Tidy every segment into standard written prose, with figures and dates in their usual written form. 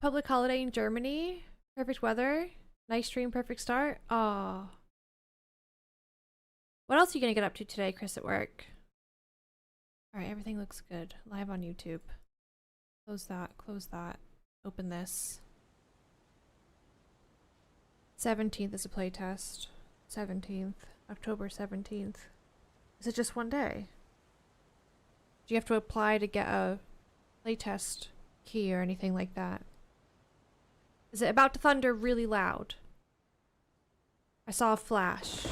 Public holiday in Germany. Perfect weather. Nice stream, perfect start. Oh. What else are you gonna get up to today, Chris, at work? Alright, everything looks good. Live on YouTube. Close that, close that. Open this. 17th is a playtest. 17th. October 17th. Is it just one day? Do you have to apply to get a playtest key or anything like that? Is it about to thunder really loud? I saw a flash.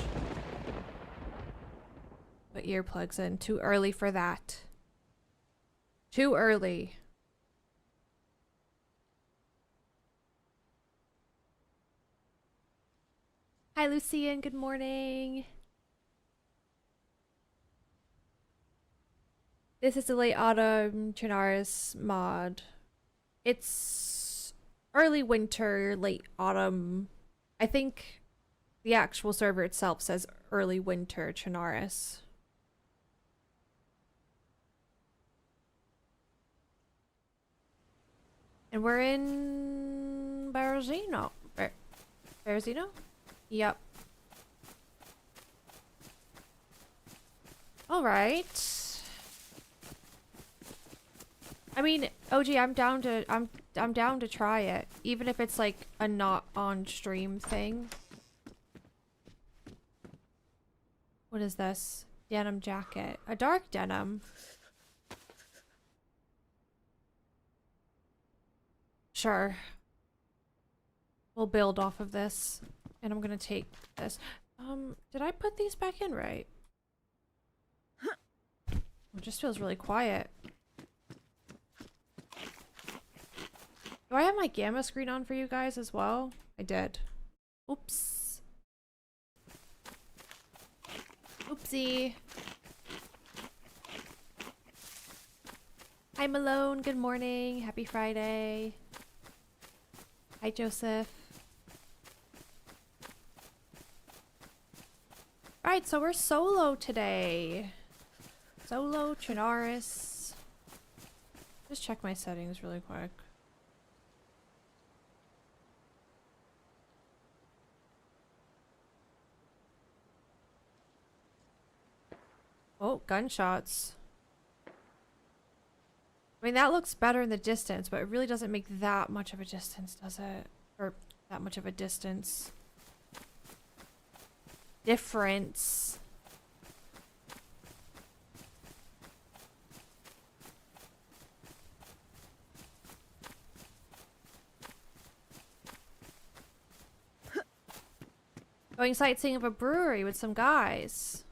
Put earplugs in. Too early for that. Too early. Hi, Lucian. Good morning. This is the late autumn Chernarus mod. It's early winter, late autumn. I think the actual server itself says early winter Chernarus. And we're in Berezino. Berezino? Yep. Alright. I mean, OG, I'm down to try it. Even if it's like a not on stream thing. What is this? Denim jacket. A dark denim. Sure. We'll build off of this. And I'm gonna take this. Did I put these back in right? It just feels really quiet. Do I have my gamma screen on for you guys as well? I did. Oops. Oopsie. Hi Malone, good morning. Happy Friday. Hi Joseph. Alright, so we're solo today. Solo Chernarus. Just check my settings really quick. Oh, gunshots. I mean, that looks better in the distance, but it really doesn't make that much of a distance, does it? Or that much of a distance. Difference. Going sightseeing of a brewery with some guys.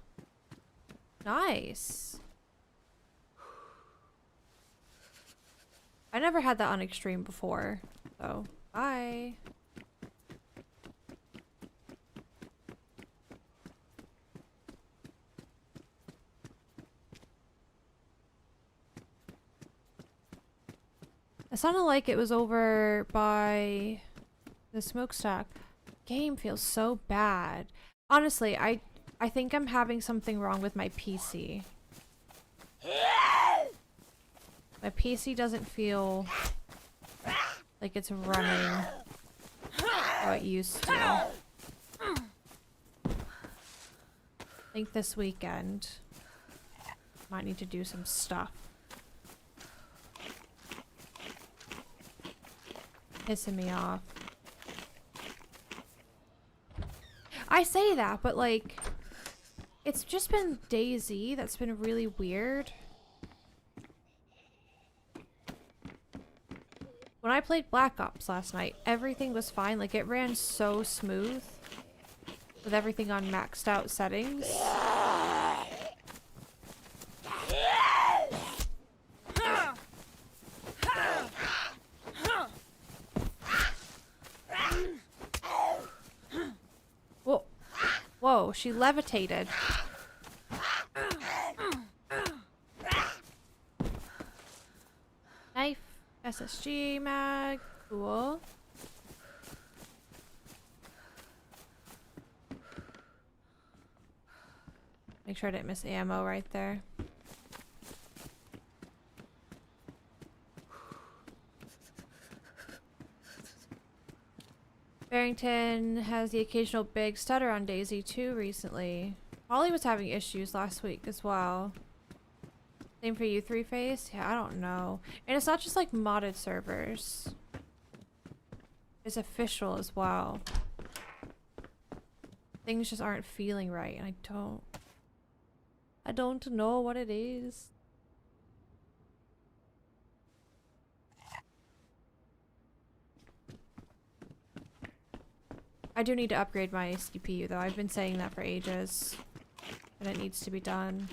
Nice. I never had that on extreme before, so bye. It sounded like it was over by the smokestack. Game feels so bad. Honestly, I think I'm having something wrong with my PC. My PC doesn't feel like it's running how it used to. I think this weekend might need to do some stuff. Pissing me off. I say that, but like, it's just been DayZ that's been really weird. When I played Black Ops last night, everything was fine. Like, it ran so smooth with everything on maxed out settings. Whoa. Whoa, she levitated. Knife. SSG mag. Cool. Make sure I didn't miss ammo right there. Barrington has the occasional big stutter on DayZ too recently. Holly was having issues last week as well. Same for you, Three Face? Yeah, I don't know. And it's not just like modded servers. It's official as well. Things just aren't feeling right, and I don't know what it is. I do need to upgrade my CPU though. I've been saying that for ages. And it needs to be done.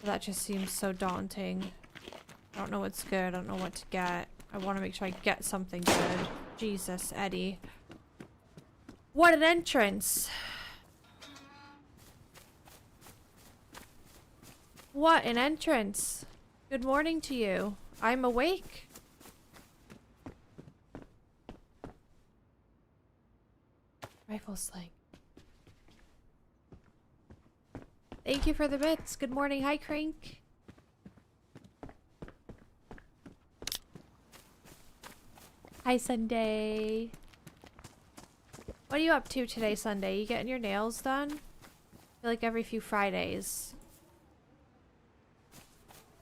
That just seems so daunting. I don't know what's good. I don't know what to get. I want to make sure I get something good. Jesus, Eddie. What an entrance! What an entrance! Good morning to you. I'm awake. Rifle sling. Thank you for the bits. Good morning. Hi, Crank. Hi, Sunday. What are you up to today, Sunday? You getting your nails done? I feel like every few Fridays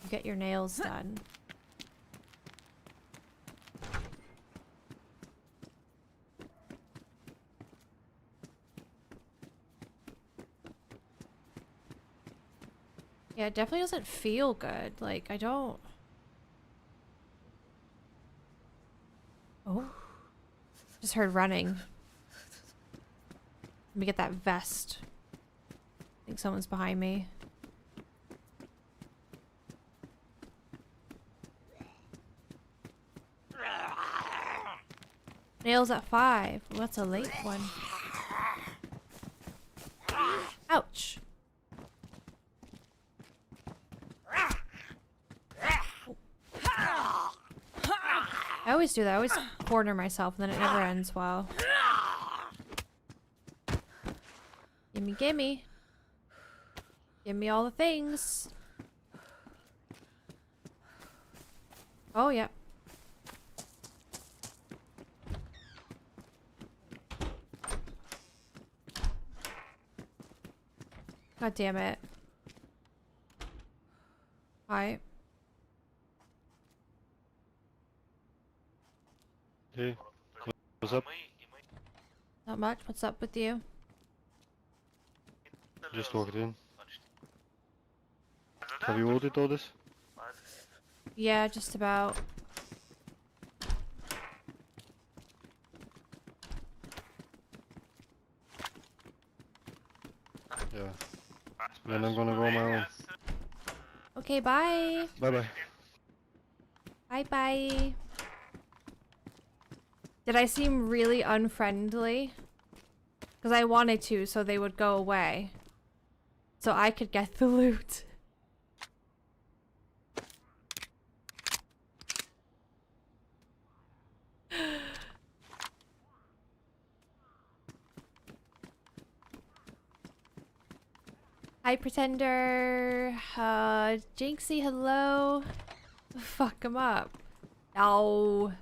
you get your nails done. Yeah, it definitely doesn't feel good. Like, I don't... Oh. Just heard running. Let me get that vest. I think someone's behind me. Nails at 5. Well, that's a late one. Ouch. I always do that. I always corner myself and then it never ends well. Gimme, gimme. Give me all the things. Oh, yeah. God damn it. Hi. Hey, what's up? Not much. What's up with you? Just walked in. Have you ordered all this? Yeah, just about. Yeah. Then I'm gonna go on my own. Okay, bye. Bye bye. Bye bye. Did I seem really unfriendly? Because I wanted to, so they would go away. So I could get the loot. Hi, Pretender. Jinxie, hello. Fuck him up. No.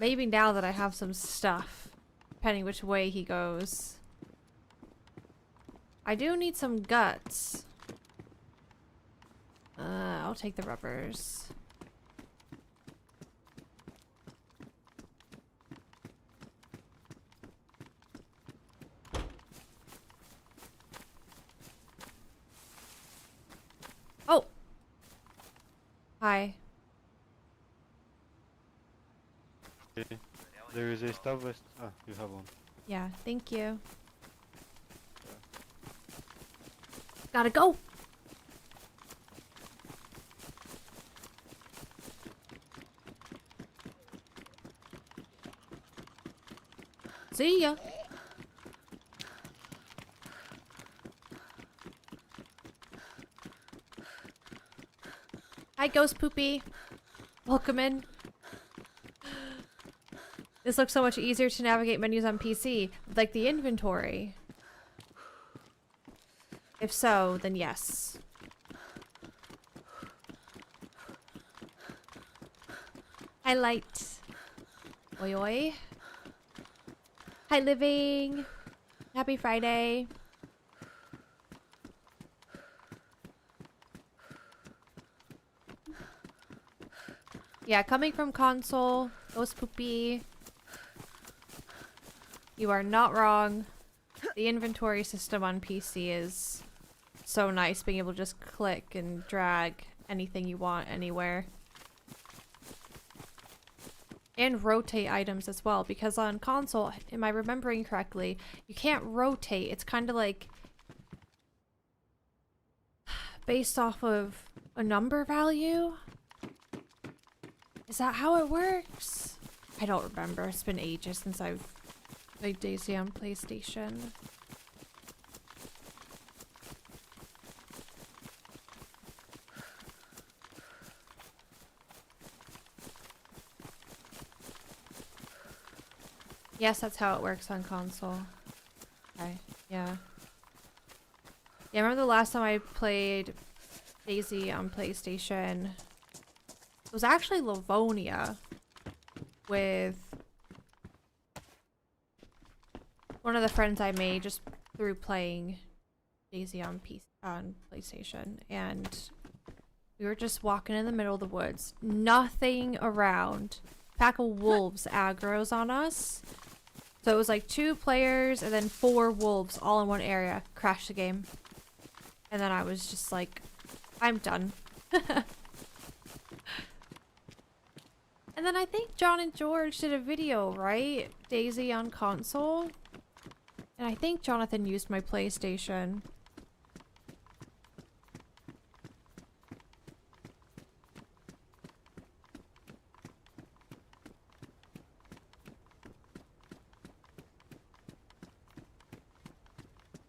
Maybe now that I have some stuff, depending which way he goes. I do need some guts. I'll take the rubbers. Oh! Hi. Okay. There is a stab vest. Ah, you have one. Yeah, thank you. Gotta go! See ya! Hi, Ghost Poopy. Welcome in. This looks so much easier to navigate menus on PC, like the inventory. If so, then yes. Hi, Light. Oi, oi. Hi, Living. Happy Friday. Yeah, coming from console, Ghost Poopy, you are not wrong. The inventory system on PC is so nice, being able to just click and drag anything you want anywhere. And rotate items as well, because on console, am I remembering correctly, you can't rotate. It's kind of like based off of a number value? Is that how it works? I don't remember. It's been ages since I've played DayZ on PlayStation. Yes, that's how it works on console. Okay, yeah. Yeah, I remember the last time I played DayZ on PlayStation. It was actually Livonia with one of the friends I made just through playing DayZ on PlayStation, and we were just walking in the middle of the woods. Nothing around. Pack of wolves aggro's on us. So it was like 2 players and then 4 wolves all in one area. Crashed the game. And then I was just like, I'm done. And then I think John and George did a video, right? DayZ on console. And I think Jonathan used my PlayStation.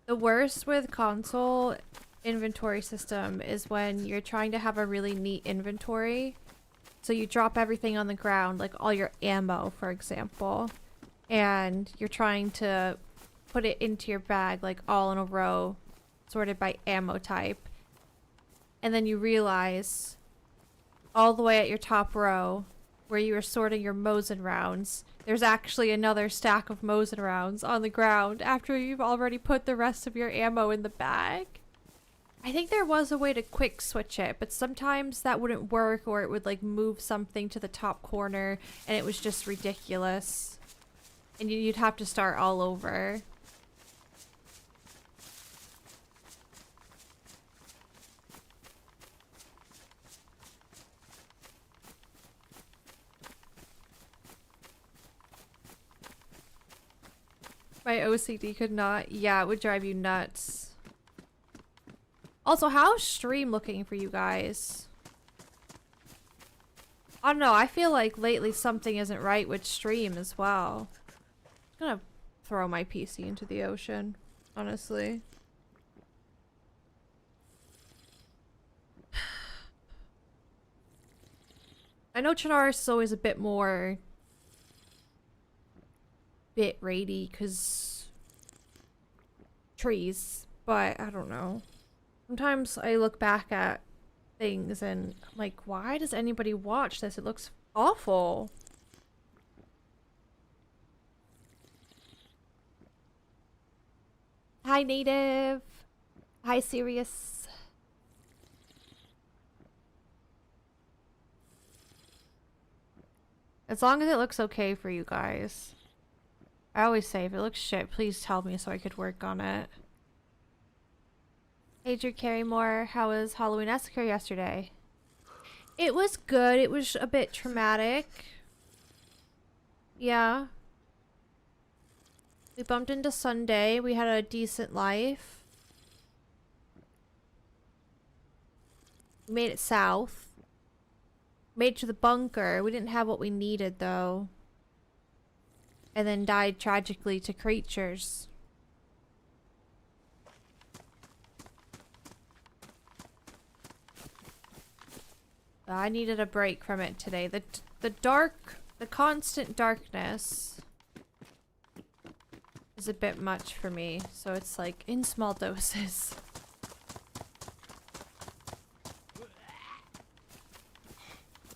The worst with console inventory system is when you're trying to have a really neat inventory. So you drop everything on the ground, like all your ammo, for example, and you're trying to put it into your bag, like all in a row, sorted by ammo type. And then you realize all the way at your top row, where you were sorting your Mosin rounds, there's actually another stack of Mosin rounds on the ground after you've already put the rest of your ammo in the bag. I think there was a way to quick switch it, but sometimes that wouldn't work, or it would like move something to the top corner and it was just ridiculous. And you'd have to start all over. My OCD could not. Yeah, it would drive you nuts. Also, how's stream looking for you guys? I don't know. I feel like lately something isn't right with stream as well. I'm gonna throw my PC into the ocean, honestly. I know Chernarus is always a bit more bit ratey because trees, but I don't know. Sometimes I look back at things and I'm like, why does anybody watch this? It looks awful. Hi, Native. Hi, Sirius. As long as it looks okay for you guys. I always say, if it looks shit, please tell me so I could work on it. Hey, Drew Carrymore, how was Halloween Massacre yesterday? It was good. It was a bit traumatic. Yeah. We bumped into Sunday. We had a decent life. We made it south. Made it to the bunker. We didn't have what we needed, though. And then died tragically to creatures. I needed a break from it today. The constant darkness is a bit much for me. So it's like in small doses.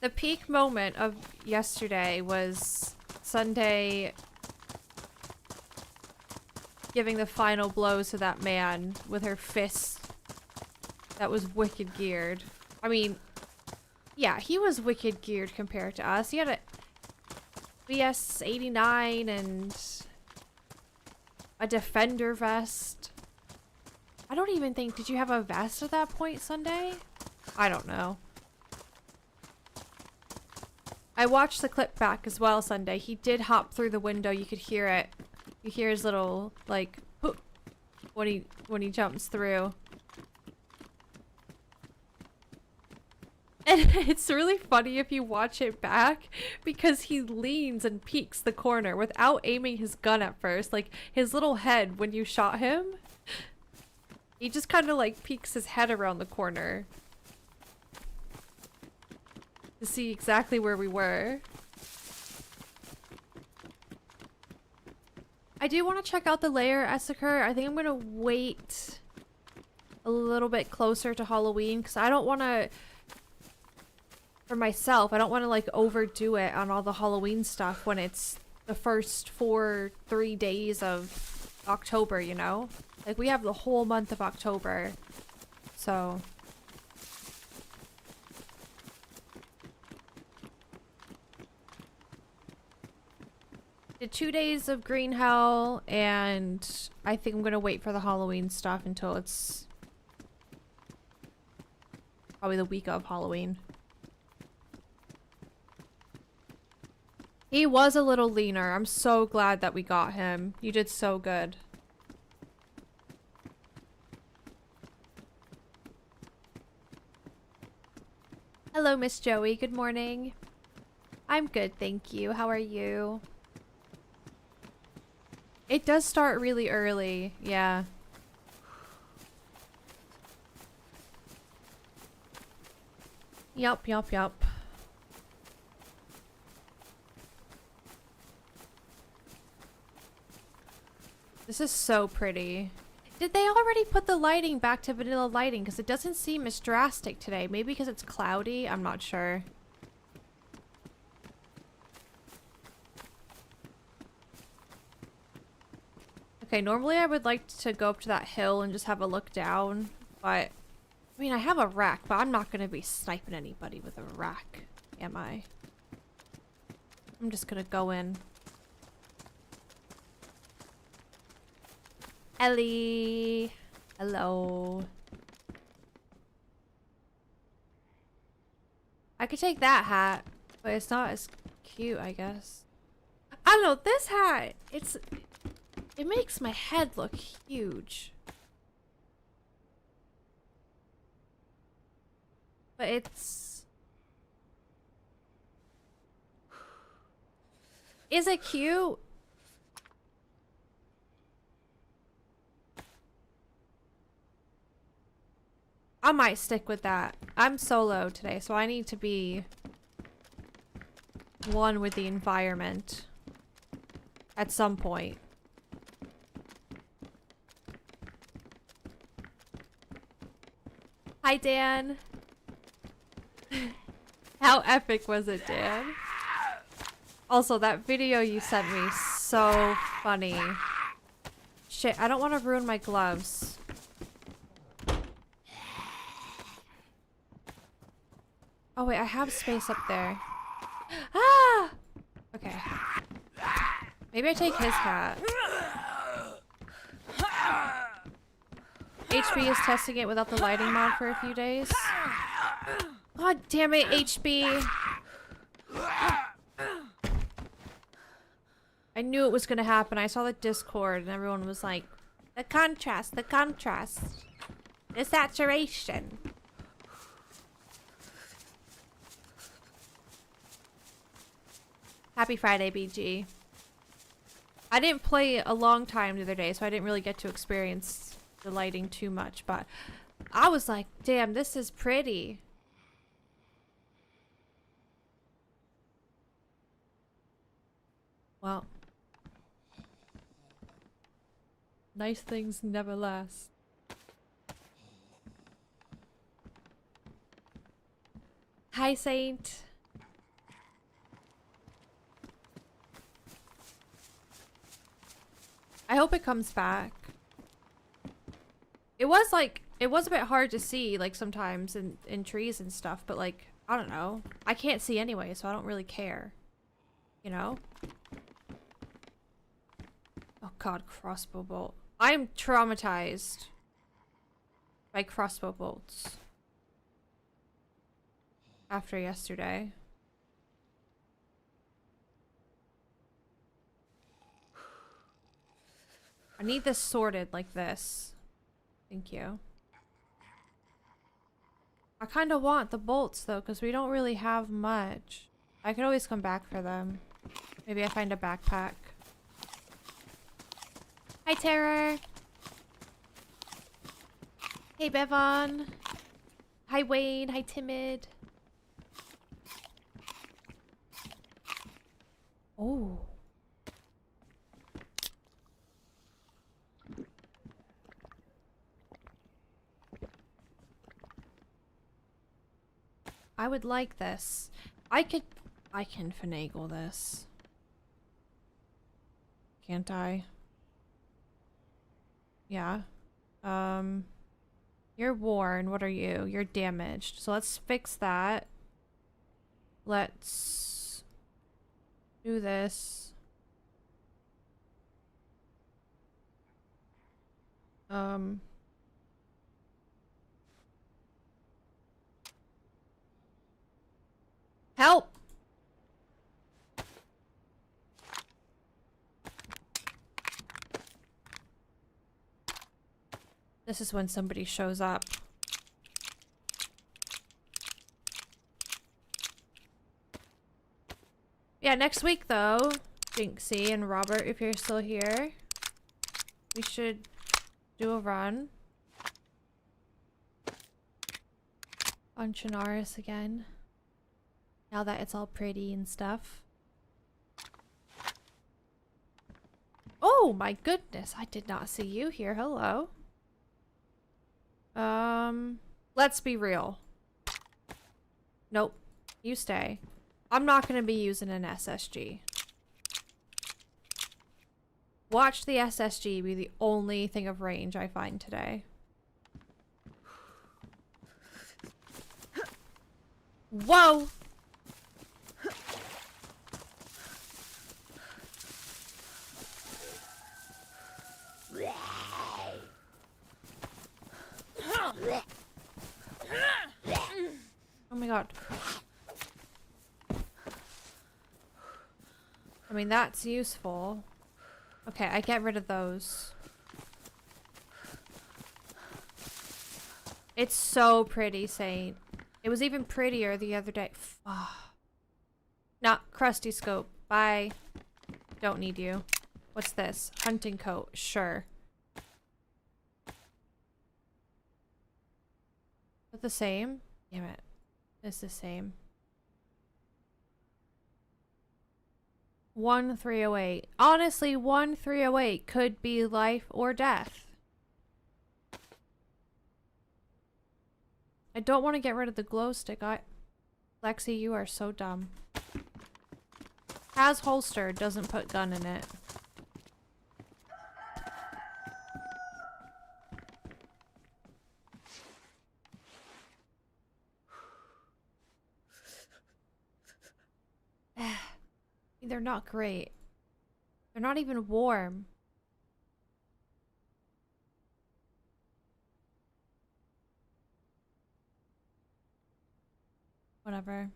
The peak moment of yesterday was Sunday giving the final blows to that man with her fist that was wicked geared. I mean, yeah, he was wicked geared compared to us. He had a VS 89 and a defender vest. I don't even think, did you have a vest at that point Sunday? I don't know. I watched the clip back as well Sunday. He did hop through the window. You could hear it. You hear his little, like, whoop, when he jumps through. And it's really funny if you watch it back because he leans and peeks the corner without aiming his gun at first. Like, his little head when you shot him, he just kind of like peeks his head around the corner to see exactly where we were. I do want to check out the layer Essaker. I think I'm going to wait a little bit closer to Halloween because I don't want to, for myself, I don't want to like overdo it on all the Halloween stuff when it's the first 3 days of October, you know? Like we have the whole month of October. So did 2 days of Green Hell, and I think I'm gonna wait for the Halloween stuff until it's probably the week of Halloween. He was a little leaner. I'm so glad that we got him. You did so good. Hello, Miss Joey. Good morning. I'm good, thank you. How are you? It does start really early, yeah. Yup. This is so pretty. Did they already put the lighting back to vanilla lighting? Because it doesn't seem as drastic today. Maybe because it's cloudy? I'm not sure. Okay, normally I would like to go up to that hill and just have a look down. But, I mean, I have a rack, but I'm not going to be sniping anybody with a rack, am I? I'm just going to go in. Ellie! Hello. I could take that hat, but it's not as cute, I guess. I don't know, this hat! It makes my head look huge. But it's... Is it cute? I might stick with that. I'm solo today, so I need to be one with the environment at some point. Hi, Dan. How epic was it, Dan? Also, that video you sent me, so funny. Shit, I don't want to ruin my gloves. Oh wait, I have space up there. Ah! Okay. Maybe I take his hat. HB is testing it without the lighting mod for a few days. God damn it, HB. I knew it was gonna happen. I saw the Discord and everyone was like, the contrast, the saturation. Happy Friday, BG. I didn't play a long time the other day, so I didn't really get to experience the lighting too much, but I was like, damn, this is pretty. Well, nice things never last. Hi, Saint. I hope it comes back. It was like, it was a bit hard to see, like, sometimes in trees and stuff, but like, I don't know. I can't see anyway, so I don't really care. You know? Oh god, crossbow bolt. I'm traumatized by crossbow bolts. After yesterday. I need this sorted like this. Thank you. I kind of want the bolts though, because we don't really have much. I could always come back for them. Maybe I find a backpack. Hi, Terror. Hey, Bevon. Hi, Wayne. Hi, Timid. Oh. I would like this. I can finagle this. Can't I? Yeah. You're worn. What are you? You're damaged. So let's fix that. Let's do this. Help! This is when somebody shows up. Yeah, next week though, Jinxie and Robert, if you're still here, we should do a run on Chernarus again. Now that it's all pretty and stuff. Oh my goodness, I did not see you here. Hello. Let's be real. Nope. You stay. I'm not gonna be using an SSG. Watch the SSG be the only thing of range I find today. Whoa! Oh my god. I mean, that's useful. Okay, I get rid of those. It's so pretty, Saint. It was even prettier the other day. Nah, crusty scope. Bye. Don't need you. What's this? Hunting coat. Sure. Is it the same? Damn it. It's the same. 1308. Honestly, 1308 could be life or death. I don't want to get rid of the glow stick. Lexi, you are so dumb. Has holster, doesn't put gun in it. They're not great. They're not even warm. Whatever.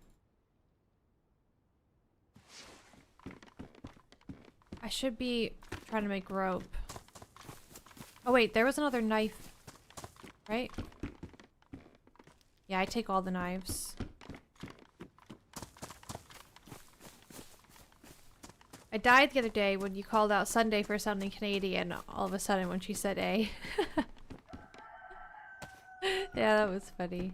I should be trying to make rope. Oh wait, there was another knife. Right? Yeah, I take all the knives. I died the other day when you called out Sunday for sounding Canadian, all of a sudden when she said A. Yeah, that was funny.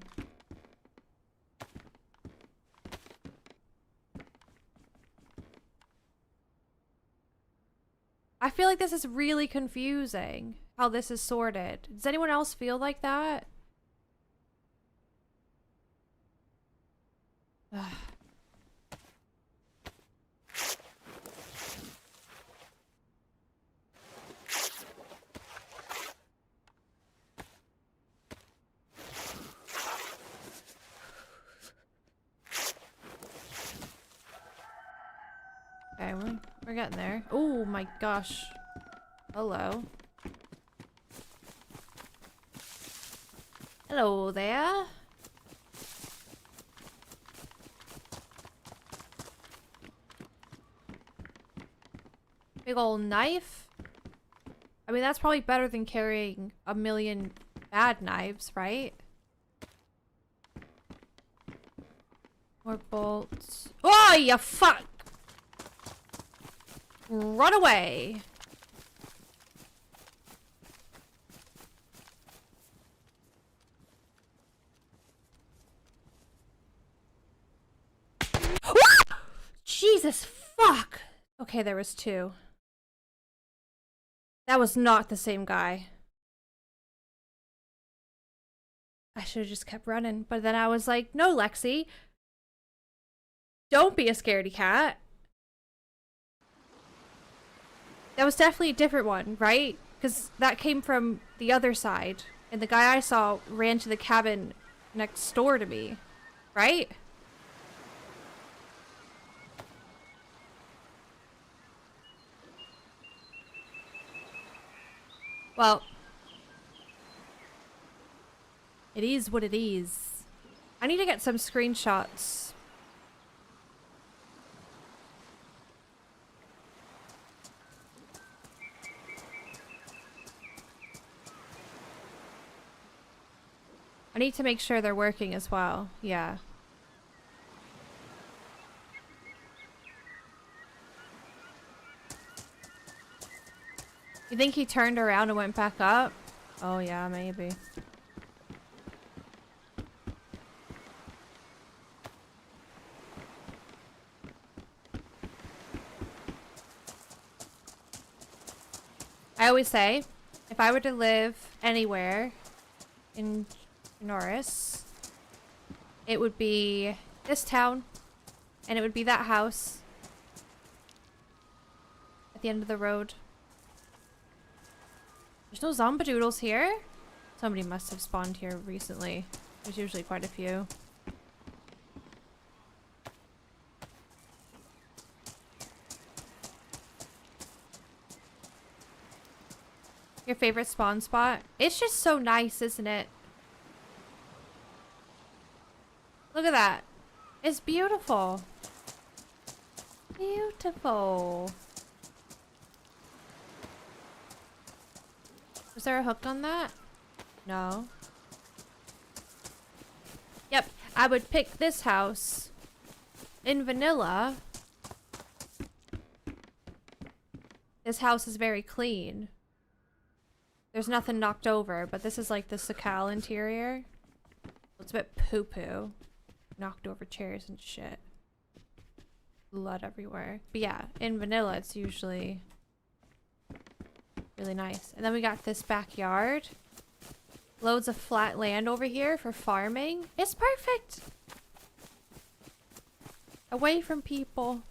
I feel like this is really confusing, how this is sorted. Does anyone else feel like that? Ugh. we're getting there. Oh my gosh. Hello. Hello there. Big ol' knife. I mean, that's probably better than carrying a million bad knives, right? More bolts. Oh, you fuck! Run away! Jesus fuck! Okay, there was two. That was not the same guy. I should have just kept running, but then I was like, no, Lexi. Don't be a scaredy cat. That was definitely a different one, right? Because that came from the other side. And the guy I saw ran to the cabin next door to me, right? Well, it is what it is. I need to get some screenshots. I need to make sure they're working as well. Yeah. You think he turned around and went back up? Oh yeah, maybe. I always say, if I were to live anywhere in Chernarus, it would be this town, and it would be that house at the end of the road. There's no zombadoodles here? Somebody must have spawned here recently. There's usually quite a few. Your favorite spawn spot? It's just so nice, isn't it? Look at that. It's beautiful. Beautiful. Was there a hook on that? No. Yep, I would pick this house in vanilla. This house is very clean. There's nothing knocked over, but this is like the Sakal interior. It's a bit poo-poo. Knocked over chairs and shit. Blood everywhere. But yeah, in vanilla it's usually really nice. And then we got this backyard. Loads of flat land over here for farming. It's perfect! Away from people.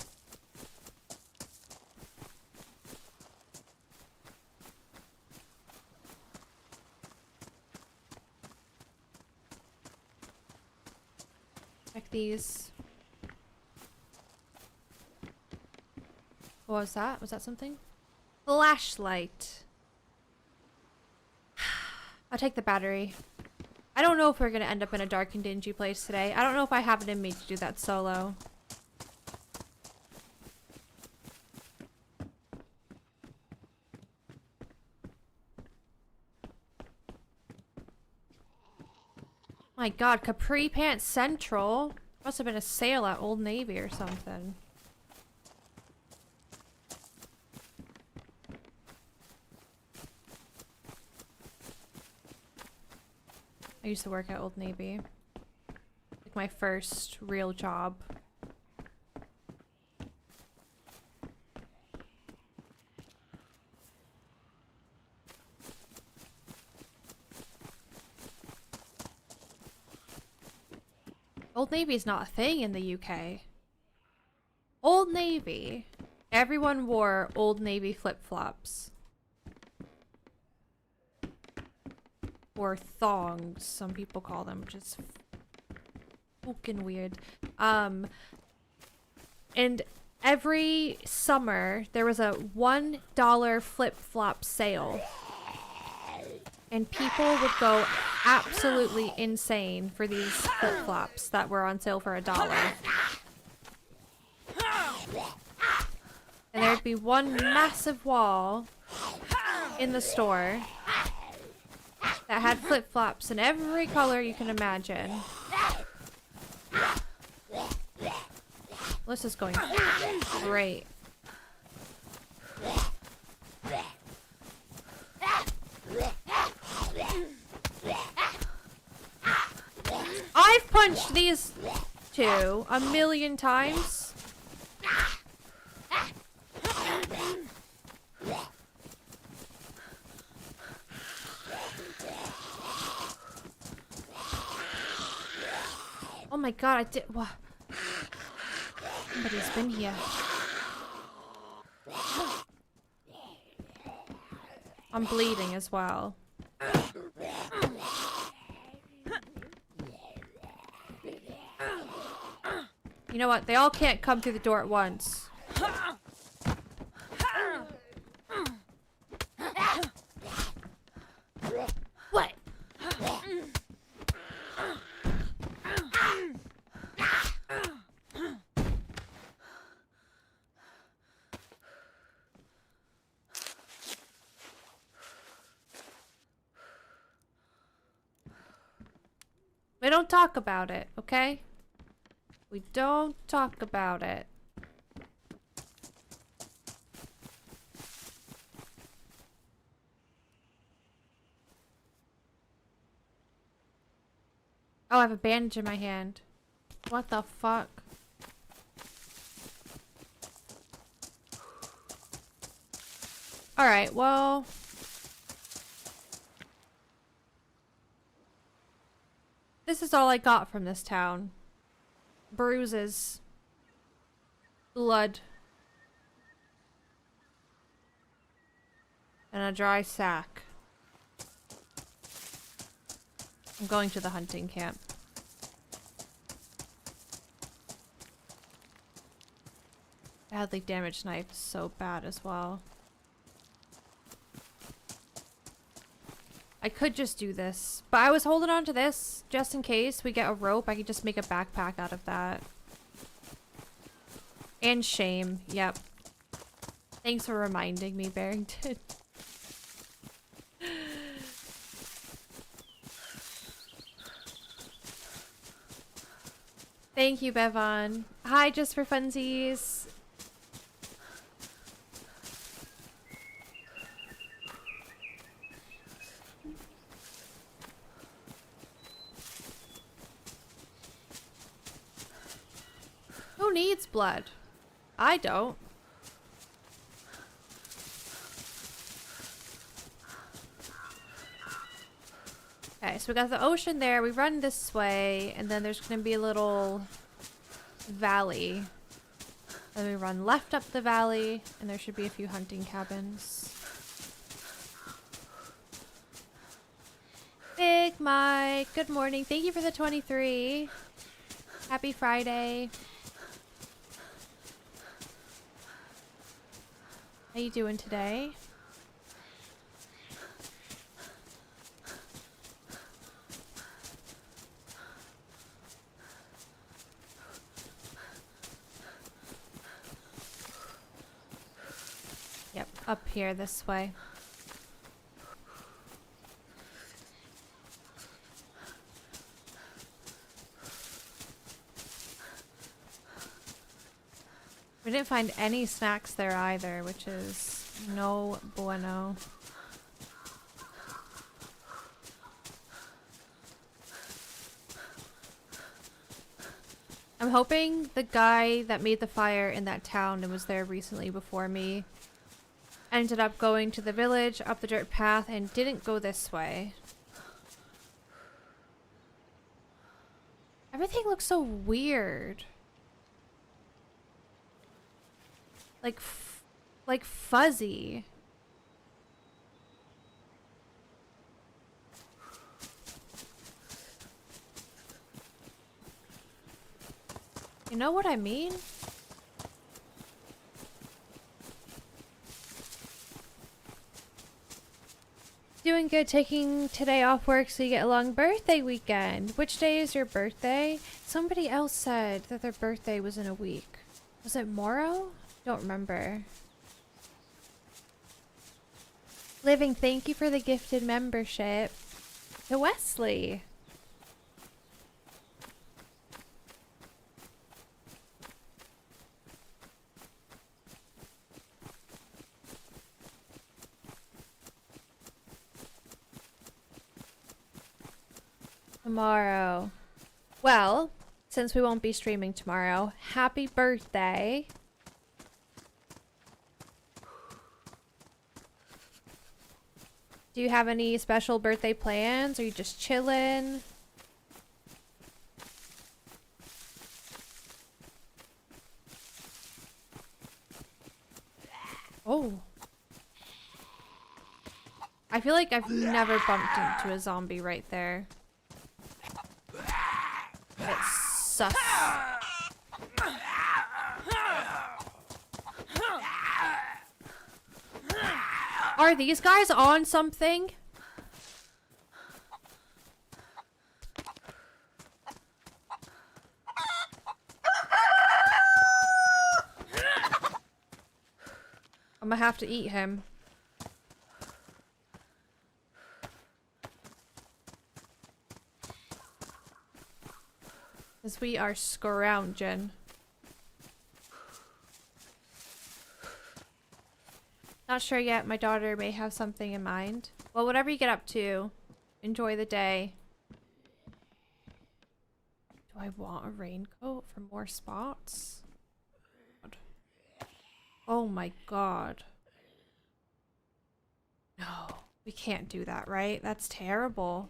Check these. What was that? Was that something? Flashlight. I'll take the battery. I don't know if we're gonna end up in a dark and dingy place today. I don't know if I have it in me to do that solo. My god, Capri Pants Central. Must have been a sale at Old Navy or something. I used to work at Old Navy. Like my first real job. Old Navy is not a thing in the UK. Old Navy. Everyone wore Old Navy flip-flops. Or thongs, some people call them, which is fucking weird. And every summer there was a $1 flip-flop sale. And people would go absolutely insane for these flip-flops that were on sale for $1. And there'd be one massive wall in the store that had flip-flops in every color you can imagine. This is going great. I've punched these two 1,000,000 times. Oh my god, I did. What? Somebody's been here. I'm bleeding as well. You know what? They all can't come through the door at once. What? We don't talk about it, okay? We don't talk about it. Oh, I have a bandage in my hand. What the fuck? Alright, well... this is all I got from this town. Bruises. Blood. And a dry sack. I'm going to the hunting camp. Badly damaged knife is so bad as well. I could just do this, but I was holding on to this just in case we get a rope. I could just make a backpack out of that. And shame, yep. Thanks for reminding me, Barrington. Thank you, Bevan. Hi, just for funsies. Who needs blood? I don't. Okay, so we got the ocean there. We run this way, and then there's going to be a little valley. Then we run left up the valley, and there should be a few hunting cabins. Big Mike, good morning. Thank you for the 23. Happy Friday. How you doing today? Yep, up here this way. We didn't find any snacks there either, which is no bueno. I'm hoping the guy that made the fire in that town and was there recently before me ended up going to the village up the dirt path and didn't go this way. Everything looks so weird. Like fuzzy. You know what I mean? doing good. Taking today off work so you get a long birthday weekend. Which day is your birthday? Somebody else said that their birthday was in a week. Was it Morrow? Don't remember. Living, thank you for the gifted membership. To Wesley. Tomorrow. Well, since we won't be streaming tomorrow, happy birthday. Do you have any special birthday plans? Are you just chilling? Oh. I feel like I've never bumped into a zombie right there. It's sus. Are these guys on something? I'm gonna have to eat him. Because we are scrounging. Not sure yet. My daughter may have something in mind. Well, whatever you get up to, enjoy the day. Do I want a raincoat for more spots? God. Oh my god. No, we can't do that, right? That's terrible.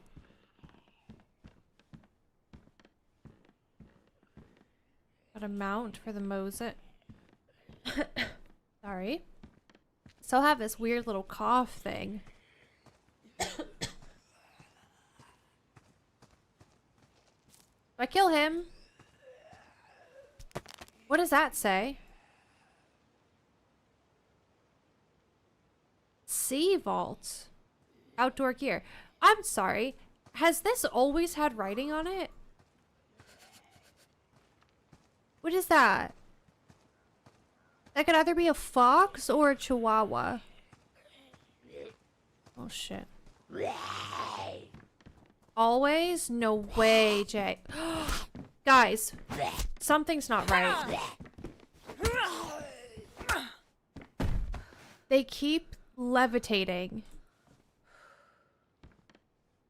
Got a mount for the Mosset. Sorry. Still have this weird little cough thing. Do I kill him? What does that say? Sea vault. Outdoor gear. I'm sorry. Has this always had writing on it? What is that? That could either be a fox or a chihuahua. Oh shit. Always? No way, Jay. Guys, something's not right. They keep levitating.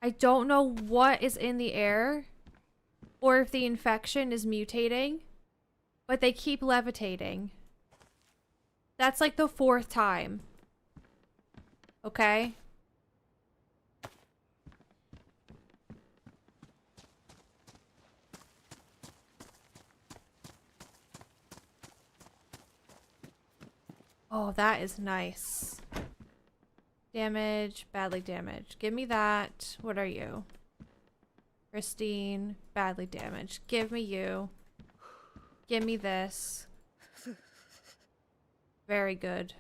I don't know what is in the air or if the infection is mutating, but they keep levitating. That's like the 4th time. Okay? Oh, that is nice. Damage, badly damaged. Give me that. What are you? Pristine, badly damaged. Give me you. Give me this. Very good.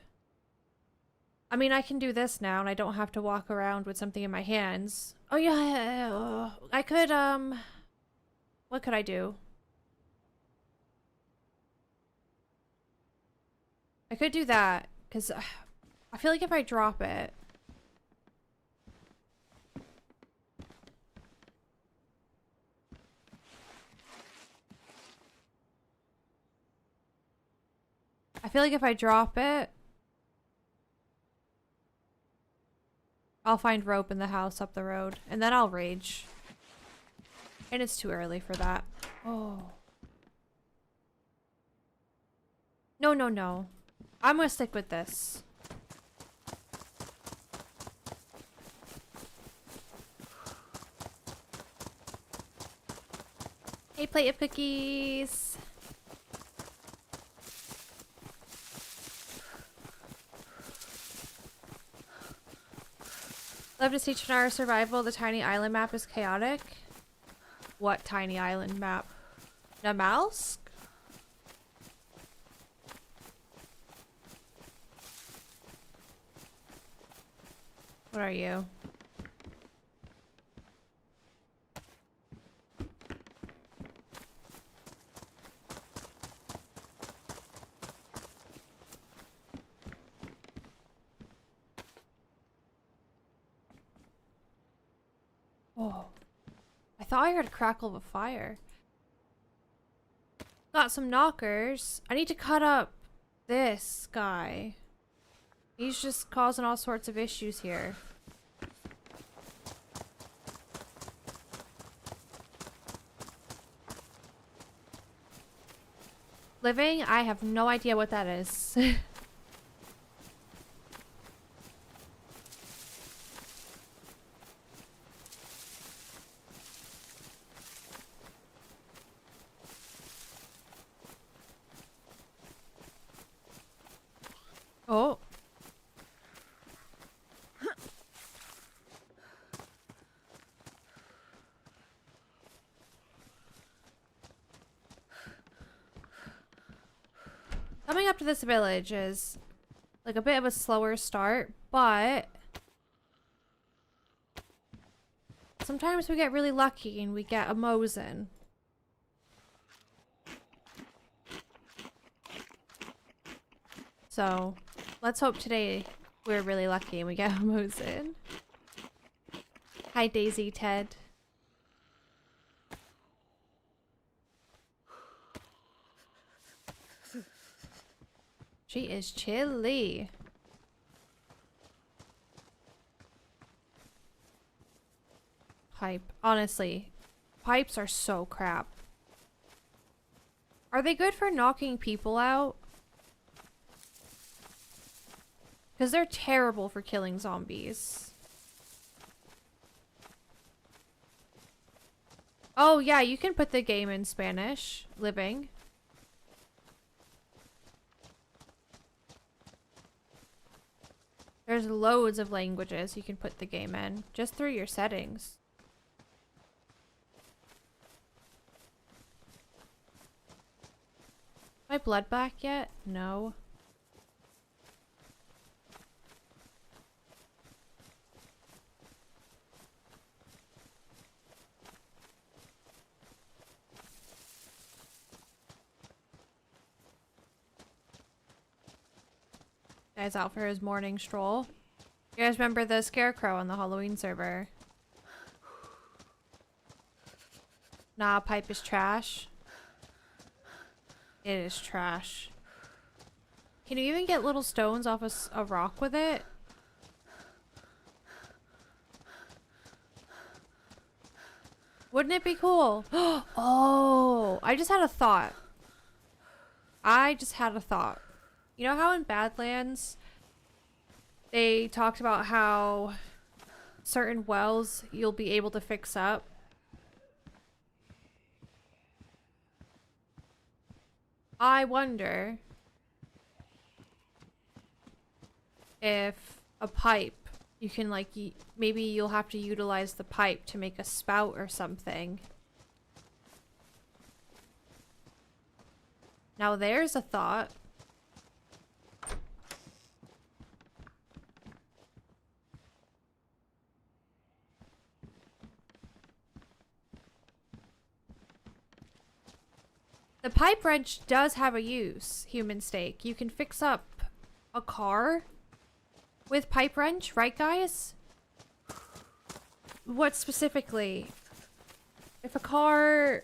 I mean, I can do this now and I don't have to walk around with something in my hands. Oh yeah, I could, what could I do? I could do that, because I feel like if I drop it... I feel like if I drop it, I'll find rope in the house up the road, and then I'll rage. And it's too early for that. Oh. No, no, no. I'm gonna stick with this. A plate of cookies. Love to see Chernarus survival. The tiny island map is chaotic. What tiny island map? Namalsk? What are you? thought I heard a crackle of a fire. Got some knockers. I need to cut up this guy. He's just causing all sorts of issues here. Living? I have no idea what that is. Oh. Coming up to this village is like a bit of a slower start, but sometimes we get really lucky and we get a Mosin. So let's hope today we're really lucky and we get a Mosin. Hi DayZ, Ted. She is chilly. Pipe. Honestly, pipes are so crap. Are they good for knocking people out? Because they're terrible for killing zombies. Oh yeah, you can put the game in Spanish. Living. There's loads of languages you can put the game in, just through your settings. My blood back yet? No. Guy's out for his morning stroll. You guys remember the scarecrow on the Halloween server? Nah, pipe is trash. It is trash. Can you even get little stones off a rock with it? Wouldn't it be cool? Oh, I just had a thought. You know how in Badlands they talked about how certain wells you'll be able to fix up? I wonder if a pipe, you can like, maybe you'll have to utilize the pipe to make a spout or something. Now there's a thought. The pipe wrench does have a use, human steak. You can fix up a car with pipe wrench, right guys? What specifically? If a car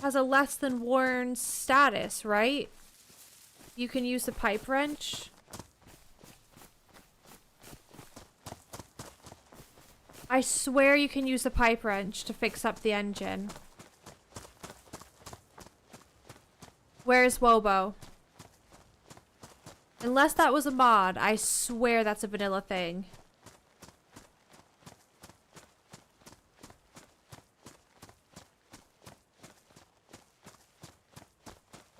has a less than worn status, right? You can use the pipe wrench. I swear you can use the pipe wrench to fix up the engine. Where's Wobo? Unless that was a mod, I swear that's a vanilla thing.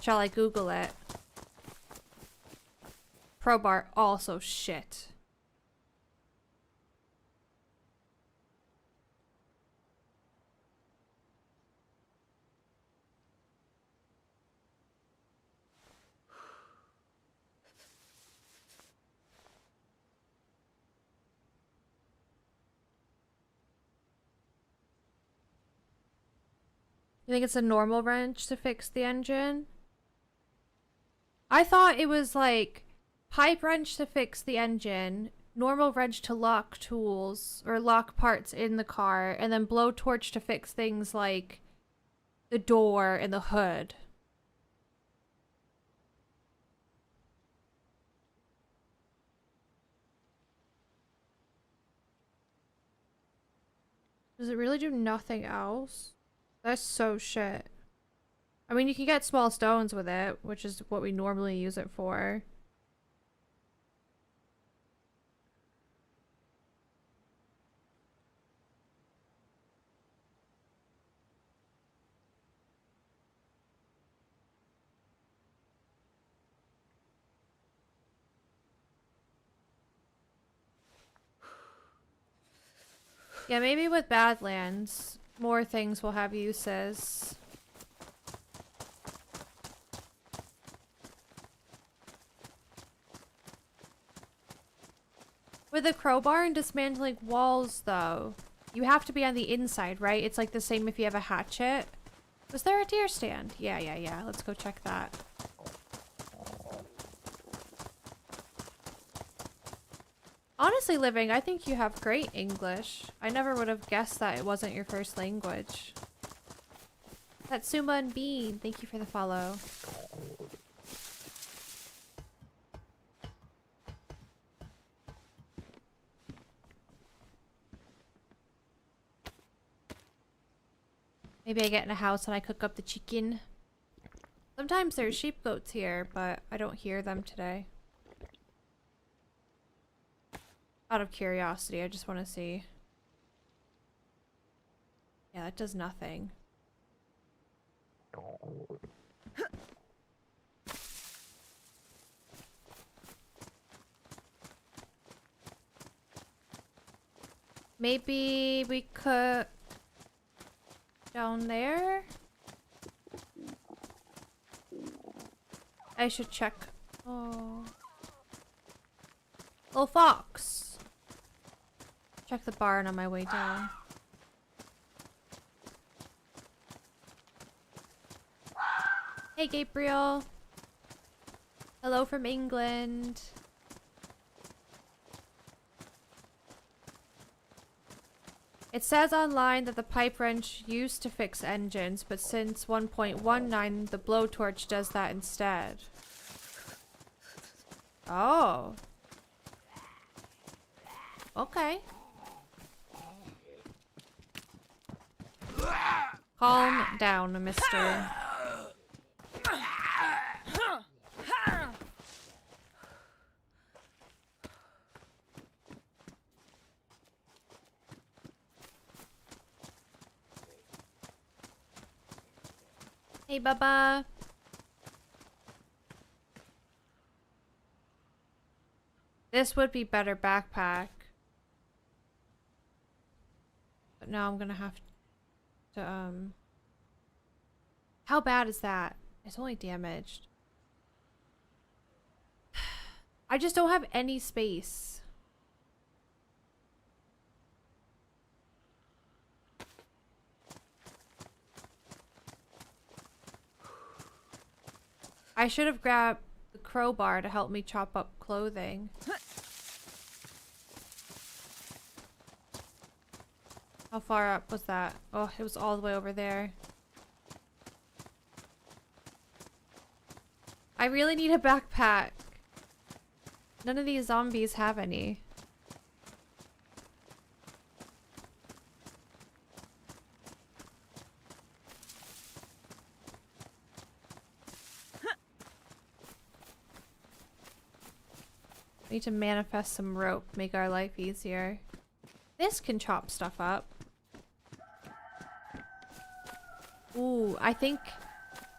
Shall I Google it? Crowbar also shit. You think it's a normal wrench to fix the engine? I thought it was like pipe wrench to fix the engine, normal wrench to lock tools or lock parts in the car, and then blowtorch to fix things like the door and the hood. Does it really do nothing else? That's so shit. I mean, you can get small stones with it, which is what we normally use it for. Yeah, maybe with Badlands, more things will have uses. With a crowbar and dismantling walls, though, you have to be on the inside, right? It's like the same if you have a hatchet. Was there a deer stand? Yeah. Let's go check that. Honestly, Living, I think you have great English. I never would have guessed that it wasn't your first language. Tatsuma and Bean, thank you for the follow. Maybe I get in a house and I cook up the chicken. Sometimes there's sheep goats here, but I don't hear them today. Out of curiosity, I just want to see. Yeah, that does nothing. Maybe we could... down there? I should check. Oh. Little fox. Check the barn on my way down. Hey, Gabriel. Hello from England. It says online that the pipe wrench used to fix engines, but since 1.19, the blowtorch does that instead. Oh. Okay. Calm down, mister. Hey, Bubba. This would be better backpack. But no, I'm gonna have to, How bad is that? It's only damaged. I just don't have any space. I should have grabbed the crowbar to help me chop up clothing. How far up was that? Oh, it was all the way over there. I really need a backpack. None of these zombies have any. We need to manifest some rope, make our life easier. This can chop stuff up. Ooh, I think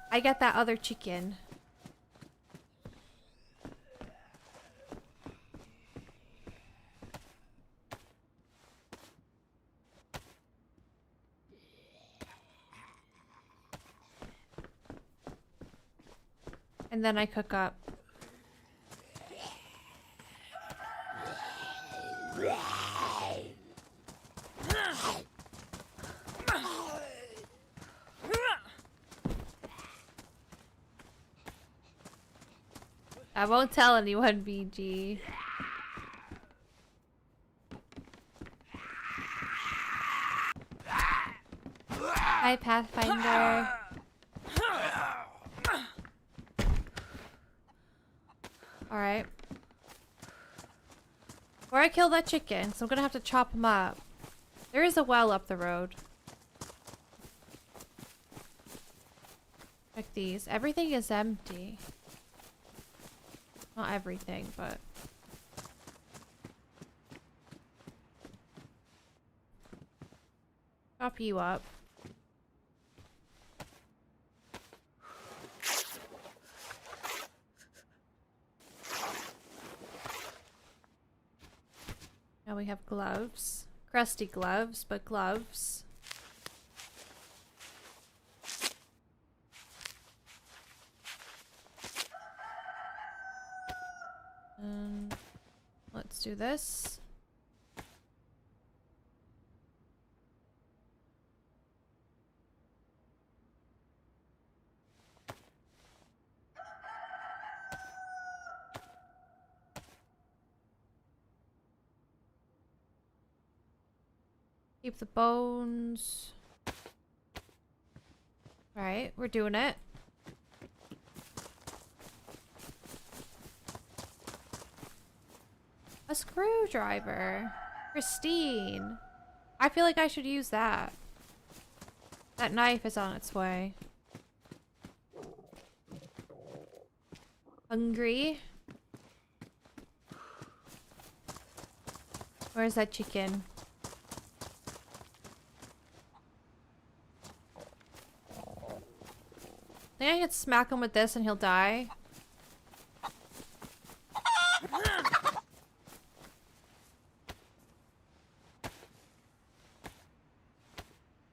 I get that other chicken. And then I cook up. I won't tell anyone, BG. Hi, Pathfinder. Alright. Before I kill that chicken, so I'm gonna have to chop him up. There is a well up the road. Check these. Everything is empty. Not everything, but... Chop you up. Now we have gloves. Crusty gloves, but gloves. Let's do this. Keep the bones. Alright, we're doing it. A screwdriver. Pristine. I feel like I should use that. That knife is on its way. Hungry? Where's that chicken? I think I could smack him with this and he'll die.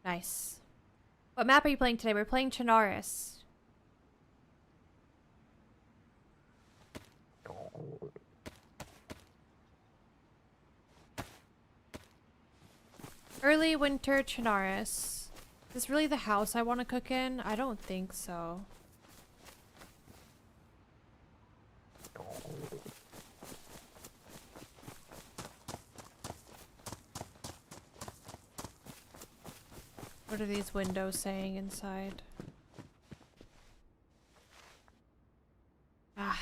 Nice. What map are you playing today? We're playing Chernarus. Early winter Chernarus. Is this really the house I want to cook in? I don't think so. What are these windows saying inside? Ah.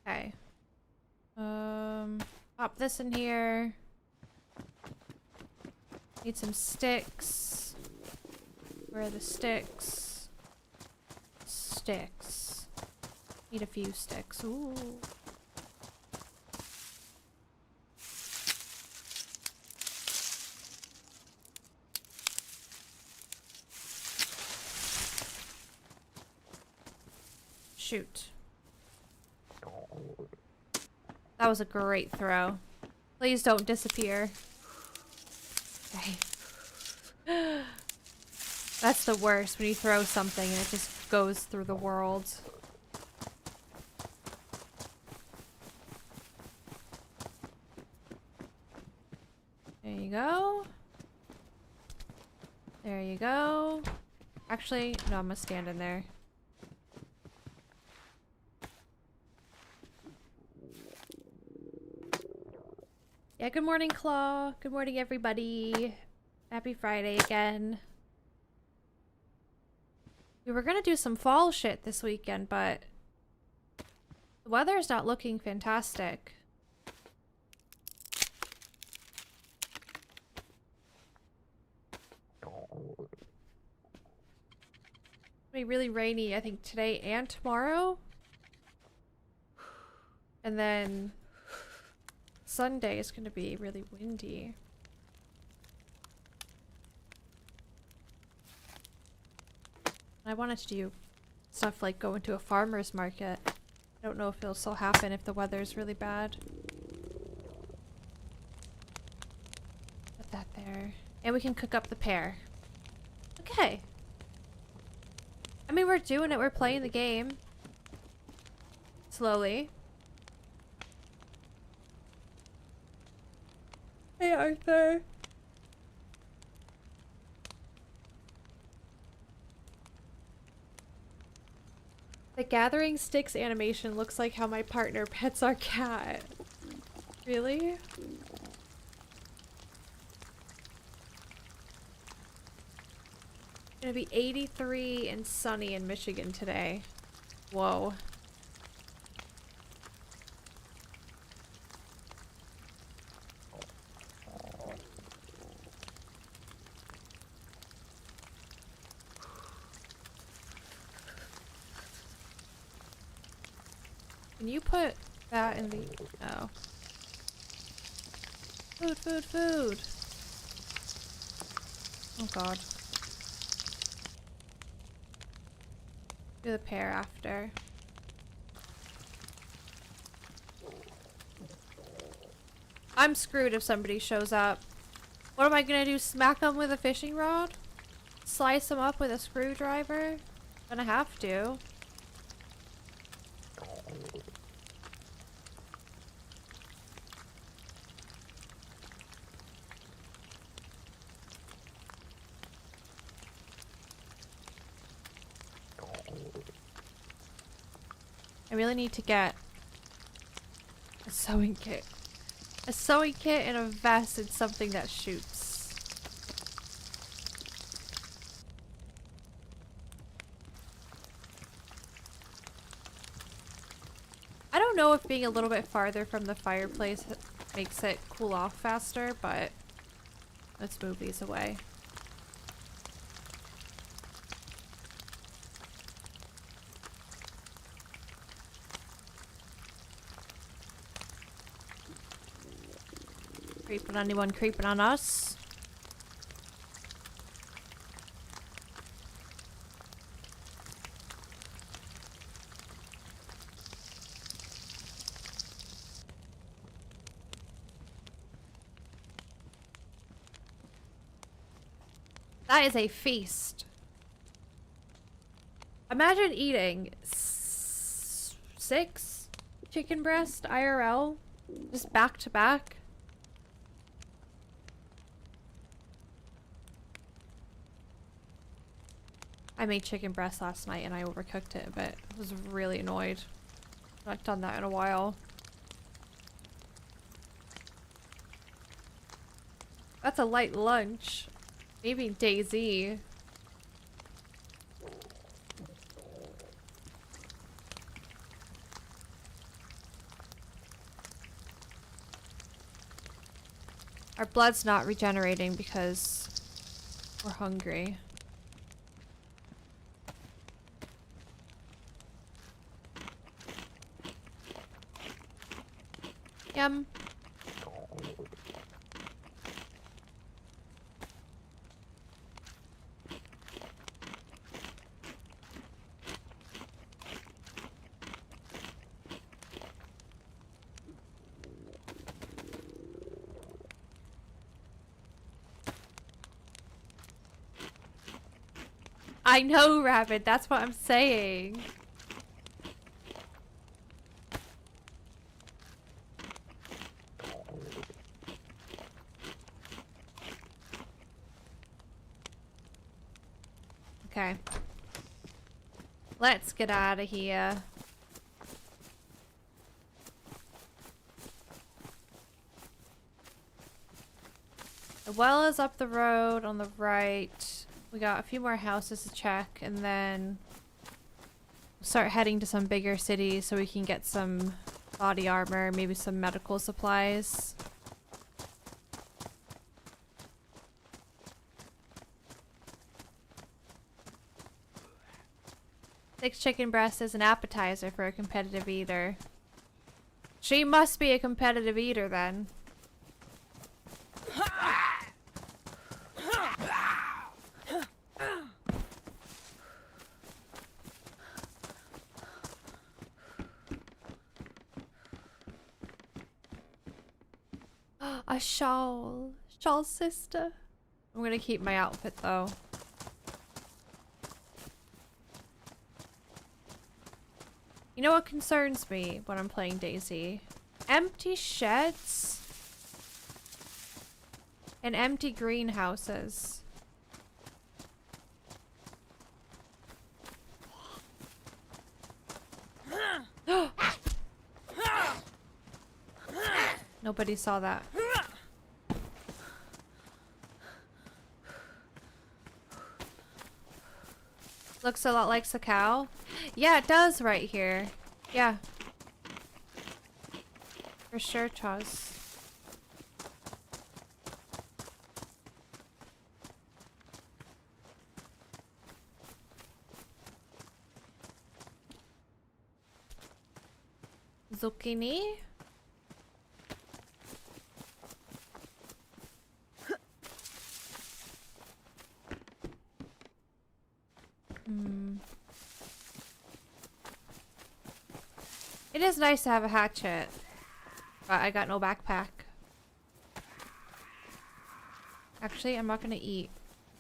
Okay. Pop this in here. Need some sticks. Where are the sticks? Sticks. Need a few sticks. Ooh. Shoot. That was a great throw. Please don't disappear. Okay. That's the worst, when you throw something and it just goes through the world. There you go. There you go. Actually, no, I'm gonna stand in there. Yeah, good morning, Claw. Good morning, everybody. Happy Friday again. We were gonna do some fall shit this weekend, but the weather's not looking fantastic. It'll be really rainy, I think, today and tomorrow. And then Sunday is going to be really windy. I wanted to do stuff like go into a farmer's market. I don't know if it'll still happen if the weather's really bad. Put that there. And we can cook up the pear. Okay. I mean, we're doing it. We're playing the game. Slowly. Hey, Arthur. The gathering sticks animation looks like how my partner pets our cat. Really? It's gonna be 83 and sunny in Michigan today. Whoa. Can you put that in the... Oh. Food, food, food! Oh god. Do the pear after. I'm screwed if somebody shows up. What am I gonna do? Smack them with a fishing rod? Slice them up with a screwdriver? Gonna have to. I really need to get a sewing kit. A sewing kit and a vest and something that shoots. I don't know if being a little bit farther from the fireplace makes it cool off faster, but let's move these away. Creeping on anyone, creeping on us. That is a feast. Imagine eating 6 chicken breast IRL, just back to back. I made chicken breast last night and I overcooked it, but I was really annoyed. I've not done that in a while. That's a light lunch. Maybe DayZ. Our blood's not regenerating because we're hungry. Yum. I know, Rabbit, that's what I'm saying. Okay. Let's get out of here. The well is up the road on the right. We got a few more houses to check, and then we'll start heading to some bigger cities so we can get some body armor, maybe some medical supplies. Six chicken breast is an appetizer for a competitive eater. She must be a competitive eater then. A shawl. Shawl sister. I'm gonna keep my outfit though. You know what concerns me when I'm playing DayZ? Empty sheds? And empty greenhouses. Nobody saw that. Looks a lot like the cow. Yeah, it does right here. Yeah. For sure, Chaz. Zucchini? It is nice to have a hatchet, but I got no backpack. Actually, I'm not gonna eat.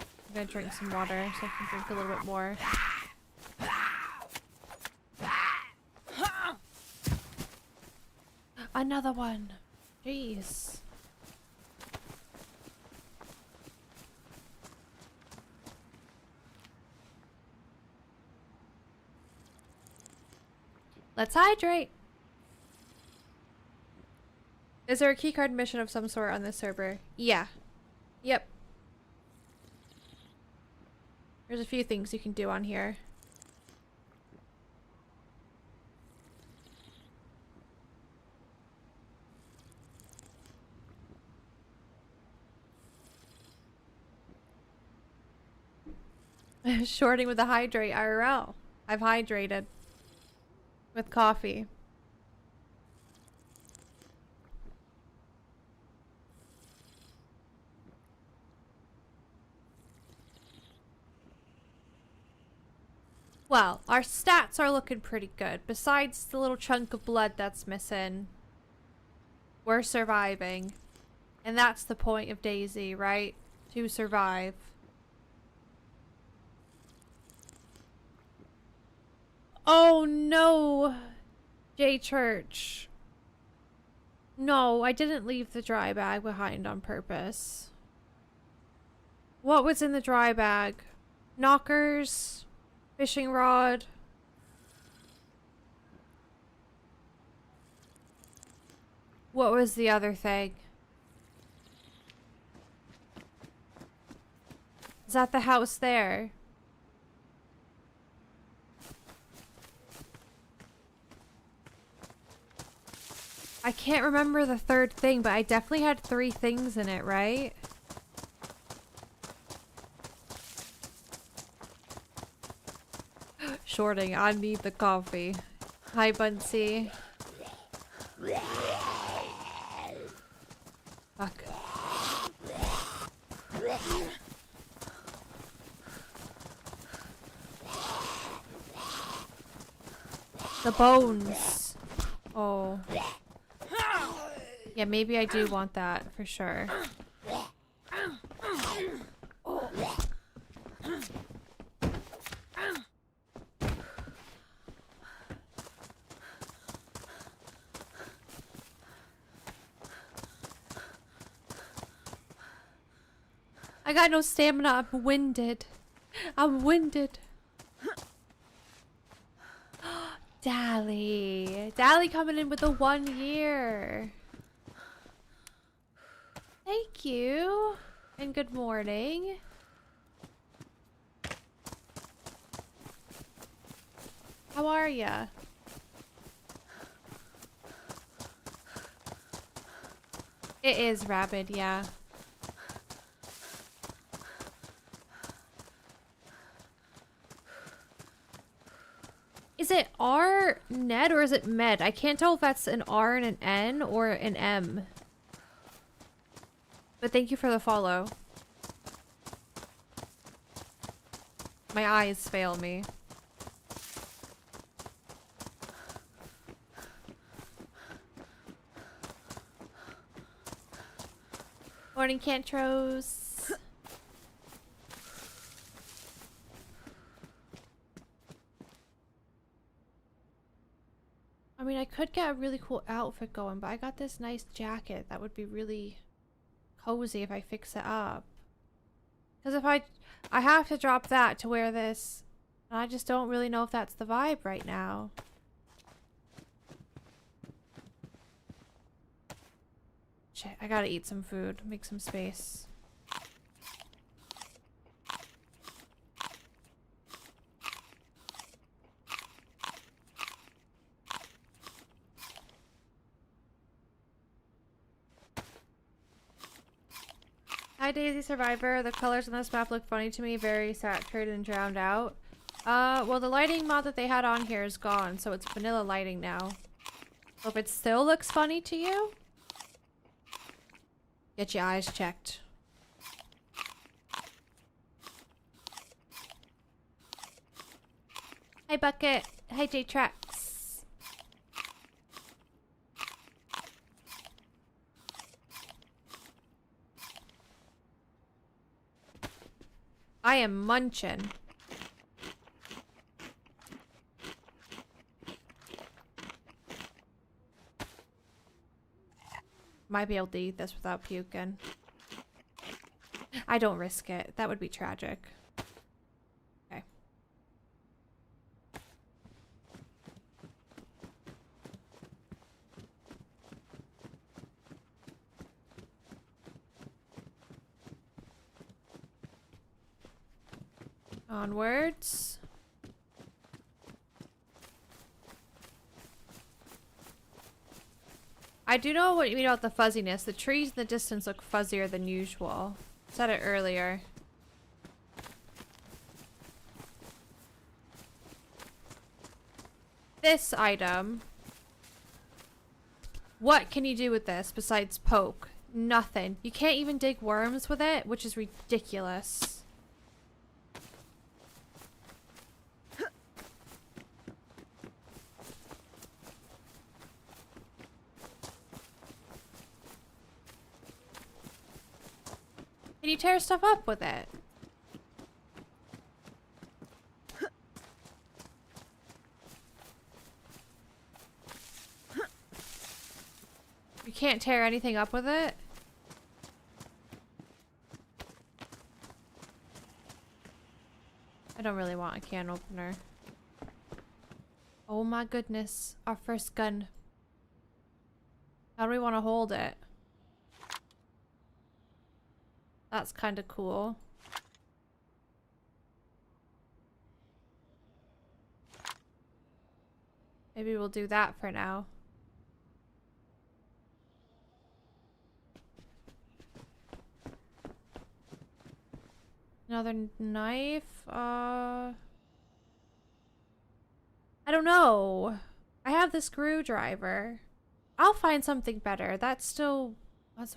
I'm gonna drink some water so I can drink a little bit more. Another one! Jeez. Let's hydrate! Is there a keycard mission of some sort on this server? Yeah. Yep. There's a few things you can do on here. Shorting with the hydrate IRL. I've hydrated. With coffee. Well, our stats are looking pretty good. Besides the little chunk of blood that's missing, we're surviving. And that's the point of DayZ, right? To survive. Oh no! J Church. No, I didn't leave the dry bag behind on purpose. What was in the dry bag? Knockers? Fishing rod? What was the other thing? Is that the house there? I can't remember the third thing, but I definitely had 3 things in it, right? Shorting, I need the coffee. Hi, Bunsy. Fuck. The bones. Oh. Yeah, maybe I do want that for sure. I got no stamina. I'm winded. I'm winded. Dally. Dally coming in with a 1 year. Thank you. And good morning. How are ya? It is rabid, yeah. Is it R Ned or is it Med? I can't tell if that's an R and an N or an M. But thank you for the follow. My eyes fail me. Morning, Cantros. I mean, I could get a really cool outfit going, but I got this nice jacket that would be really cozy if I fix it up. Because if I have to drop that to wear this, and I just don't really know if that's the vibe right now. Shit, I gotta eat some food, make some space. Hi DayZ Survivor, the colors on this map look funny to me, very saturated and drowned out. Well the lighting mod that they had on here is gone, so it's vanilla lighting now. So if it still looks funny to you, get your eyes checked. Hi Bucket, hi J-Trax. I am munching. Might be able to eat this without puking. I don't risk it. That would be tragic. Okay. Onwards. I do know what you mean about the fuzziness. The trees in the distance look fuzzier than usual. Said it earlier. This item. What can you do with this besides poke? Nothing. You can't even dig worms with it, which is ridiculous. Can you tear stuff up with it? You can't tear anything up with it? I don't really want a can opener. Oh my goodness. Our first gun. How do we want to hold it? That's kind of cool. Maybe we'll do that for now. Another knife? I don't know. I have the screwdriver. I'll find something better. That's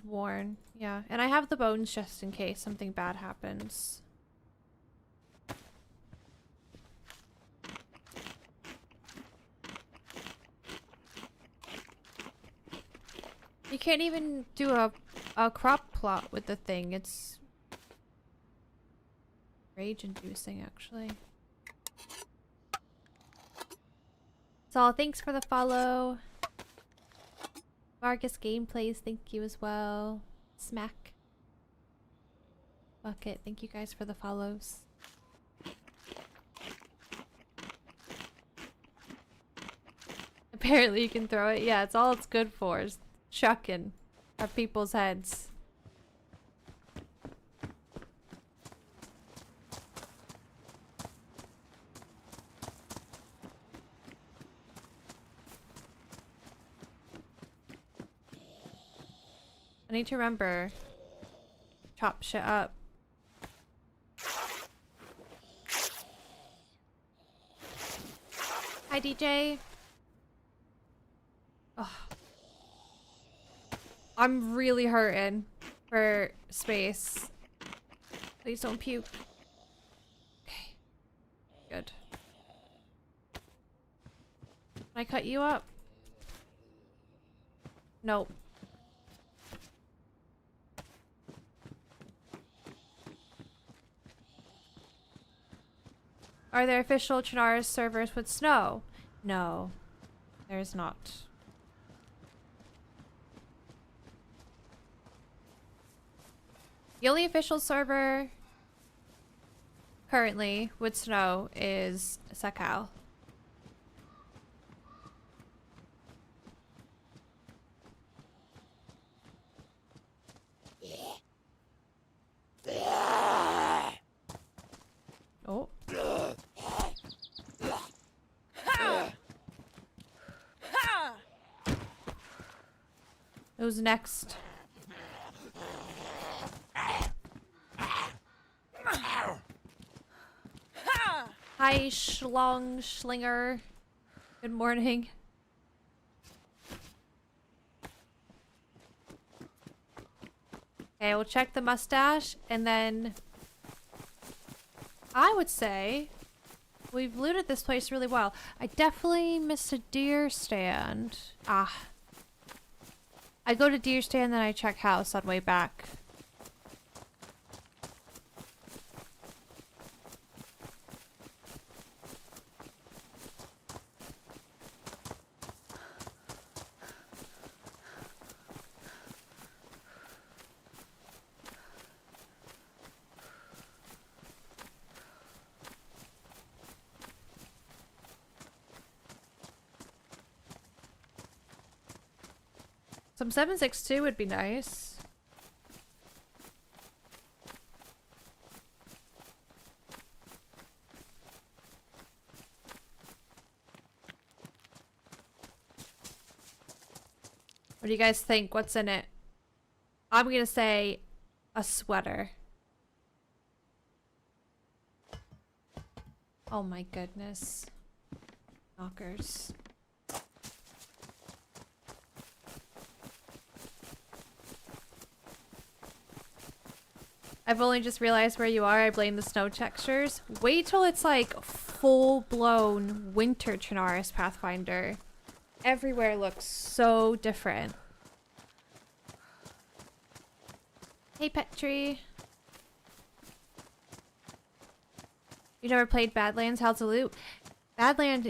worn. Yeah, and I have the bones just in case something bad happens. You can't even do a crop plot with the thing. It's rage-inducing, actually. So, thanks for the follow. Vargas Gameplays, thank you as well. Smack. Bucket, thank you guys for the follows. Apparently you can throw it. Yeah, it's all it's good for is chucking at people's heads. I need to remember. Chop shit up. Hi DJ. Ugh. I'm really hurting for space. Please don't puke. Okay. Good. Can I cut you up? Nope. Are there official Chernarus servers with snow? No, there's not. The only official server currently with snow is Sakal. Oh. Who's next? Hi, Schlinger. Good morning. Okay, we'll check the mustache, and then I would say we've looted this place really well. I definitely missed a deer stand. Ah. I go to deer stand, then I check house on way back. Some 7.62 would be nice. What do you guys think? What's in it? I'm gonna say a sweater. Oh my goodness. Knockers. I've only just realized where you are. I blame the snow textures. Wait till it's like full-blown winter Chernarus Pathfinder. Everywhere looks so different. Hey, Petri. You never played Badlands? How's the loot? Badlands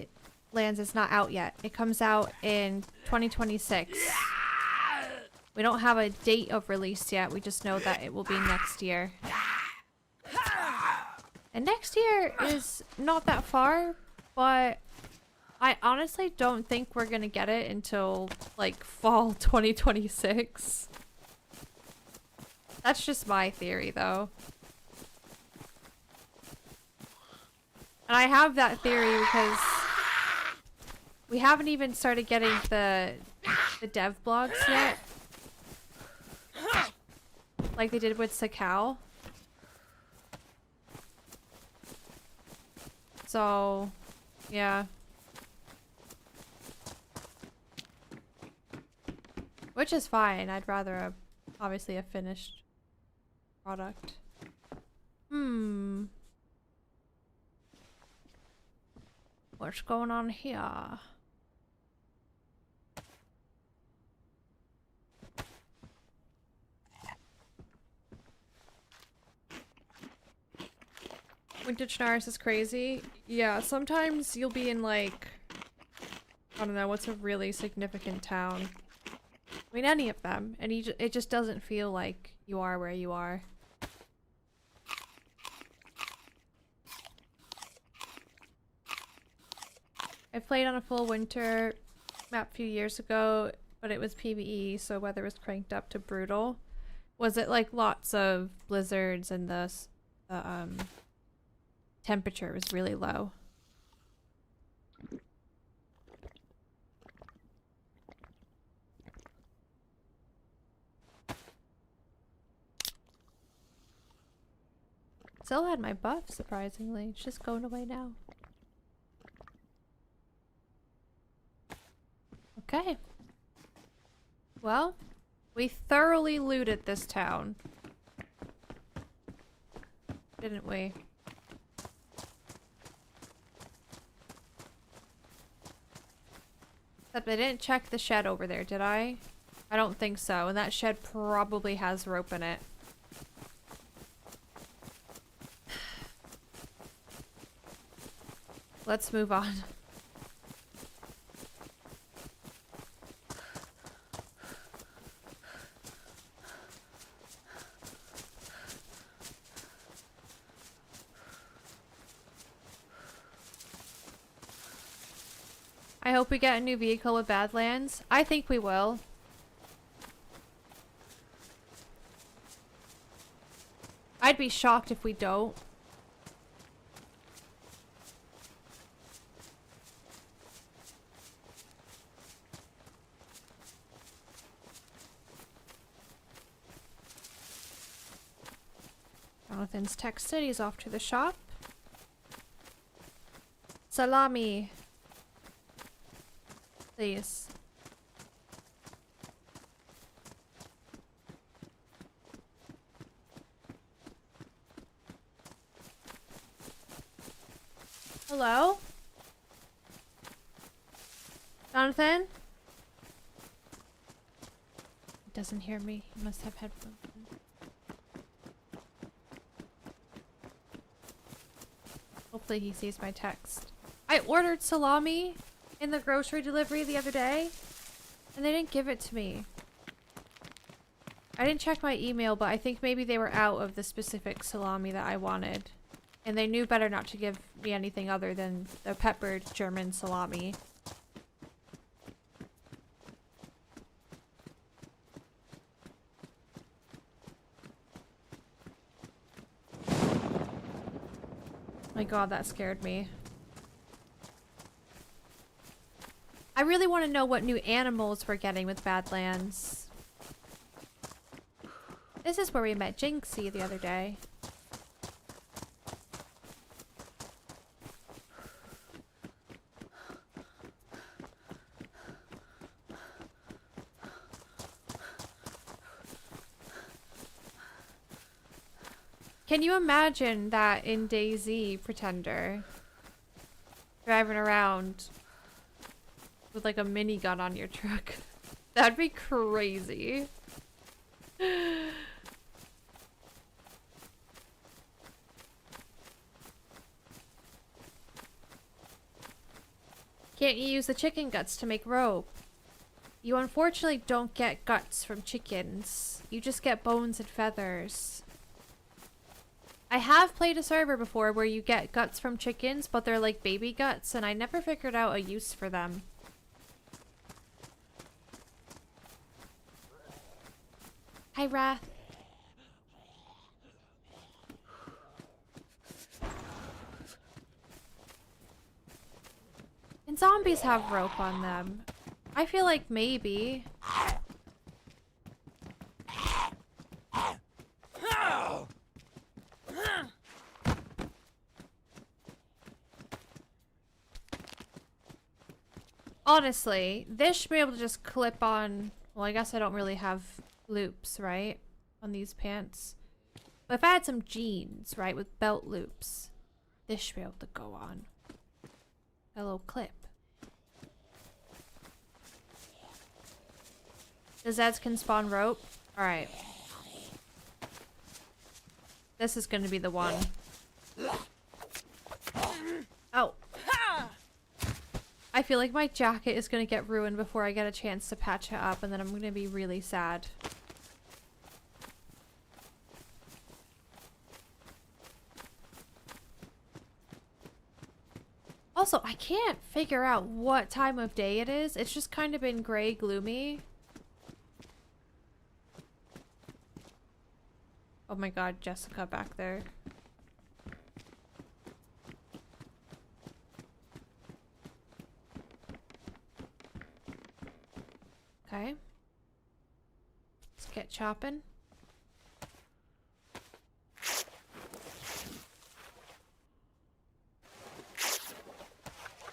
is not out yet. It comes out in 2026. We don't have a date of release yet. We just know that it will be next year. And next year is not that far, but I honestly don't think we're gonna get it until like fall 2026. That's just my theory though. And I have that theory because we haven't even started getting the dev blogs yet. Like they did with Sakal. So, yeah. Which is fine. I'd rather obviously a finished product. What's going on here? Winter Chernarus is crazy. Yeah, sometimes you'll be in like, I don't know, what's a really significant town. I mean, any of them. And it just doesn't feel like you are where you are. I played on a full winter map a few years ago, but it was PvE, so weather was cranked up to brutal. Was it like lots of blizzards and the temperature was really low? Still had my buff, surprisingly. It's just going away now. Okay. Well, we thoroughly looted this town. Didn't we? Except I didn't check the shed over there, did I? I don't think so, and that shed probably has rope in it. Let's move on. I hope we get a new vehicle with Badlands. I think we will. I'd be shocked if we don't. Jonathan's texted. He's off to the shop. Salami. Please. Hello? Jonathan? He doesn't hear me. He must have headphones in. Hopefully he sees my text. I ordered salami in the grocery delivery the other day, and they didn't give it to me. I didn't check my email, but I think maybe they were out of the specific salami that I wanted. And they knew better not to give me anything other than the peppered German salami. My god, that scared me. I really want to know what new animals we're getting with Badlands. This is where we met Jinxie the other day. Can you imagine that in DayZ, Pretender? Driving around with like a minigun on your truck. That'd be crazy. Can't you use the chicken guts to make rope? You unfortunately don't get guts from chickens. You just get bones and feathers. I have played a server before where you get guts from chickens, but they're like baby guts, and I never figured out a use for them. Hi, Wrath. And zombies have rope on them. I feel like maybe. Honestly, this should be able to just clip on. Well, I guess I don't really have loops, right? On these pants. But if I had some jeans, right, with belt loops, this should be able to go on. A little clip. The Zeds can spawn rope? Alright. This is gonna be the one. Oh. I feel like my jacket is gonna get ruined before I get a chance to patch it up, and then I'm gonna be really sad. Also, I can't figure out what time of day it is. It's just kind of been gray, gloomy. Oh my god, Jessica back there. Okay. Let's get chopping.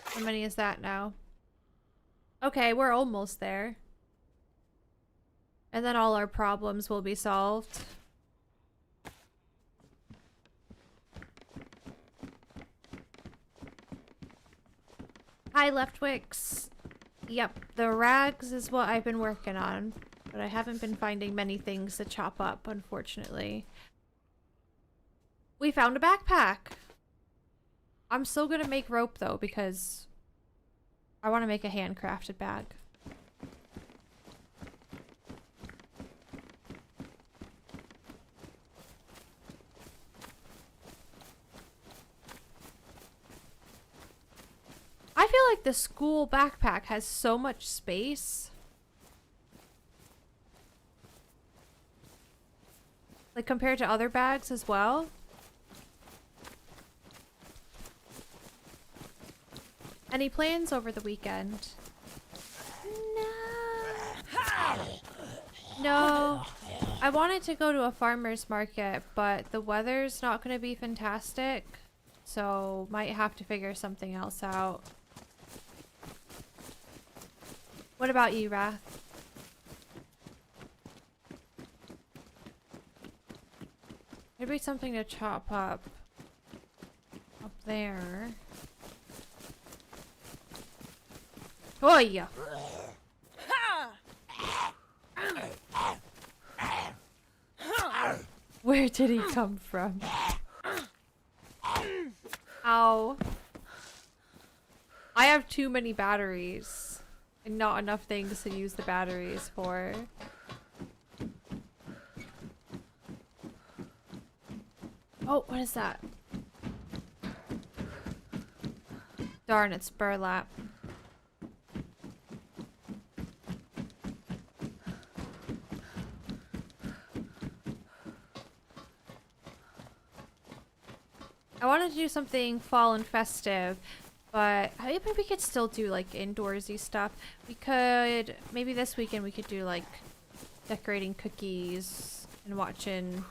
How many is that now? Okay, we're almost there. And then all our problems will be solved. Hi, Leftwix. Yep, the rags is what I've been working on, but I haven't been finding many things to chop up, unfortunately. We found a backpack! I'm still gonna make rope, though, because I want to make a handcrafted bag. I feel like the school backpack has so much space. Like compared to other bags as well. Any plans over the weekend? No. I wanted to go to a farmer's market, but the weather's not going to be fantastic. So might have to figure something else out. What about you, Wrath? Maybe something to chop up there. Oh yeah. Where did he come from? Ow. I have too many batteries and not enough things to use the batteries for. Oh, what is that? Darn, it's burlap. I wanted to do something fall and festive, but I think we could still do like indoorsy stuff. We could, maybe this weekend we could do like decorating cookies and watching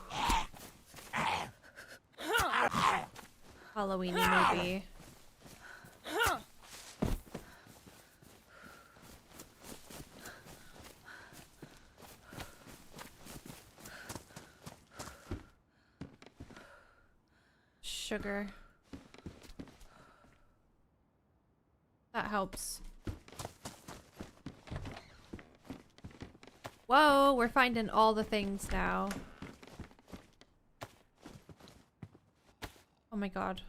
Halloween-y movie. Sugar. That helps. Whoa, we're finding all the things now. Oh my god.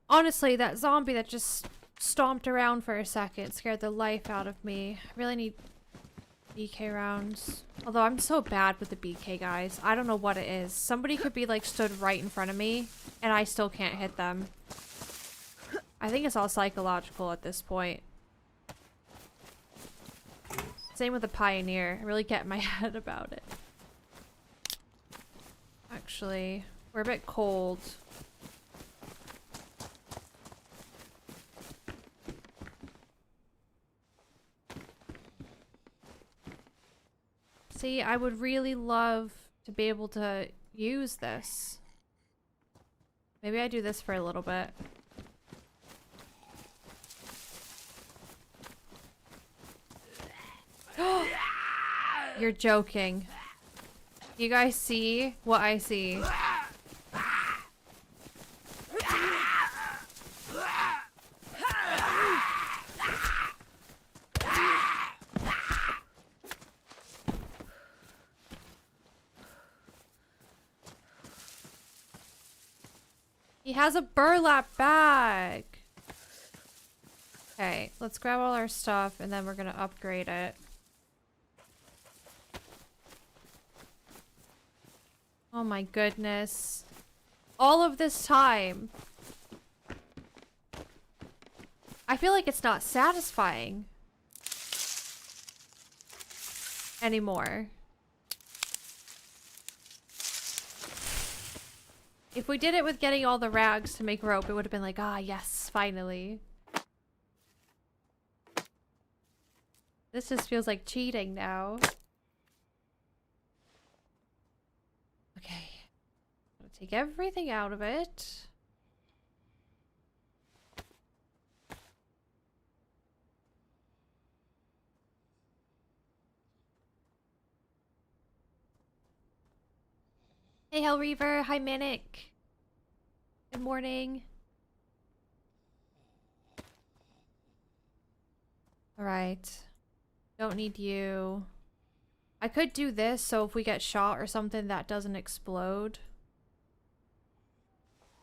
Honestly, that zombie that just stomped around for a second scared the life out of me. I really need BK rounds. Although I'm so bad with the BK, guys. I don't know what it is. Somebody could be like stood right in front of me and I still can't hit them. I think it's all psychological at this point. Same with the Pioneer. I really get in my head about it. Actually, we're a bit cold. See, I would really love to be able to use this. Maybe I do this for a little bit. You're joking. You guys see what I see? He has a burlap bag. Okay, let's grab all our stuff and then we're gonna upgrade it. Oh my goodness. All of this time. I feel like it's not satisfying anymore. If we did it with getting all the rags to make rope, it would have been like, ah, yes, finally. This just feels like cheating now. Okay. I'm gonna take everything out of it. Hey, Hellreaver. Hi, Manic. Good morning. Alright. Don't need you. I could do this so if we get shot or something that doesn't explode.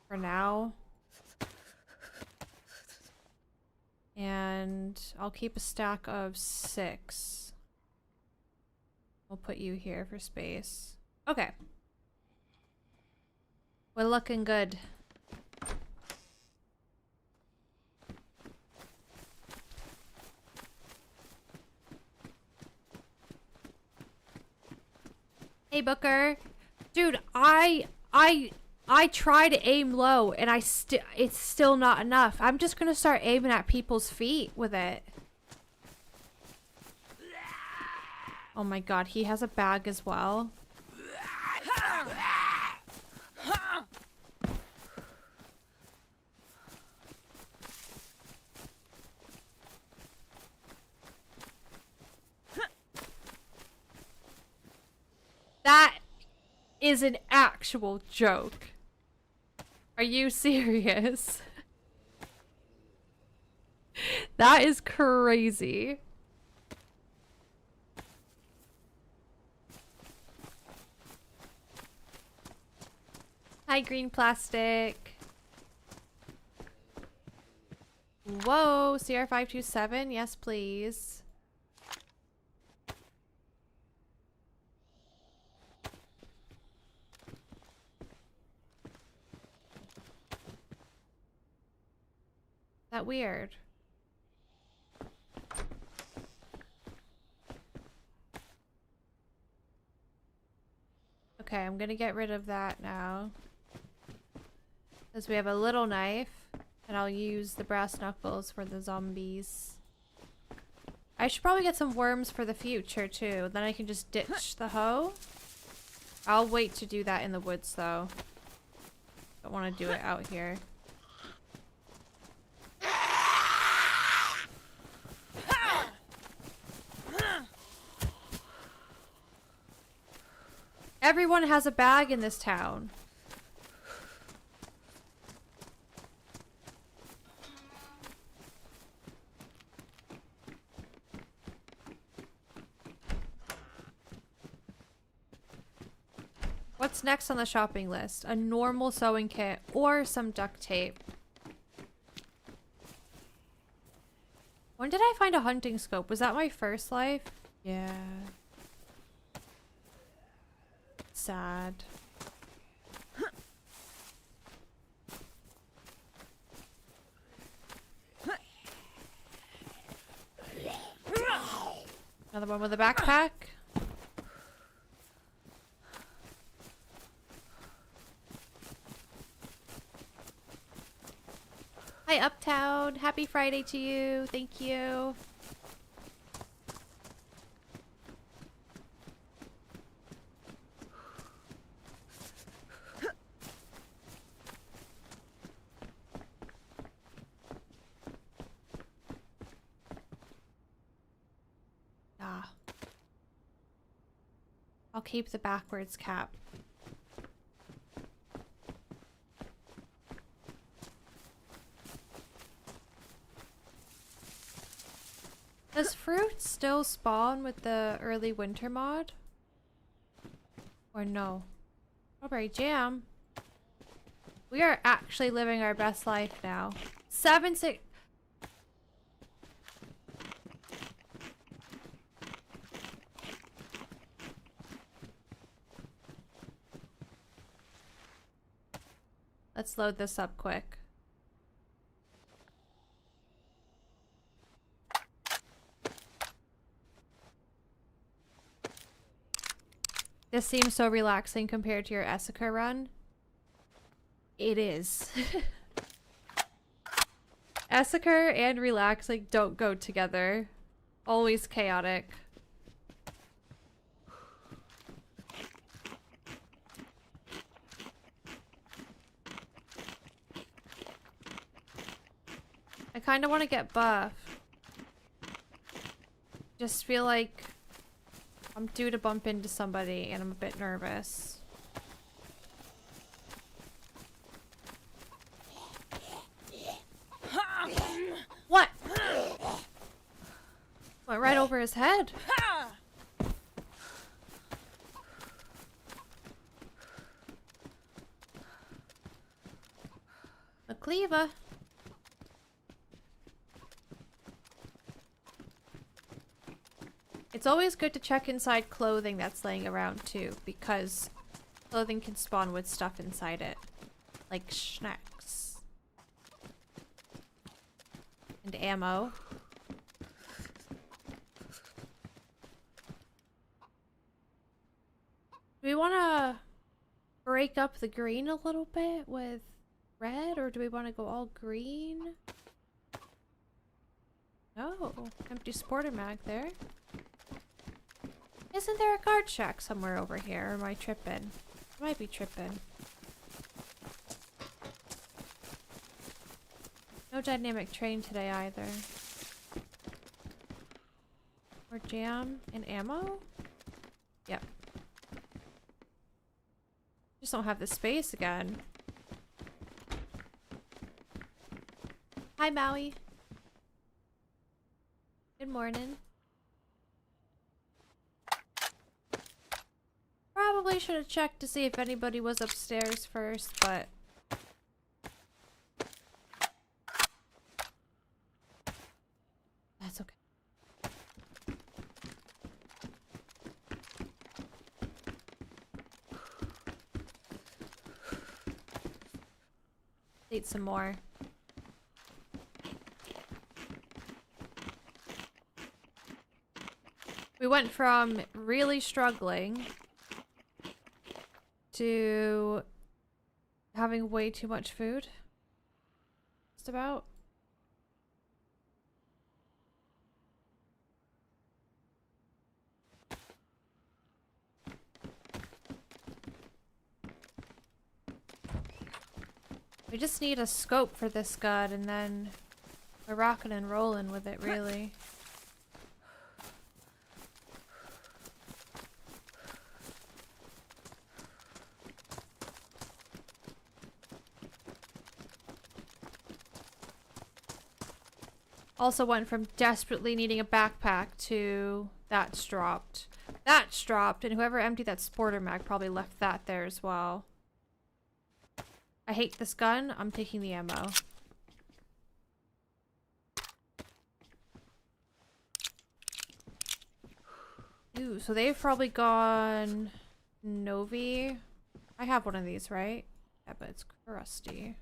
For now. And I'll keep a stack of 6. We'll put you here for space. Okay. We're looking good. Hey, Booker. Dude, I try to aim low and it's still not enough. I'm just gonna start aiming at people's feet with it. Oh my god, he has a bag as well. That is an actual joke. Are you serious? That is crazy. Hi, green plastic. Whoa, CR527, yes please. That weird. Okay, I'm gonna get rid of that now. Because we have a little knife, and I'll use the brass knuckles for the zombies. I should probably get some worms for the future too. Then I can just ditch the hoe. I'll wait to do that in the woods though. Don't want to do it out here. Everyone has a bag in this town. What's next on the shopping list? A normal sewing kit or some duct tape. When did I find a hunting scope? Was that my first life? Yeah. Sad. Another one with a backpack. Hi, Uptown. Happy Friday to you. Thank you. Ah. I'll keep the backwards cap. Does fruit still spawn with the early winter mod? Or no? Strawberry jam? We are actually living our best life now. 7-6. Let's load this up quick. This seems so relaxing compared to your Essica run. It is. Essica and relaxing don't go together. Always chaotic. I kind of want to get buff. Just feel like I'm due to bump into somebody and I'm a bit nervous. What? Went right over his head. McCleva. It's always good to check inside clothing that's laying around too, because clothing can spawn with stuff inside it. Like snacks. And ammo. Do we want to break up the green a little bit with red, or do we want to go all green? No, empty sporter mag there. Isn't there a guard shack somewhere over here? Or am I tripping? I might be tripping. No dynamic train today either. Or jam and ammo? Yep. Just don't have the space again. Hi, Maui. Good morning. Probably should have checked to see if anybody was upstairs first, but that's okay. Eat some more. We went from really struggling to having way too much food. Just about. We just need a scope for this gun and then we're rocking and rolling with it, really. Also went from desperately needing a backpack to that's dropped. That's dropped, and whoever emptied that sporter mag probably left that there as well. I hate this gun. I'm taking the ammo. Ooh, so they've probably gone Novi. I have one of these, right? Yeah, but it's crusty.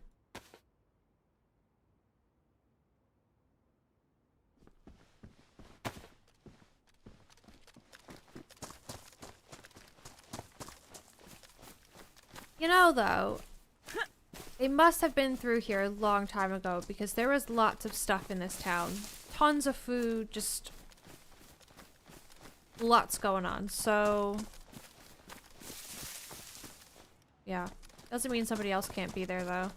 You know, though, they must have been through here a long time ago because there was lots of stuff in this town. Tons of food, just lots going on. So, yeah. Doesn't mean somebody else can't be there, though.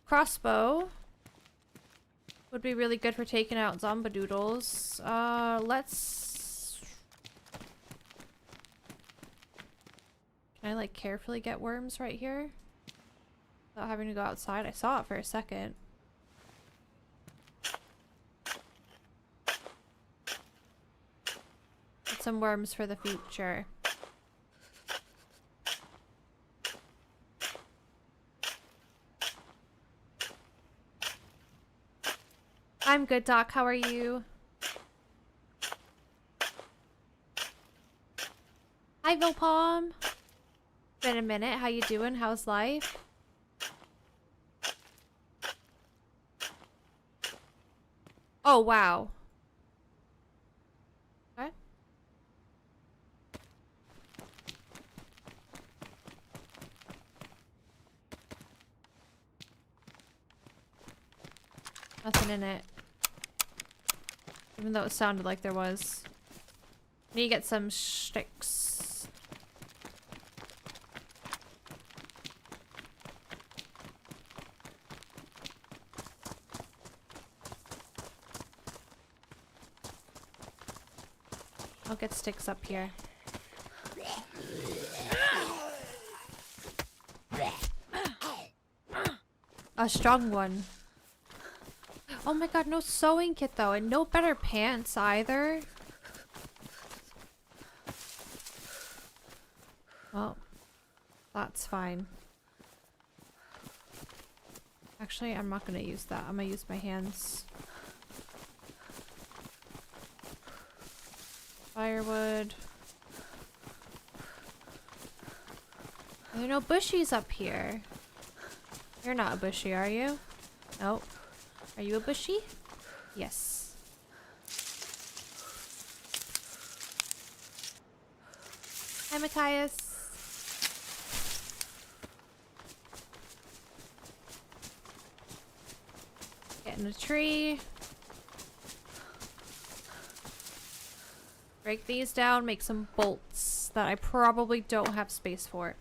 Crossbow would be really good for taking out zombadoodles. Let's... Can I, like, carefully get worms right here? Without having to go outside? I saw it for a second. Get some worms for the future. I'm good, Doc. How are you? Hi, Vilpalm. Been a minute. How you doing? How's life? Oh, wow. What? Nothing in it. Even though it sounded like there was. Need to get some sticks. I'll get sticks up here. A strong one. Oh my god, no sewing kit though, and no better pants either. Well, that's fine. Actually, I'm not gonna use that. I'm gonna use my hands. Firewood. Are there no bushies up here? You're not a bushy, are you? Nope. Are you a bushy? Yes. Hi, Matthias. Get in a tree. Break these down, make some bolts that I probably don't have space for.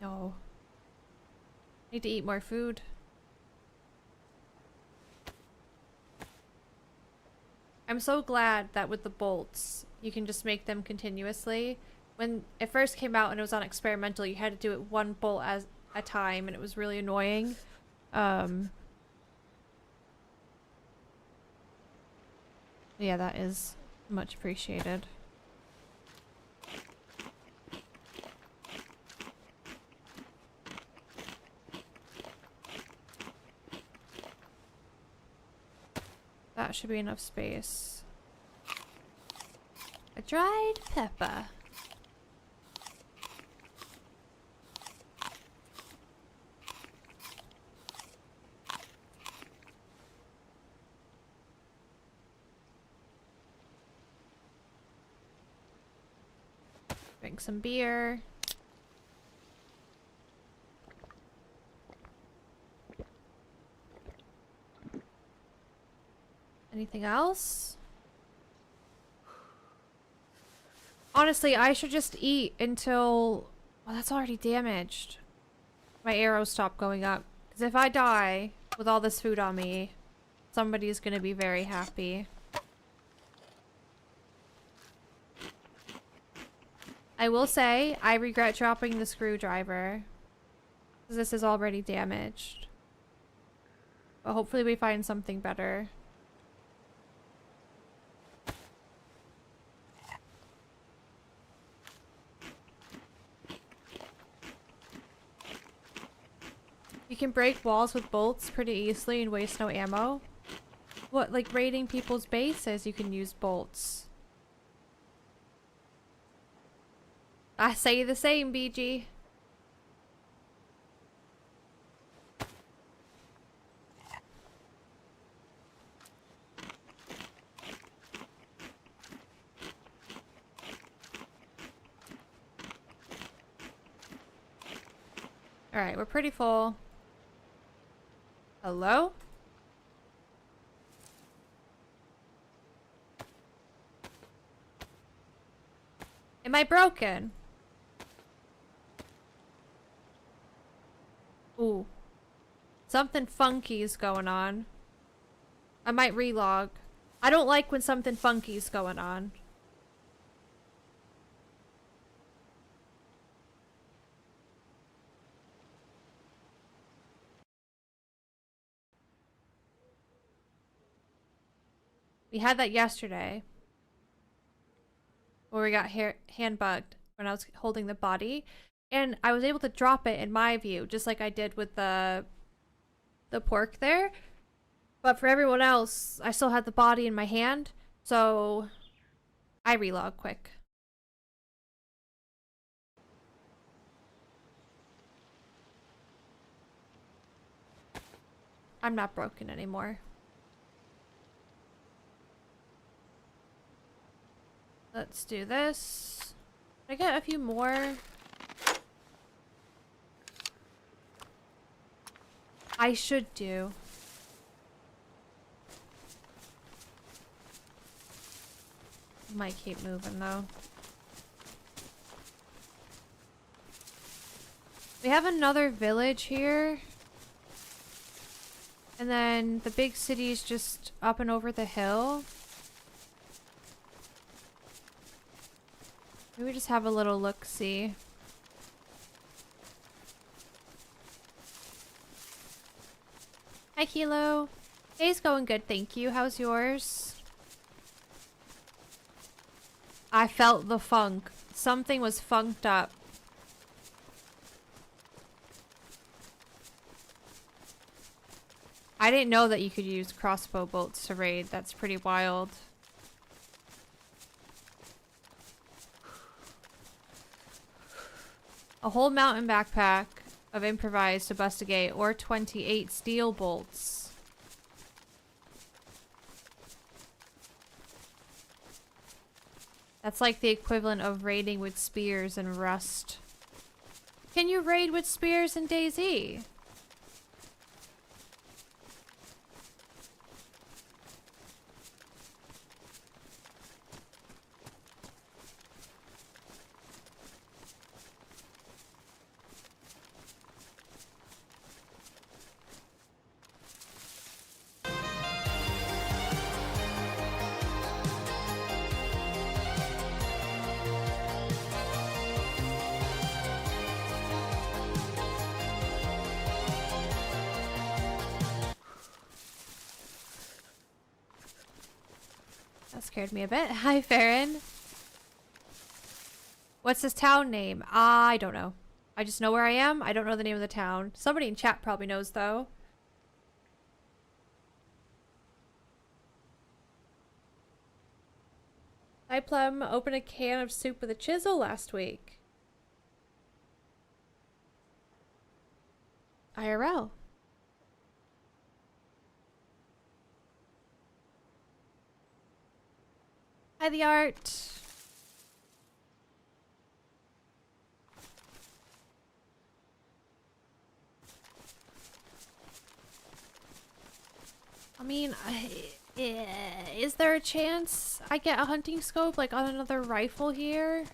No. Need to eat more food. I'm so glad that with the bolts, you can just make them continuously. When it first came out and it was on experimental, you had to do it one bolt at a time, and it was really annoying. Yeah, that is much appreciated. That should be enough space. A dried pepper. Drink some beer. Anything else? Honestly, I should just eat until... Well, that's already damaged. My arrows stop going up. Because if I die with all this food on me, somebody's gonna be very happy. I will say, I regret dropping the screwdriver. Because this is already damaged. But hopefully we find something better. You can break walls with bolts pretty easily and waste no ammo. What, like raiding people's bases, you can use bolts. I say the same, BG. Alright, we're pretty full. Hello? Am I broken? Ooh. Something funky is going on. I might relog. I don't like when something funky is going on. We had that yesterday. Where we got hand bugged when I was holding the body. And I was able to drop it in my view, just like I did with the pork there. But for everyone else, I still had the body in my hand. So I relog quick. I'm not broken anymore. Let's do this. Can I get a few more? I should do. Might keep moving though. We have another village here. And then the big city is just up and over the hill. Maybe just have a little look-see. Hi, Kilo. Day's going good, thank you. How's yours? I felt the funk. Something was funked up. I didn't know that you could use crossbow bolts to raid. That's pretty wild. A whole mountain backpack of improvised to bust a gate, or 28 steel bolts. That's like the equivalent of raiding with spears and rust. Can you raid with spears in DayZ? That scared me a bit. Hi, Farron. What's this town name? I don't know. I just know where I am. I don't know the name of the town. Somebody in chat probably knows, though. Hi, Plum. Opened a can of soup with a chisel last week. IRL. Hi, the art. I mean, is there a chance I get a hunting scope like on another rifle here?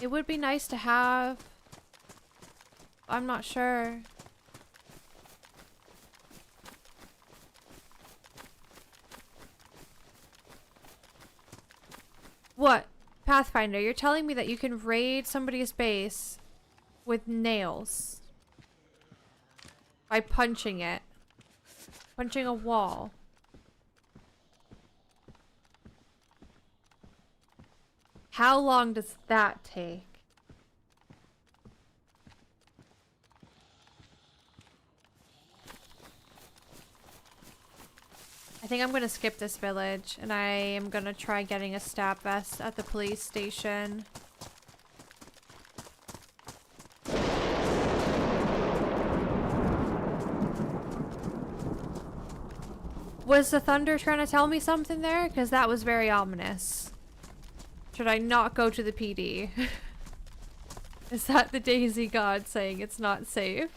It would be nice to have. I'm not sure. What? Pathfinder, you're telling me that you can raid somebody's base with nails by punching it. Punching a wall. How long does that take? I think I'm gonna skip this village and I am gonna try getting a stab vest at the police station. Was the thunder trying to tell me something there? Because that was very ominous. Should I not go to the PD? Is that the DayZ god saying it's not safe?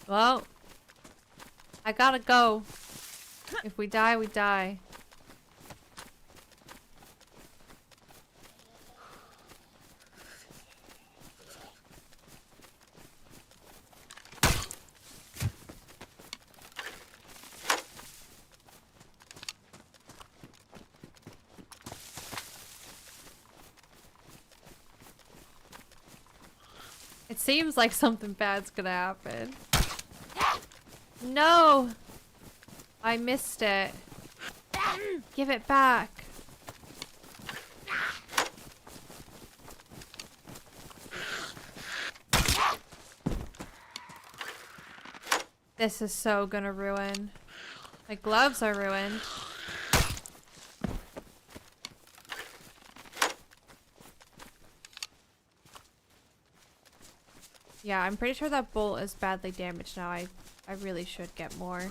Well, I gotta go. If we die, we die. It seems like something bad's gonna happen. No! I missed it. Give it back. This is so gonna ruin. My gloves are ruined. Yeah, I'm pretty sure that bolt is badly damaged now. I really should get more.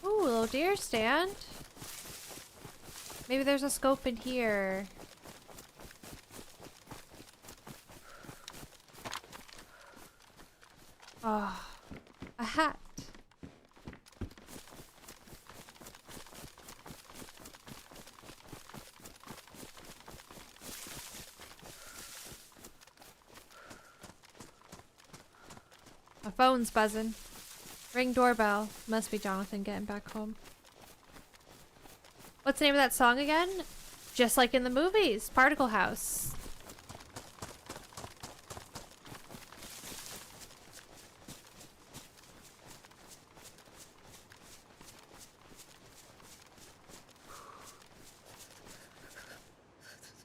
Ooh, a little deer stand. Maybe there's a scope in here. Oh, a hat. My phone's buzzing. Ring doorbell. Must be Jonathan getting back home. What's the name of that song again? Just like in the movies. Particle House.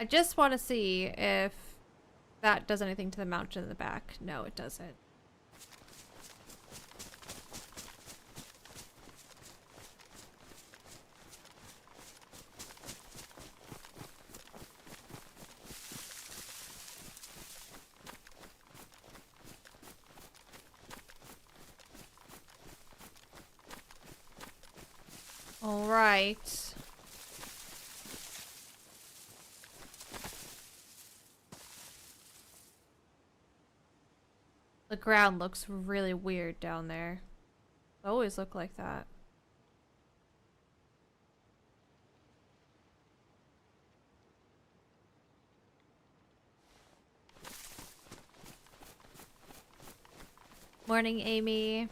I just want to see if That does anything to the mountain in the back. No, it doesn't. All right. The ground looks really weird down there. It always look like that. Morning, Amy.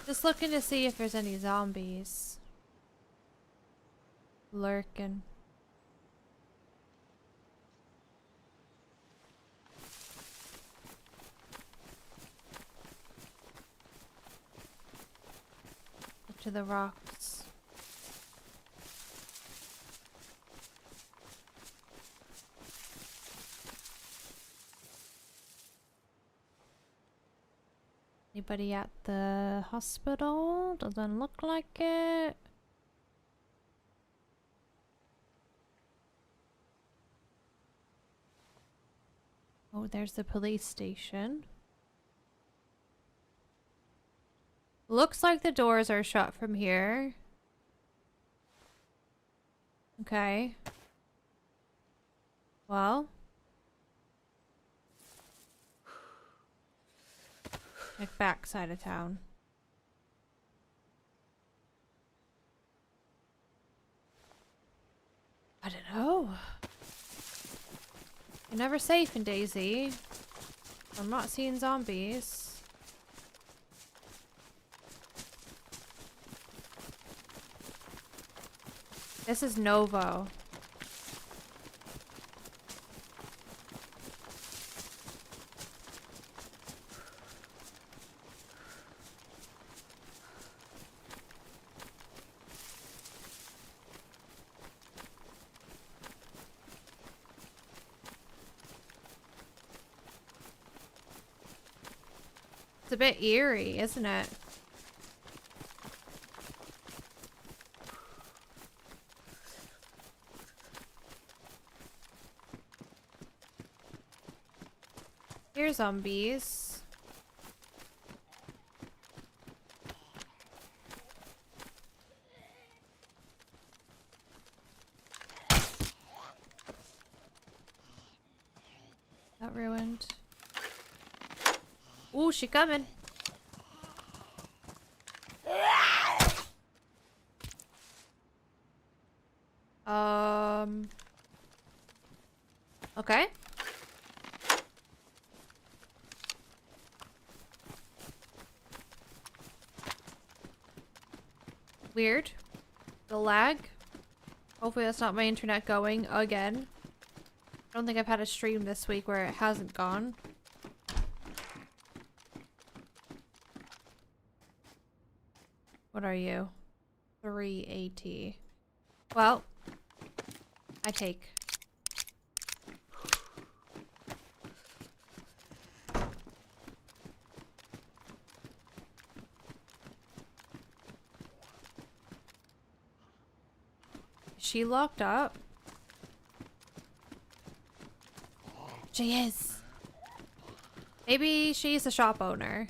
Just looking to see if there's any zombies lurking. To the rocks. Anybody at the hospital? Doesn't look like it. Oh, there's the police station. Looks like the doors are shut from here. Okay. Well. Like back side of town. I don't know. You're never safe in DayZ. I'm not seeing zombies. This is Novo. It's a bit eerie, isn't it? Here's zombies. That ruined. Ooh, she coming. Okay. Weird. The lag. Hopefully that's not my internet going again. I don't think I've had a stream this week where it hasn't gone. What are you? 380. Well, I take. Is she locked up? She is. Maybe she's the shop owner.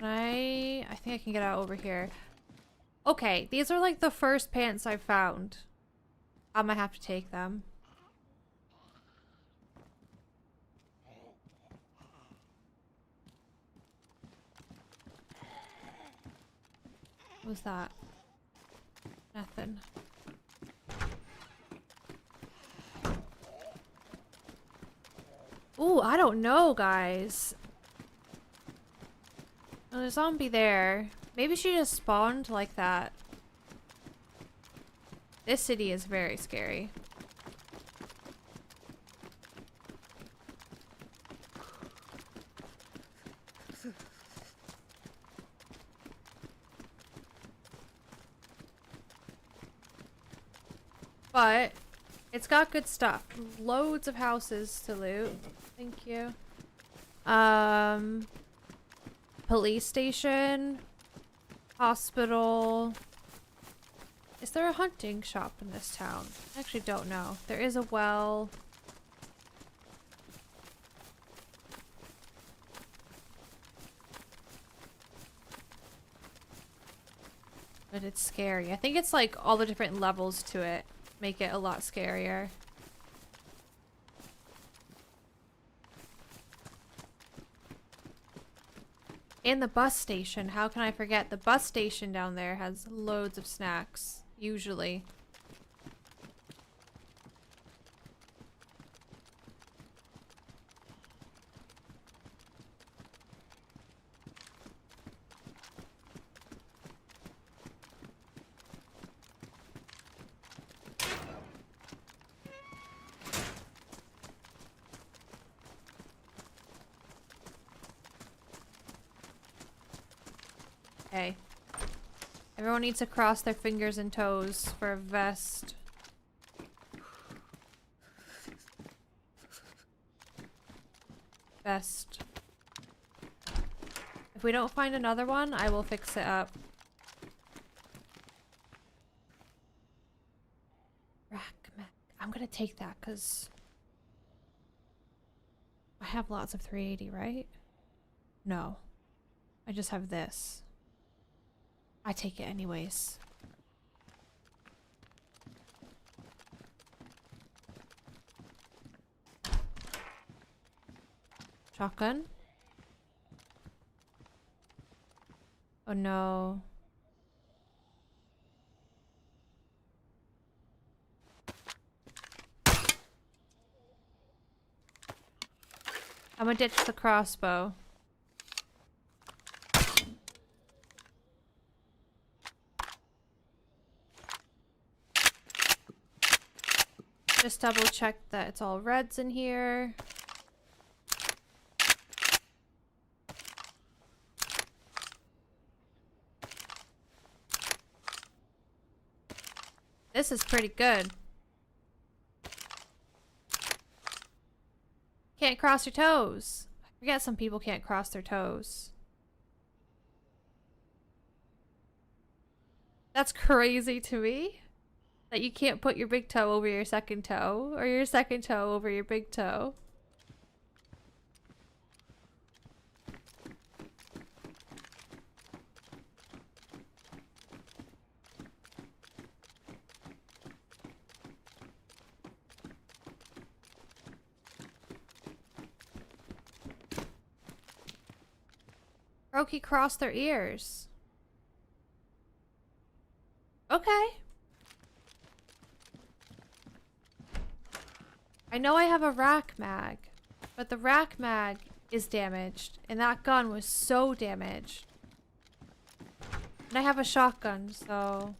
I think I can get out over here. Okay, these are like the first pants I found. I might have to take them. What was that? Nothing. Ooh, I don't know, guys. Oh, there's a zombie there. Maybe she just spawned like that. This city is very scary. But it's got good stuff. Loads of houses to loot. Thank you. Police station, hospital. Is there a hunting shop in this town? I actually don't know. There is a well. But it's scary. I think it's like all the different levels to it make it a lot scarier. And the bus station. How can I forget? The bus station down there has loads of snacks, usually. Okay. Everyone needs to cross their fingers and toes for a vest. Vest. If we don't find another one, I will fix it up. I'm gonna take that because I have lots of 380, right? No. I just have this. I take it anyways. Shotgun? Oh no. I'm gonna ditch the crossbow. Just double check that it's all reds in here. This is pretty good. Can't cross your toes. I forget some people can't cross their toes. That's crazy to me. That you can't put your big toe over your second toe, or your second toe over your big toe. Roki crossed their ears. Okay. I know I have a rack mag, but the rack mag is damaged, and that gun was so damaged. And I have a shotgun, so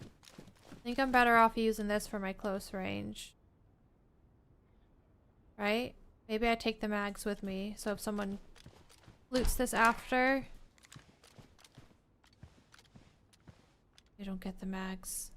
I think I'm better off using this for my close range. Right? Maybe I take the mags with me, so if someone loots this after, they don't get the mags.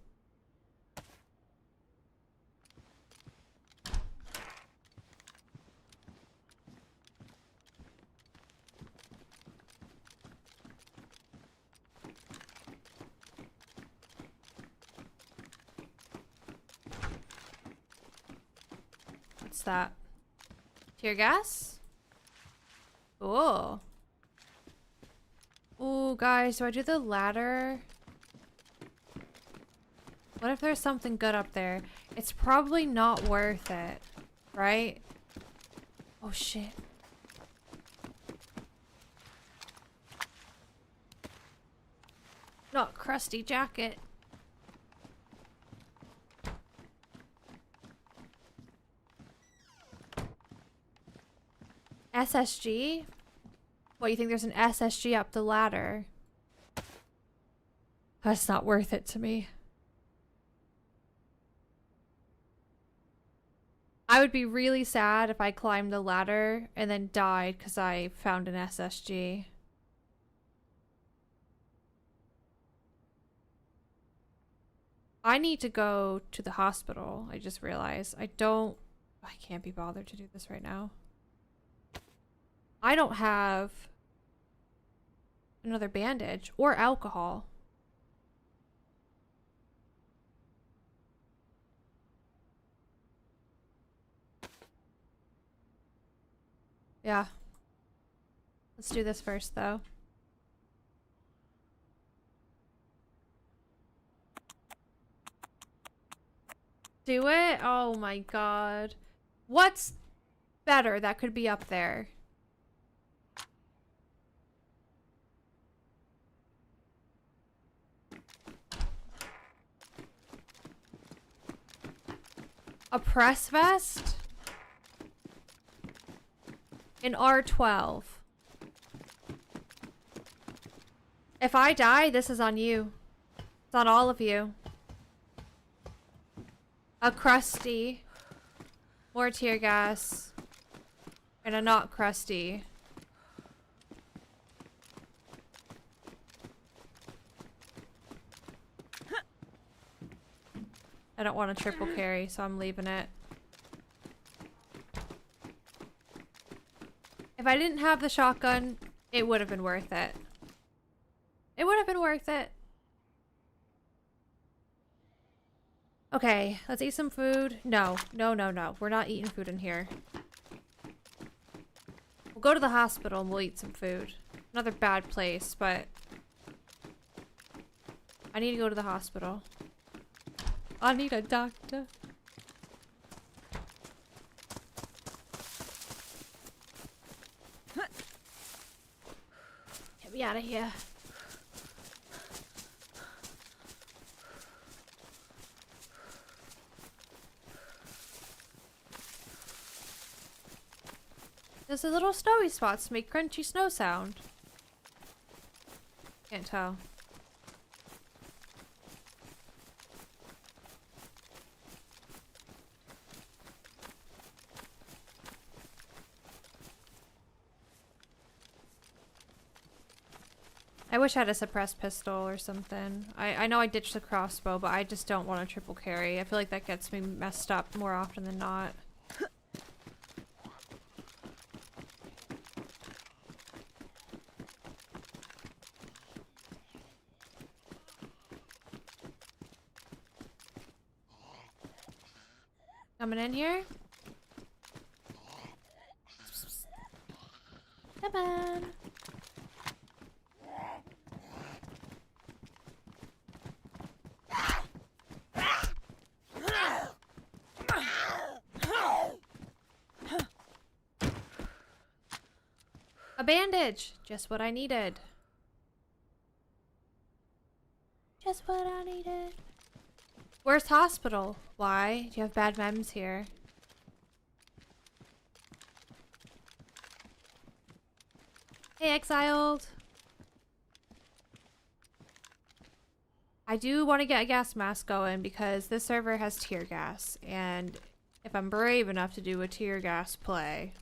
What's that? Tear gas? Cool. Ooh, guys, do I do the ladder? What if there's something good up there? It's probably not worth it, right? Oh, shit. Not crusty jacket. SSG? What, you think there's an SSG up the ladder? That's not worth it to me. I would be really sad if I climbed the ladder and then died because I found an SSG. I need to go to the hospital. I just realized. I can't be bothered to do this right now. I don't have another bandage or alcohol. Yeah. Let's do this first, though. Do it? Oh my god. What's better that could be up there? A press vest? An R12. If I die, this is on you. It's on all of you. A crusty. More tear gas. And a not crusty. I don't want a triple carry, so I'm leaving it. If I didn't have the shotgun, it would have been worth it. It would have been worth it. Okay, let's eat some food. No. We're not eating food in here. We'll go to the hospital and we'll eat some food. Another bad place, but I need to go to the hospital. I need a doctor. Get me out of here. There's a little snowy spots to make crunchy snow sound. Can't tell. I wish I had a suppressed pistol or something. I know I ditched the crossbow, but I just don't want a triple carry. I feel like that gets me messed up more often than not. Coming in here? Come on. A bandage! Just what I needed. Just what I needed. Where's hospital? Why? Do you have bad mems here? Hey, exiled! I do want to get a gas mask going because this server has tear gas, and if I'm brave enough to do a tear gas play,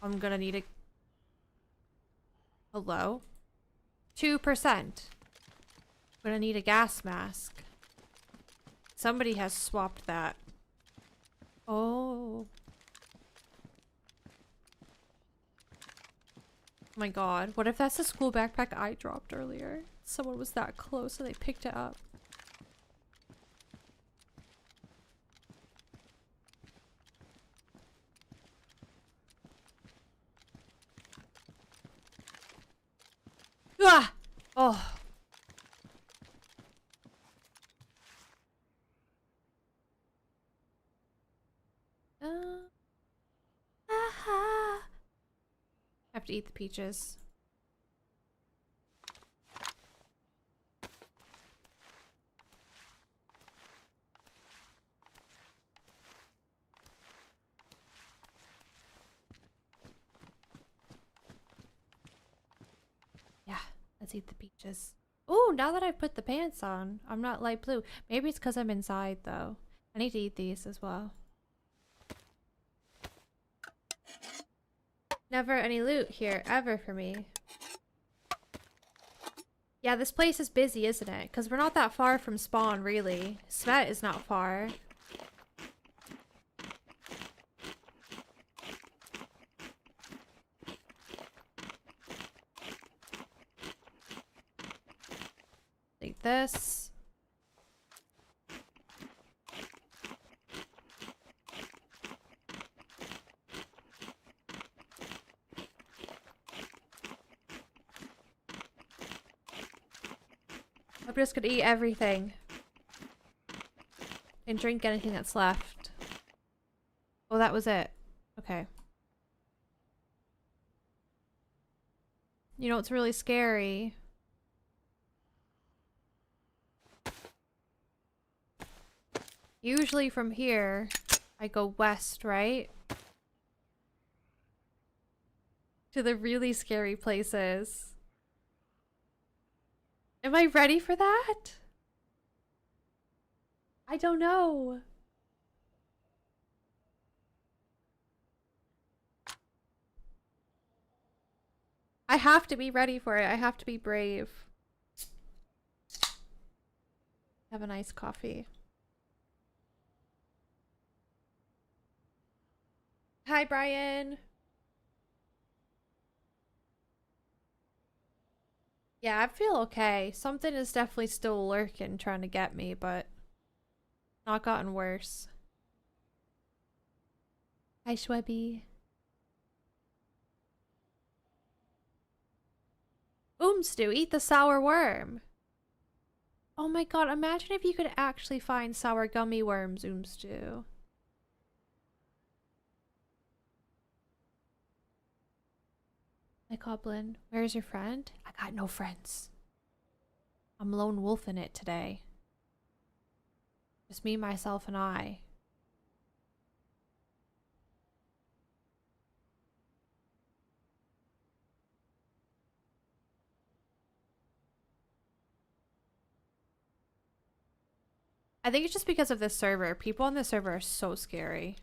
I'm gonna need a... Hello? 2%. I'm gonna need a gas mask. Somebody has swapped that. Oh. Oh my god. What if that's the school backpack I dropped earlier? Someone was that close and they picked it up. Ah! Oh. I have to eat the peaches. Yeah, let's eat the peaches. Oh, now that I've put the pants on, I'm not light blue. Maybe it's because I'm inside, though. I need to eat these as well. Never any loot here, ever for me. Yeah, this place is busy, isn't it? Because we're not that far from spawn, really. Svet is not far. Like this. I'm just gonna eat everything. And drink anything that's left. Oh, that was it. Okay. You know, it's really scary. Usually from here, I go west, right? To the really scary places. Am I ready for that? I don't know. I have to be ready for it. I have to be brave. Have a nice coffee. Hi, Brian. Yeah, I feel okay. Something is definitely still lurking, trying to get me, but not gotten worse. Hi, Schwebby. Oomstu, eat the sour worm. Oh my god, imagine if you could actually find sour gummy worms, Oomstu. Hi, Goblin. Where's your friend? I got no friends. I'm lone wolfing it today. Just me, myself, and I. I think it's just because of this server. People on this server are so scary.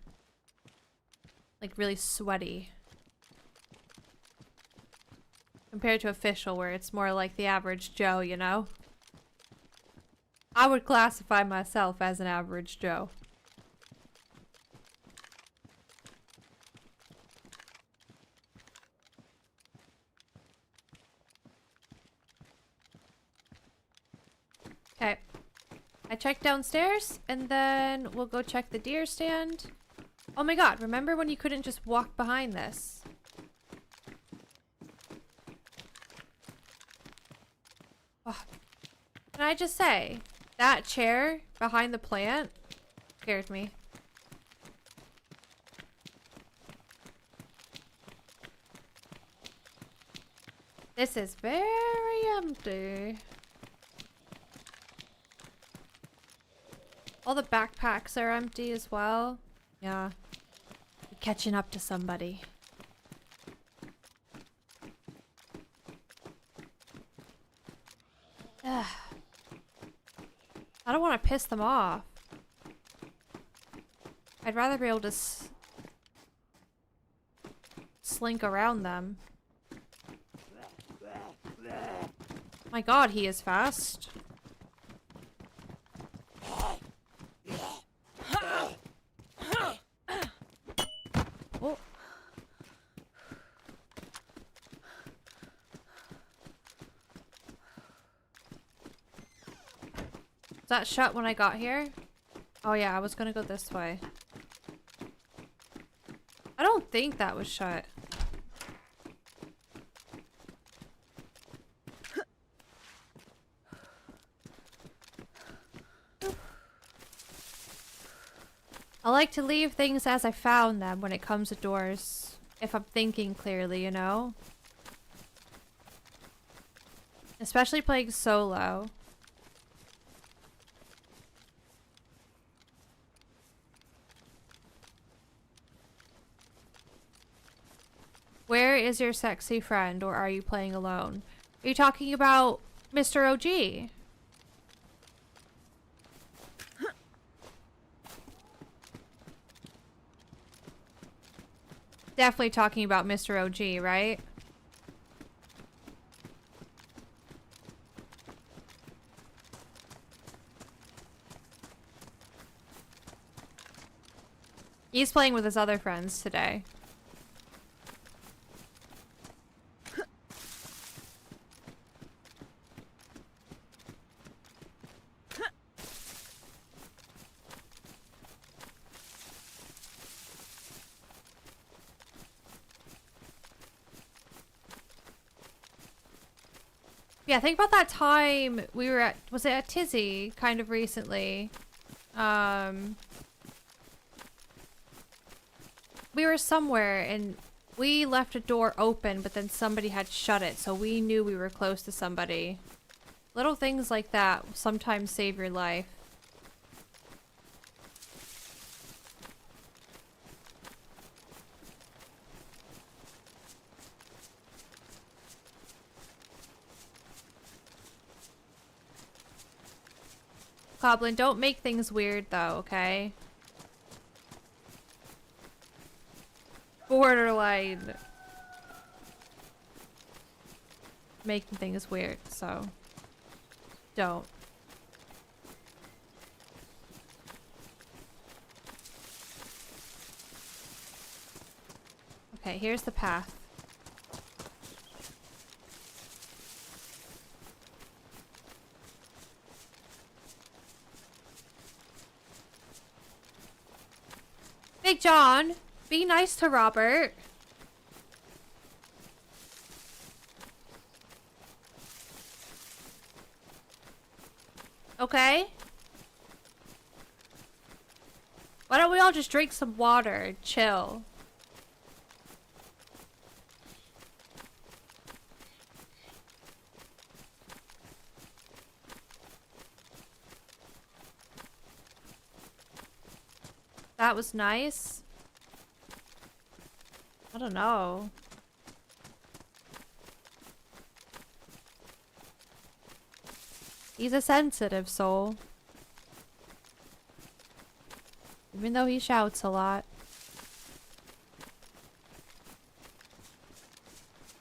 Like, really sweaty. Compared to official, where it's more like the average Joe, you know? I would classify myself as an average Joe. Okay. I checked downstairs, and then we'll go check the deer stand. Oh my god, remember when you couldn't just walk behind this? Oh. Can I just say, that chair behind the plant scared me. This is very empty. All the backpacks are empty as well. Yeah. You're catching up to somebody. Ugh. I don't want to piss them off. I'd rather be able to slink around them. My god, he is fast. Oh. Is that shut when I got here? Oh yeah, I was gonna go this way. I don't think that was shut. I like to leave things as I found them when it comes to doors. If I'm thinking clearly, you know? Especially playing solo. Where is your sexy friend, or are you playing alone? Are you talking about Mr. OG? Definitely talking about Mr. OG, right? He's playing with his other friends today. Yeah, think about that time we were at, was it at Tizzy kind of recently? We were somewhere and we left a door open, but then somebody had shut it, so we knew we were close to somebody. Little things like that sometimes save your life. Goblin, don't make things weird though, okay? Borderline making things weird, so don't. Okay, here's the path. Big John, be nice to Robert. Okay? Why don't we all just drink some water and chill? That was nice. I don't know. He's a sensitive soul. Even though he shouts a lot.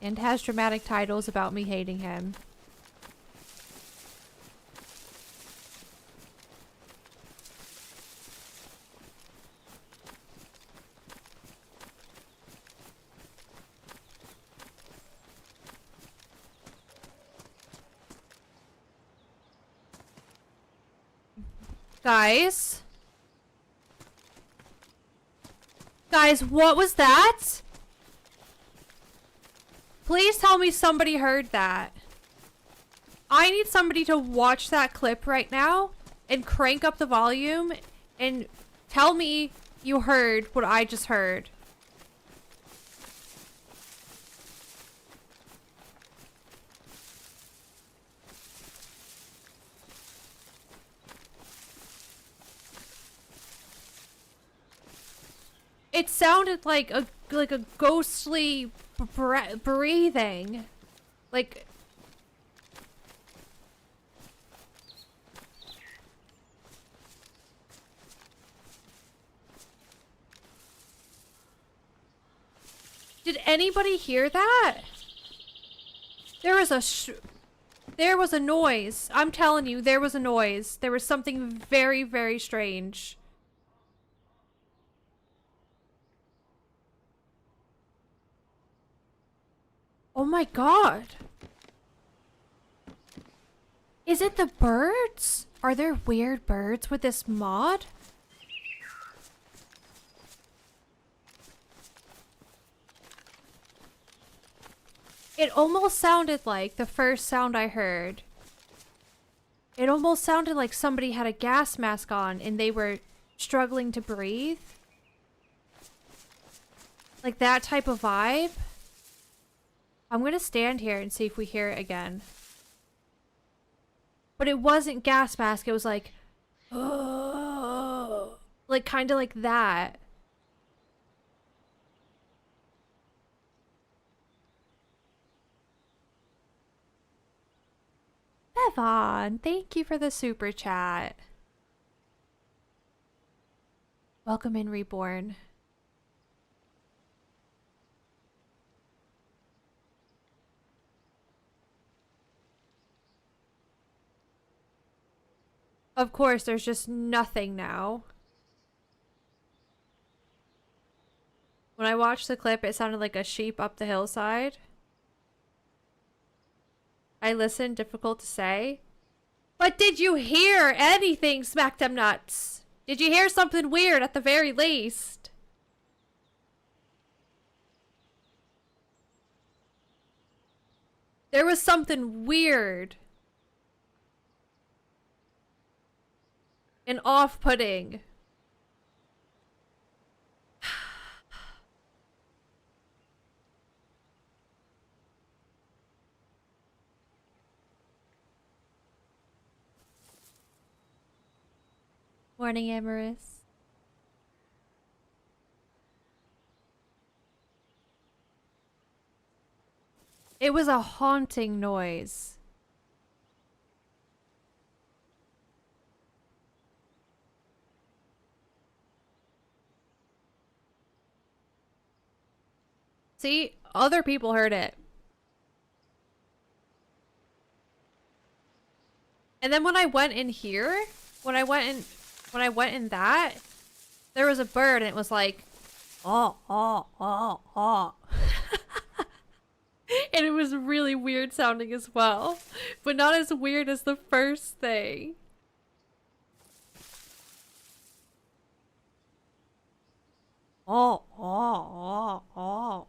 And has dramatic titles about me hating him. Guys? Guys, what was that? Please tell me somebody heard that. I need somebody to watch that clip right now and crank up the volume and tell me you heard what I just heard. It sounded like a ghostly breathing. Like did anybody hear that? There was a noise. I'm telling you, there was a noise. There was something very, very strange. Oh my god. Is it the birds? Are there weird birds with this mod? It almost sounded like the first sound I heard. It almost sounded like somebody had a gas mask on and they were struggling to breathe. Like that type of vibe. I'm gonna stand here and see if we hear it again. But it wasn't gas mask, it was like, oh, like kind of like that. Evan, thank you for the super chat. Welcome in, Reborn. Of course, there's just nothing now. When I watched the clip, it sounded like a sheep up the hillside. I listened, difficult to say. But did you hear anything, Smack Them Nuts? Did you hear something weird at the very least? There was something weird and off-putting. Morning, Amorous. It was a haunting noise. See, other people heard it. And then when I went in here, when I went in that, there was a bird and it was like, oh, oh, oh, oh. And it was really weird sounding as well, but not as weird as the first thing. Oh, oh, oh, oh.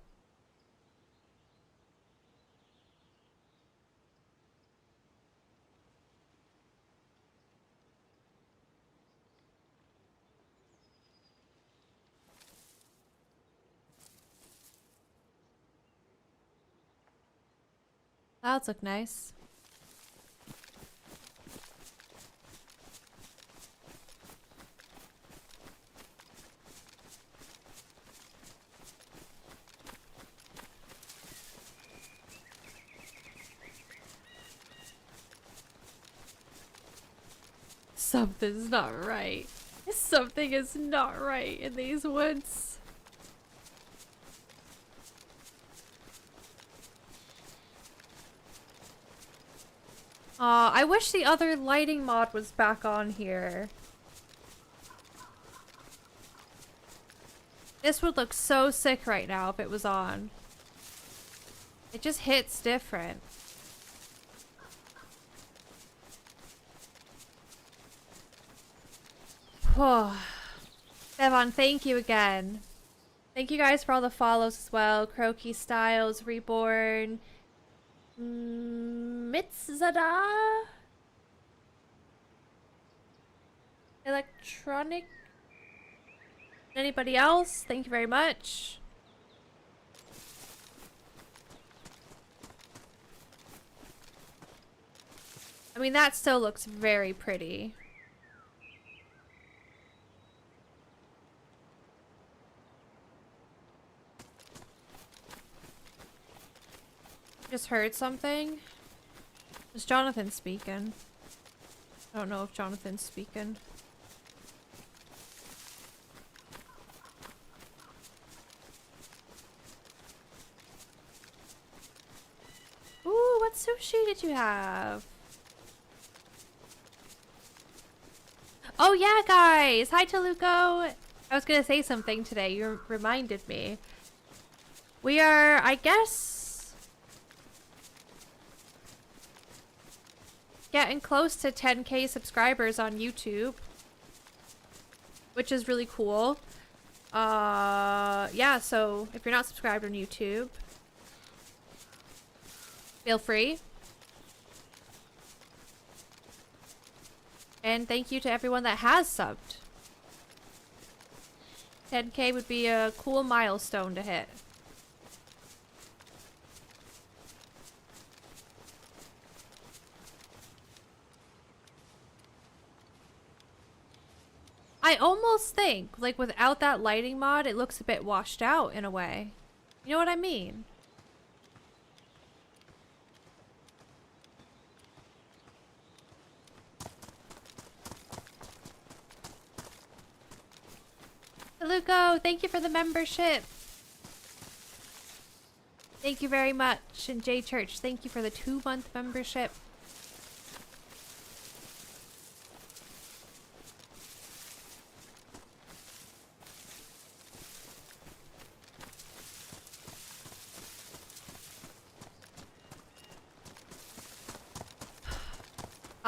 Clouds look nice. Something's not right. Something is not right in these woods. I wish the other lighting mod was back on here. This would look so sick right now if it was on. It just hits different. Devon, thank you again. Thank you guys for all the follows as well. Croaky Styles, Reborn, Mitzada, Electronic. Anybody else? Thank you very much. I mean, that still looks very pretty. Just heard something. Is Jonathan speaking? I don't know if Jonathan's speaking. Ooh, what sushi did you have? Oh yeah, guys! Hi, Taluko! I was gonna say something today. You reminded me. We are, I guess, getting close to 10K subscribers on YouTube, which is really cool. Yeah, so if you're not subscribed on YouTube, feel free. And thank you to everyone that has subbed. 10K would be a cool milestone to hit. I almost think, like, without that lighting mod, it looks a bit washed out in a way. You know what I mean? Luco, thank you for the membership. Thank you very much. And J Church, thank you for the 2-month membership.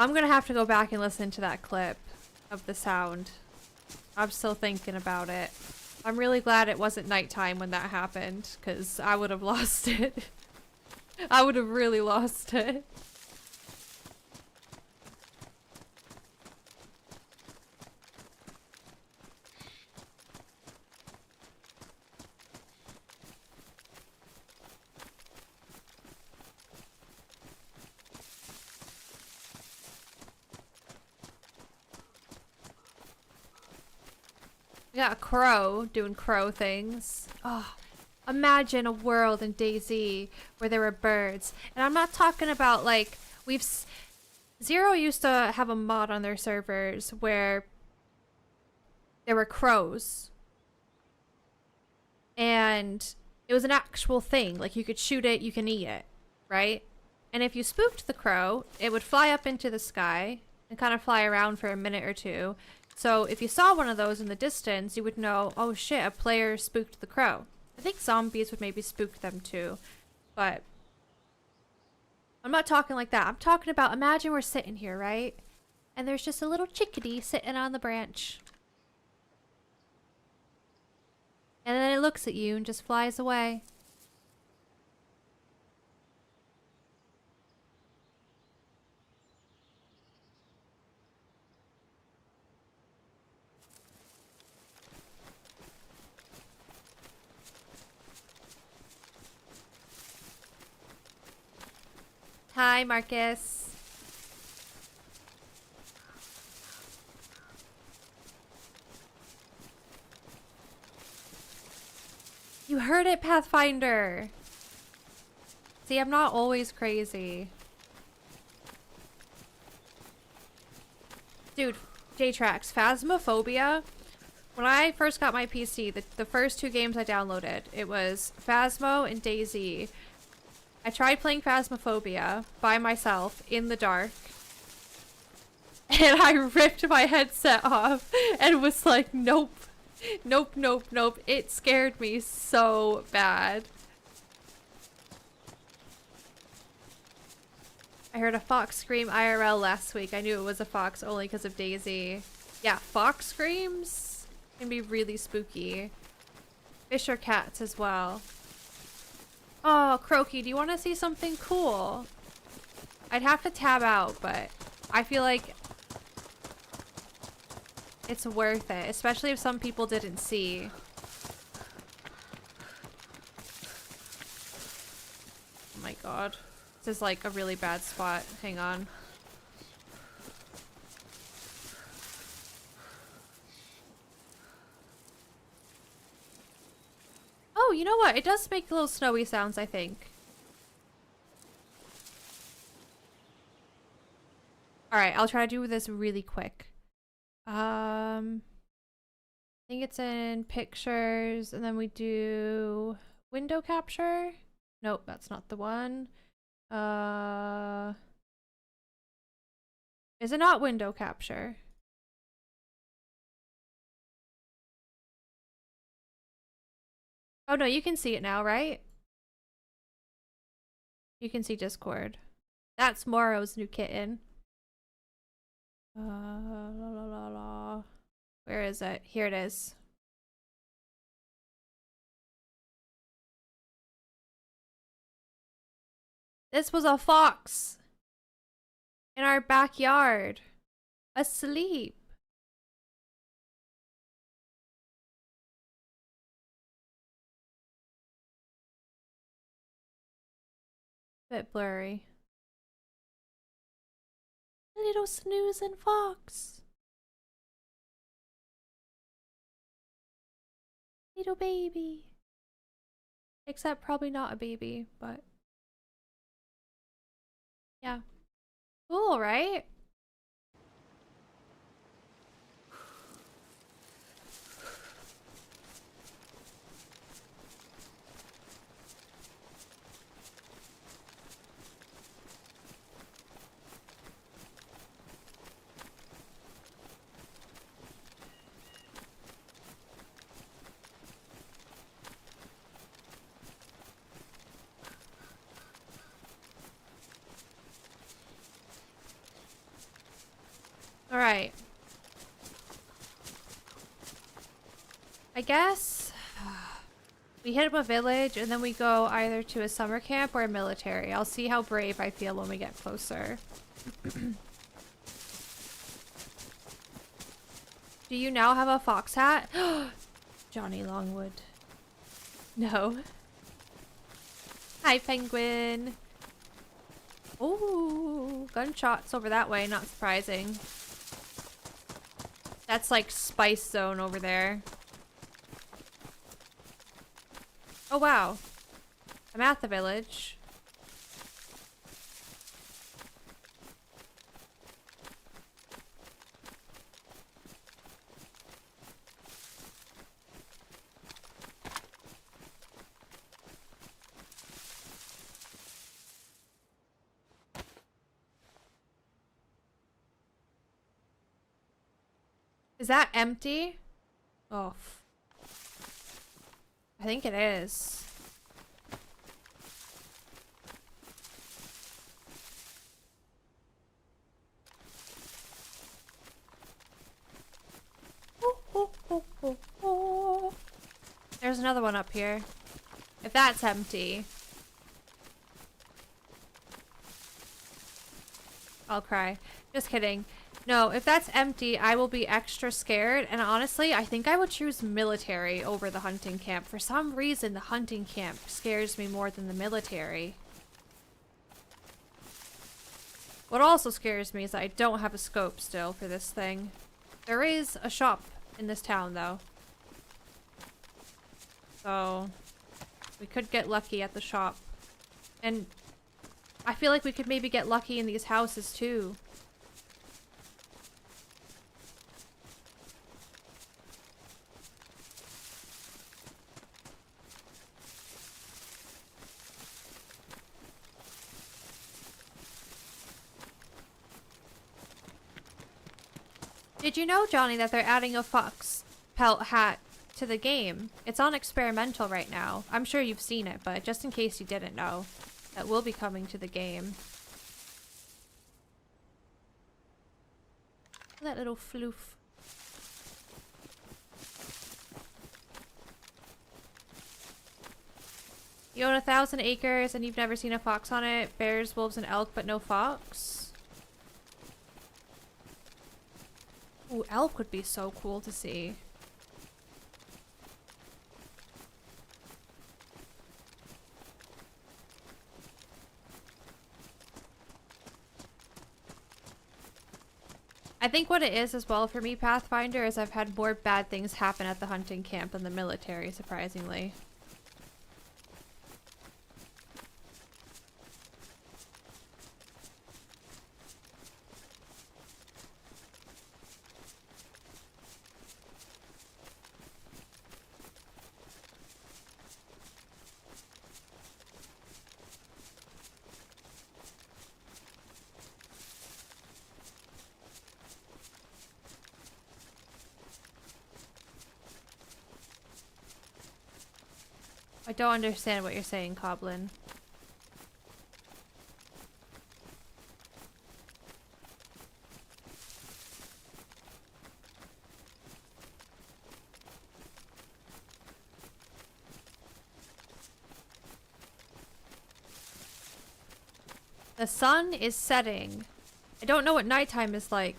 I'm gonna have to go back and listen to that clip of the sound. I'm still thinking about it. I'm really glad it wasn't nighttime when that happened, because I would have lost it. I would have really lost it. We got a crow doing crow things. Oh, imagine a world in DayZ where there were birds. And I'm not talking about like, Zero used to have a mod on their servers where there were crows. And it was an actual thing. Like you could shoot it, you can eat it, right? And if you spooked the crow, it would fly up into the sky and kind of fly around for a minute or two. So if you saw one of those in the distance, you would know, oh shit, a player spooked the crow. I think zombies would maybe spook them too, but I'm not talking like that. I'm talking about, imagine we're sitting here, right? And there's just a little chickadee sitting on the branch. And then it looks at you and just flies away. Hi, Marcus. You heard it, Pathfinder. See, I'm not always crazy. Dude, J-Trax, Phasmophobia. When I first got my PC, the first two games I downloaded, it was Phasmo and DayZ. I tried playing Phasmophobia by myself in the dark. And I ripped my headset off and was like, nope. Nope, nope, nope. It scared me so bad. I heard a fox scream IRL last week. I knew it was a fox only because of DayZ. Yeah, fox screams can be really spooky. Fish or cats as well. Oh, Croaky, do you want to see something cool? I'd have to tab out, but I feel like it's worth it, especially if some people didn't see. Oh my god. This is like a really bad spot. Hang on. Oh, you know what? It does make little snowy sounds, I think. Alright, I'll try to do this really quick. I think it's in pictures, and then we do window capture. Nope, that's not the one. Is it not window capture? Oh no, you can see it now, right? You can see Discord. That's Moro's new kitten. La la la la. Where is it? Here it is. This was a fox in our backyard, asleep. Bit blurry. Little snoozing fox. Little baby. Except probably not a baby, but yeah. Cool, right? Alright. I guess we hit up a village and then we go either to a summer camp or a military. I'll see how brave I feel when we get closer. Do you now have a fox hat? Johnny Longwood. No. Hi, penguin. Ooh, gunshots over that way. Not surprising. That's like Spice Zone over there. Oh, wow. I'm at the village. Is that empty? Oh. I think it is. There's another one up here. If that's empty, I'll cry. Just kidding. No, if that's empty, I will be extra scared. And honestly, I think I would choose military over the hunting camp. For some reason, the hunting camp scares me more than the military. What also scares me is that I don't have a scope still for this thing. There is a shop in this town, though. So, we could get lucky at the shop. And I feel like we could maybe get lucky in these houses, too. Did you know, Johnny, that they're adding a fox pelt hat to the game? It's on experimental right now. I'm sure you've seen it, but just in case you didn't know, that will be coming to the game. That little floof. You own 1,000 acres and you've never seen a fox on it. Bears, wolves, and elk, but no fox. Ooh, elk would be so cool to see. I think what it is as well for me, Pathfinder, is I've had more bad things happen at the hunting camp than the military, surprisingly. I don't understand what you're saying, Coblin. The sun is setting. I don't know what nighttime is like.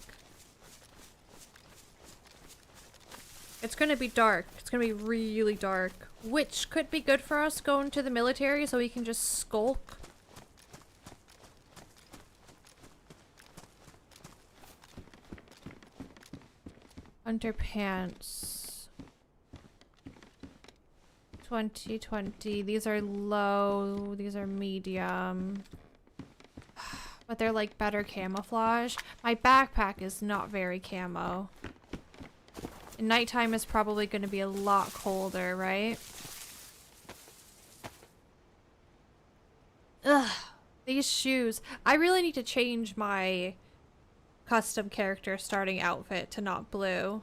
It's gonna be dark. It's gonna be really dark. Which could be good for us going to the military so we can just skulk. Underpants. 2020. These are low. These are medium. But they're like better camouflage. My backpack is not very camo. And nighttime is probably going to be a lot colder, right? Ugh. These shoes. I really need to change my custom character starting outfit to not blue.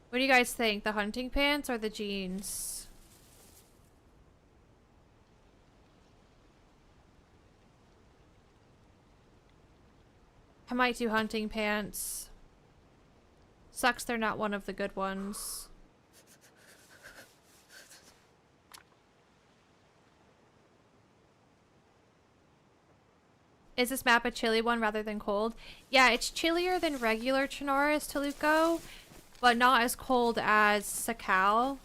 What do you guys think? The hunting pants or the jeans? I might do hunting pants. Sucks they're not one of the good ones. Is this map a chilly one rather than cold? Yeah, it's chillier than regular Chernarus, Toluco, but not as cold as Sakal.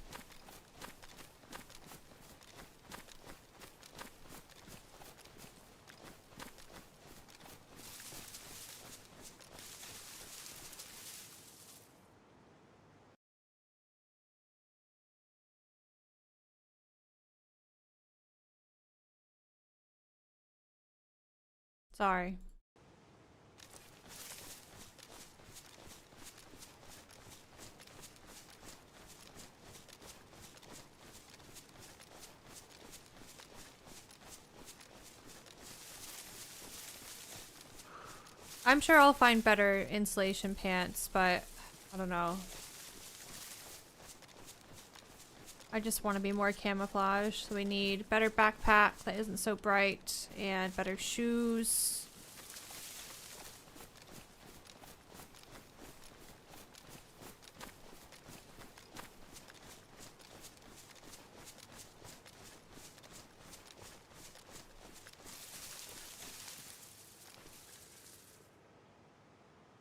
Sorry. I'm sure I'll find better insulation pants, but I don't know. I just want to be more camouflage, so we need better backpack that isn't so bright and better shoes.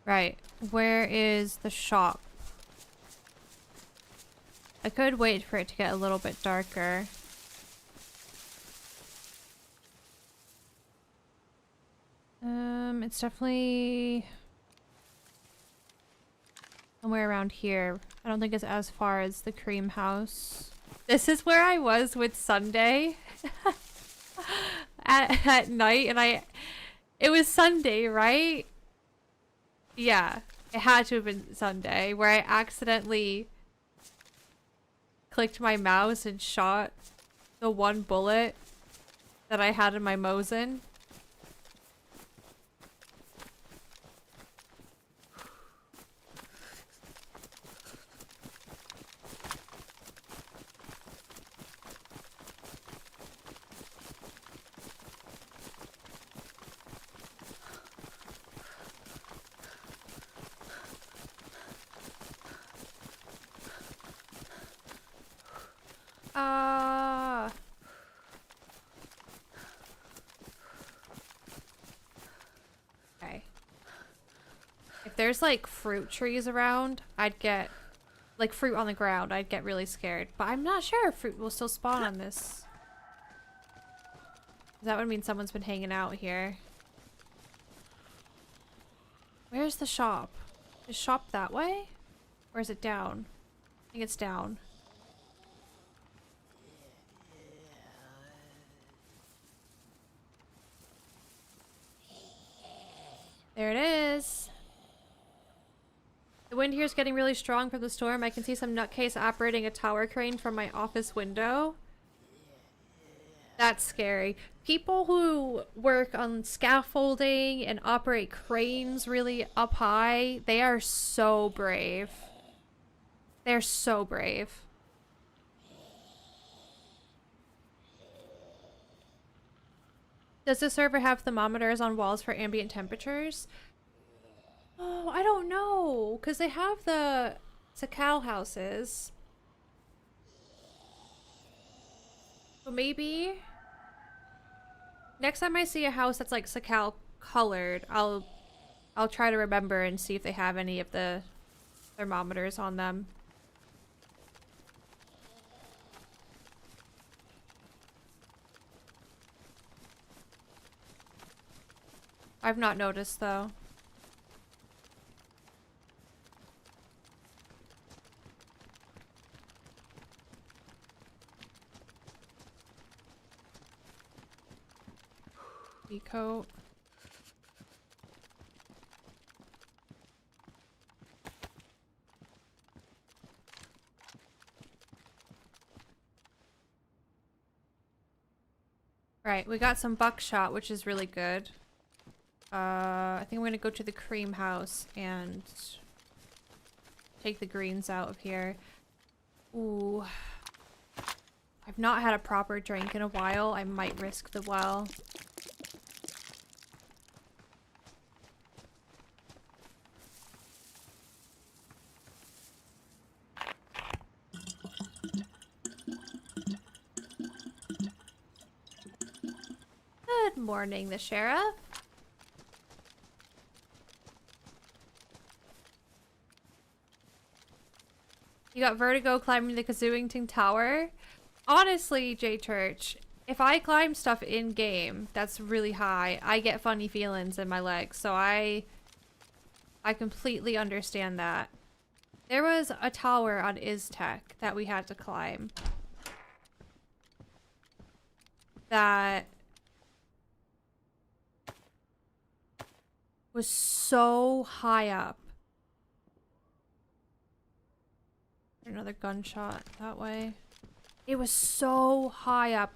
Right, where is the shop? I could wait for it to get a little bit darker. It's definitely somewhere around here. I don't think it's as far as the cream house. This is where I was with Sunday at night, and it was Sunday, right? Yeah, it had to have been Sunday, where I accidentally clicked my mouse and shot the one bullet that I had in my Mosin. Okay. If there's like fruit trees around, I'd get like fruit on the ground, I'd get really scared. But I'm not sure if fruit will still spawn on this. That would mean someone's been hanging out here. Where's the shop? Is shop that way? Or is it down? I think it's down. There it is. The wind here is getting really strong from the storm. I can see some nutcase operating a tower crane from my office window. That's scary. People who work on scaffolding and operate cranes really up high, they are so brave. They're so brave. Does the server have thermometers on walls for ambient temperatures? Oh, I don't know, because they have the Sakal houses. So maybe next time I see a house that's like Sakal colored, I'll try to remember and see if they have any of the thermometers on them. I've not noticed though. Coat. Right, we got some buckshot, which is really good. I think I'm gonna go to the cream house and take the greens out of here. Ooh. I've not had a proper drink in a while. I might risk the well. Good morning, the sheriff. You got vertigo climbing the Kazooington Tower? Honestly, J Church, if I climb stuff in game that's really high, I get funny feelings in my legs. So I completely understand that. There was a tower on Iztech that we had to climb. That was so high up. Another gunshot that way. It was so high up.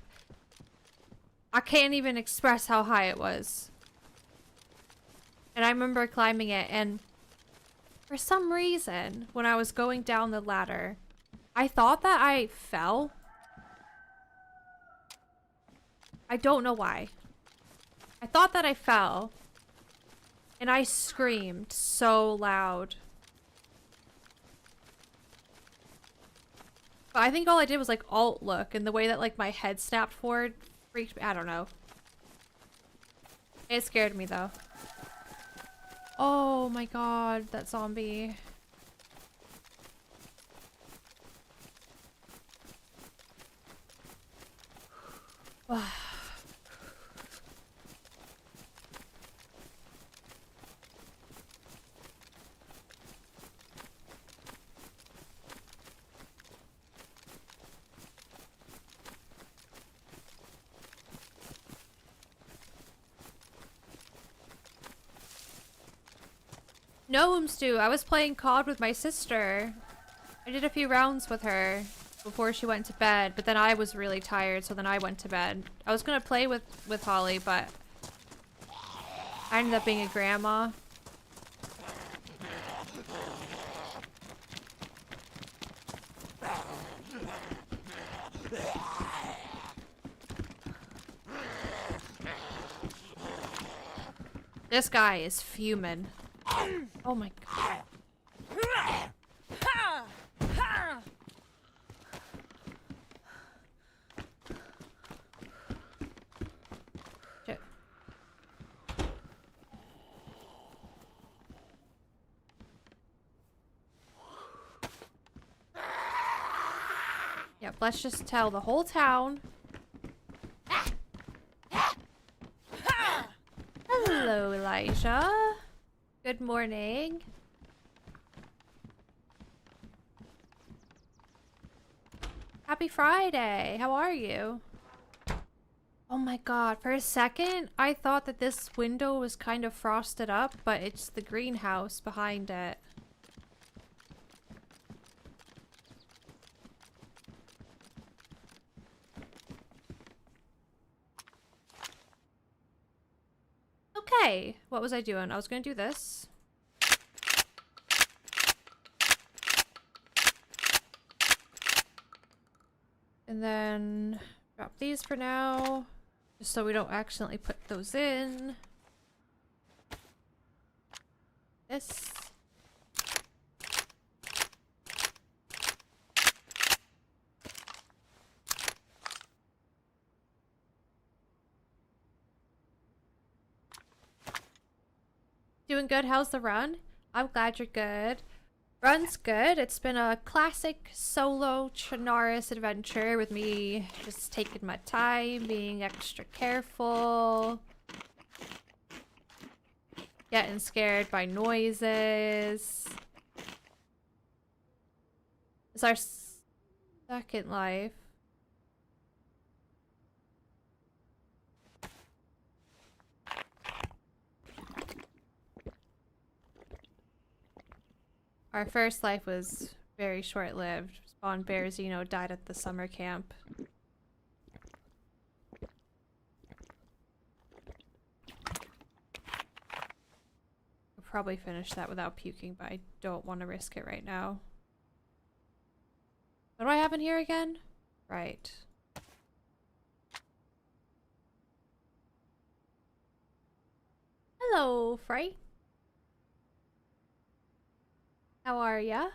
I can't even express how high it was. And I remember climbing it, and for some reason, when I was going down the ladder, I thought that I fell. I don't know why. I thought that I fell. And I screamed so loud. But I think all I did was like alt look, and the way that like my head snapped forward freaked me. I don't know. It scared me though. Oh my god, that zombie. No, Stu, I was playing COD with my sister. I did a few rounds with her before she went to bed, but then I was really tired, so then I went to bed. I was gonna play with Holly, but I ended up being a grandma. This guy is fuming. Oh my god. Shit. Yep, let's just tell the whole town. Hello, Elijah. Good morning. Happy Friday. How are you? Oh my god, for a second, I thought that this window was kind of frosted up, but it's the greenhouse behind it. Okay, what was I doing? I was gonna do this. And then drop these for now, just so we don't accidentally put those in. This. Doing good. How's the run? I'm glad you're good. Run's good. It's been a classic solo Chernarus adventure with me just taking my time, being extra careful, getting scared by noises. It's our second life. Our first life was very short-lived. Spawn Bear Zeno died at the summer camp. I'll probably finish that without puking, but I don't want to risk it right now. What do I have in here again? Right. Hello, Frey. How are ya?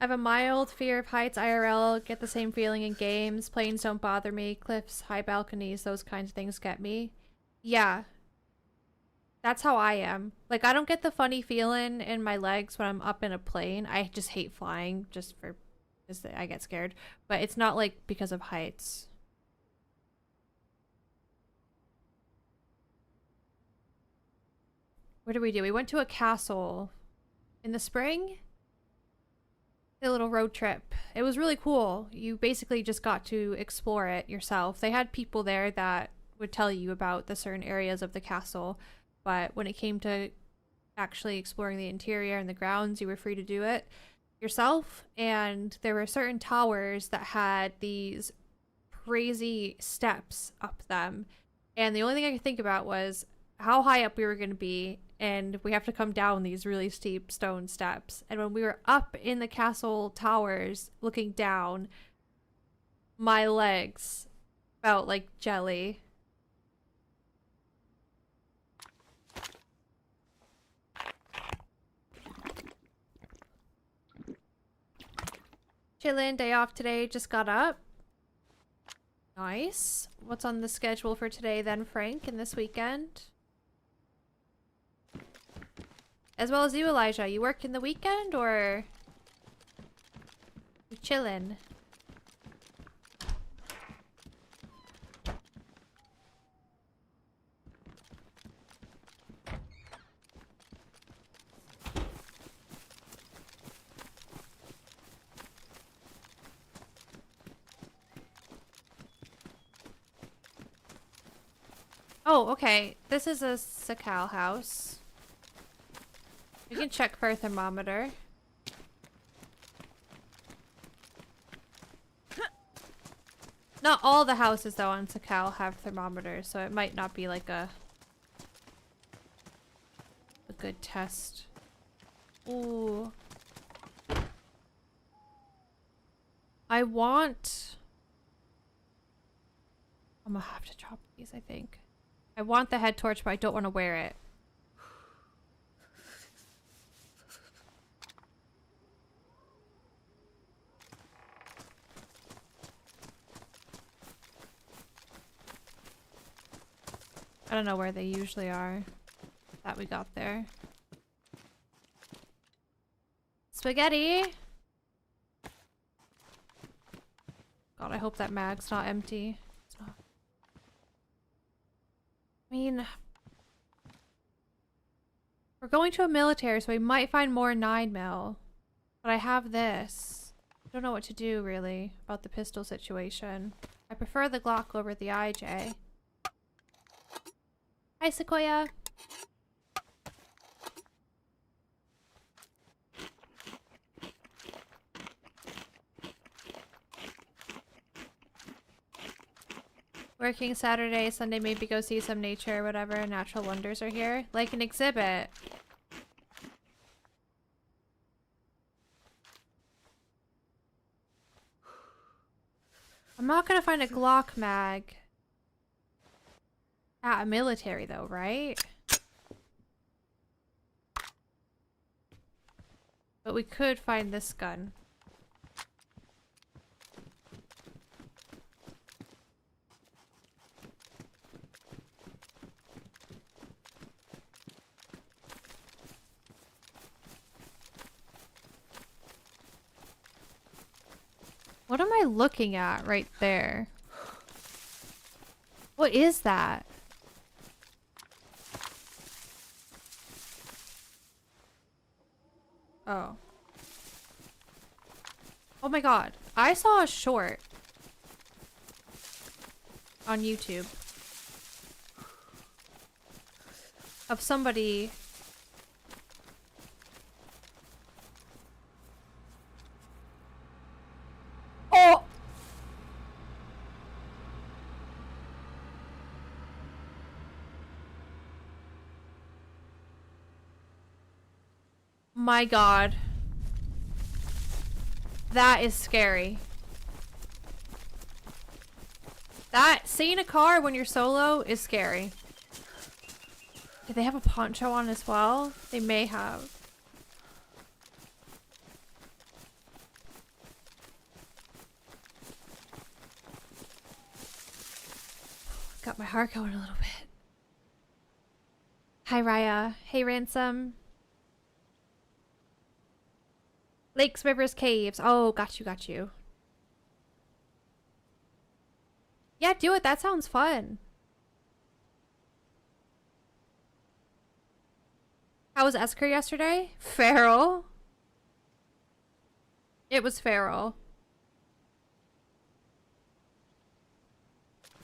I have a mild fear of heights IRL, get the same feeling in games. Planes don't bother me. Cliffs, high balconies, those kinds of things get me. Yeah. That's how I am. Like, I don't get the funny feeling in my legs when I'm up in a plane. I just hate flying just for... because I get scared. But it's not, like, because of heights. What did we do? We went to a castle in the spring. A little road trip. It was really cool. You basically just got to explore it yourself. They had people there that would tell you about the certain areas of the castle, but when it came to actually exploring the interior and the grounds, you were free to do it yourself. And there were certain towers that had these crazy steps up them, and the only thing I could think about was how high up we were going to be, and we have to come down these really steep stone steps. And when we were up in the castle towers looking down, my legs felt like jelly. Chillin', day off today, just got up. Nice. What's on the schedule for today then, Frank, and this weekend? As well as you, Elijah. You work in the weekend, or you chillin'? Oh, okay. This is a Sakal house. We can check for a thermometer. Not all the houses, though, on Sakal have thermometers, so it might not be like a good test. Ooh. I want... I'm gonna have to drop these, I think. I want the head torch, but I don't want to wear it. I don't know where they usually are that we got there. Spaghetti! God, I hope that mag's not empty. It's not. I mean, we're going to a military, so we might find more 9mm. But I have this. I don't know what to do, really, about the pistol situation. I prefer the Glock over the IJ. Hi, Sequoia. Working Saturday, Sunday, maybe go see some nature or whatever. Natural wonders are here. Like an exhibit. I'm not gonna find a Glock mag at a military though, right? But we could find this gun. What am I looking at right there? What is that? Oh. Oh my god. I saw a short on YouTube of somebody oh my god. That is scary. That, seeing a car when you're solo is scary. Do they have a poncho on as well? They may have. Got my heart going a little bit. Hi, Raya. Hey, Ransom. Lakes, rivers, caves. Oh, got you, got you. Yeah, do it. That sounds fun. How was Esker yesterday? Feral. It was feral.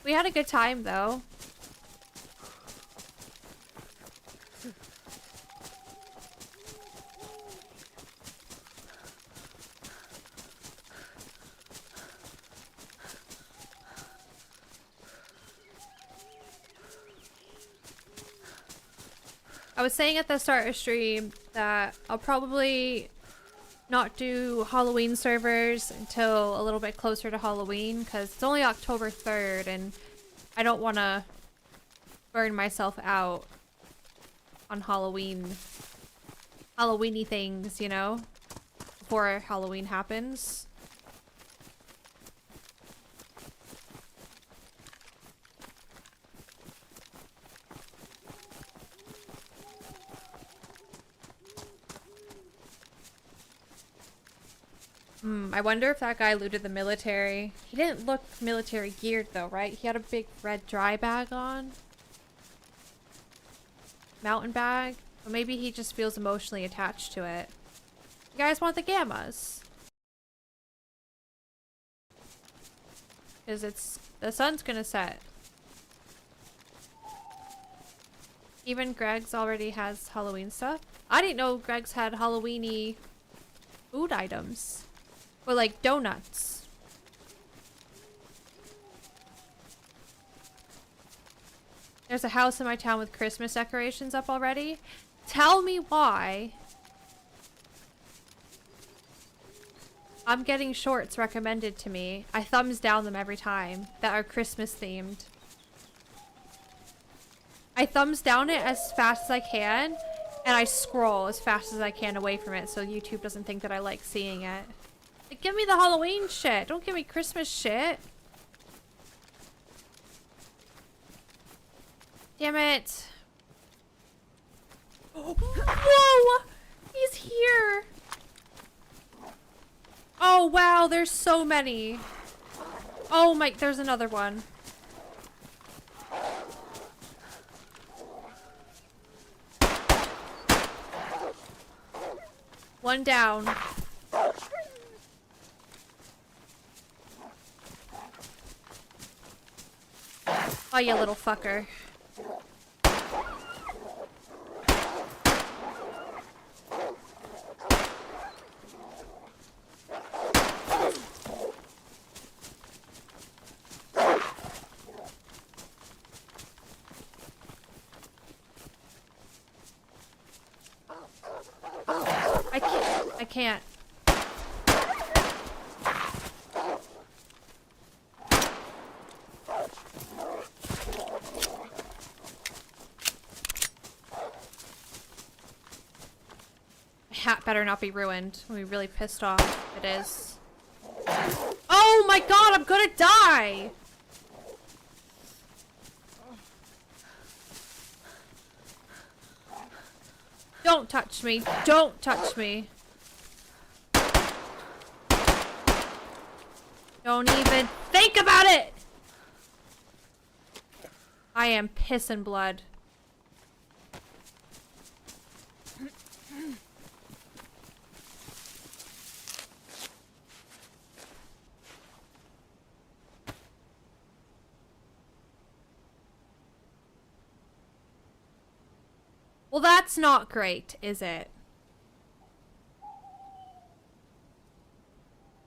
We had a good time, though. I was saying at the start of stream that I'll probably not do Halloween servers until a little bit closer to Halloween because it's only October 3rd and I don't want to burn myself out on Halloween, Halloweeny things, you know, before Halloween happens. I wonder if that guy looted the military. He didn't look military geared though, right? He had a big red dry bag on. Mountain bag. But maybe he just feels emotionally attached to it. You guys want the gammas? Because the sun's gonna set. Even Greg's already has Halloween stuff. I didn't know Greg's had Halloweeny food items. Or like donuts. There's a house in my town with Christmas decorations up already. Tell me why I'm getting shorts recommended to me. I thumbs down them every time that are Christmas themed. I thumbs down it as fast as I can and I scroll as fast as I can away from it so YouTube doesn't think that I like seeing it. Like, give me the Halloween shit. Don't give me Christmas shit. Damn it. Whoa! He's here. Oh, wow. There's so many. Oh my, there's another one. One down. Oh, you little fucker. I can't. Hat better not be ruined. I'm really pissed off. It is. Oh my god, I'm gonna die! Don't touch me. Don't touch me. Don't even think about it! I am pissing blood. Well, that's not great, is it?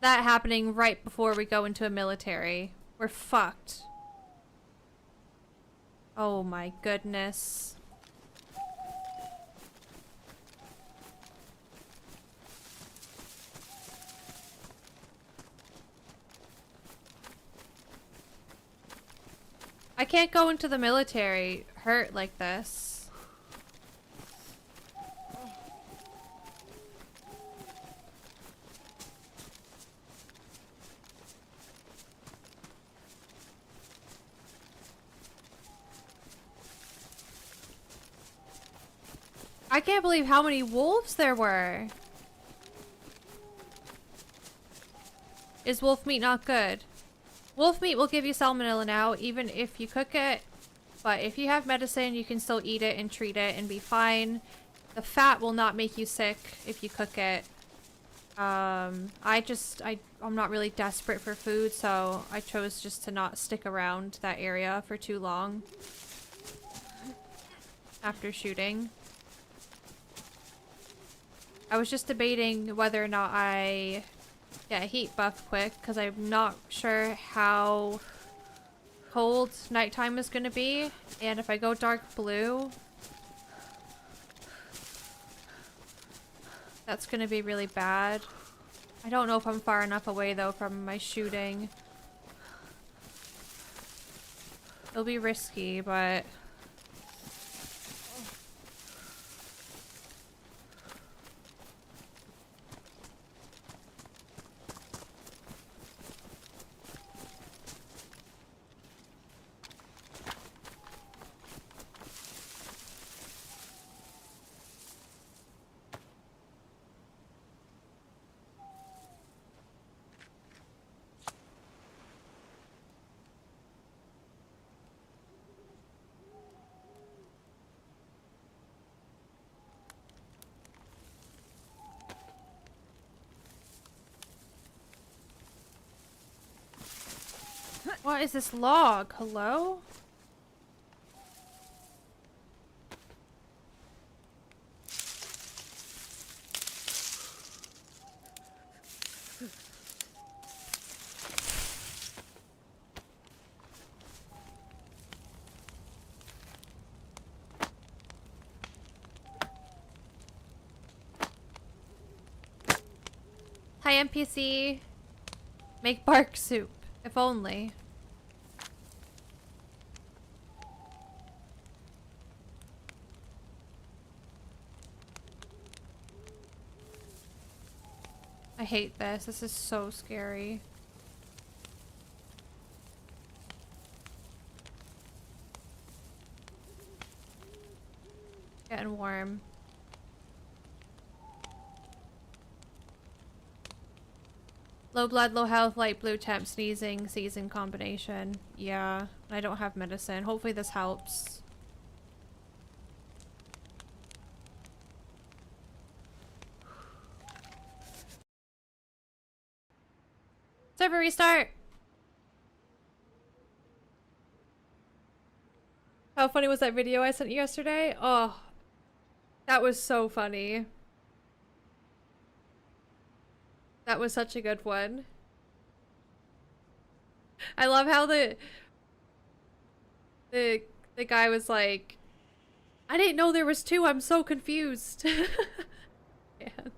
That happening right before we go into a military. We're fucked. Oh my goodness. I can't go into the military hurt like this. I can't believe how many wolves there were. Is wolf meat not good? Wolf meat will give you salmonella now, even if you cook it. But if you have medicine, you can still eat it and treat it and be fine. The fat will not make you sick if you cook it. I'm not really desperate for food, so I chose just to not stick around that area for too long after shooting. I was just debating whether or not I get a heat buff quick, because I'm not sure how cold nighttime is going to be, and if I go dark blue, that's going to be really bad. I don't know if I'm far enough away though from my shooting. It'll be risky, but what is this log? Hello? Hi NPC. Make bark soup. If only. I hate this. This is so scary. Getting warm. Low blood, low health, light blue temp, sneezing, season combination. Yeah, I don't have medicine. Hopefully this helps. Server restart! How funny was that video I sent you yesterday? Oh, that was so funny. That was such a good one. I love how the guy was like, I didn't know there was two, I'm so confused. Man.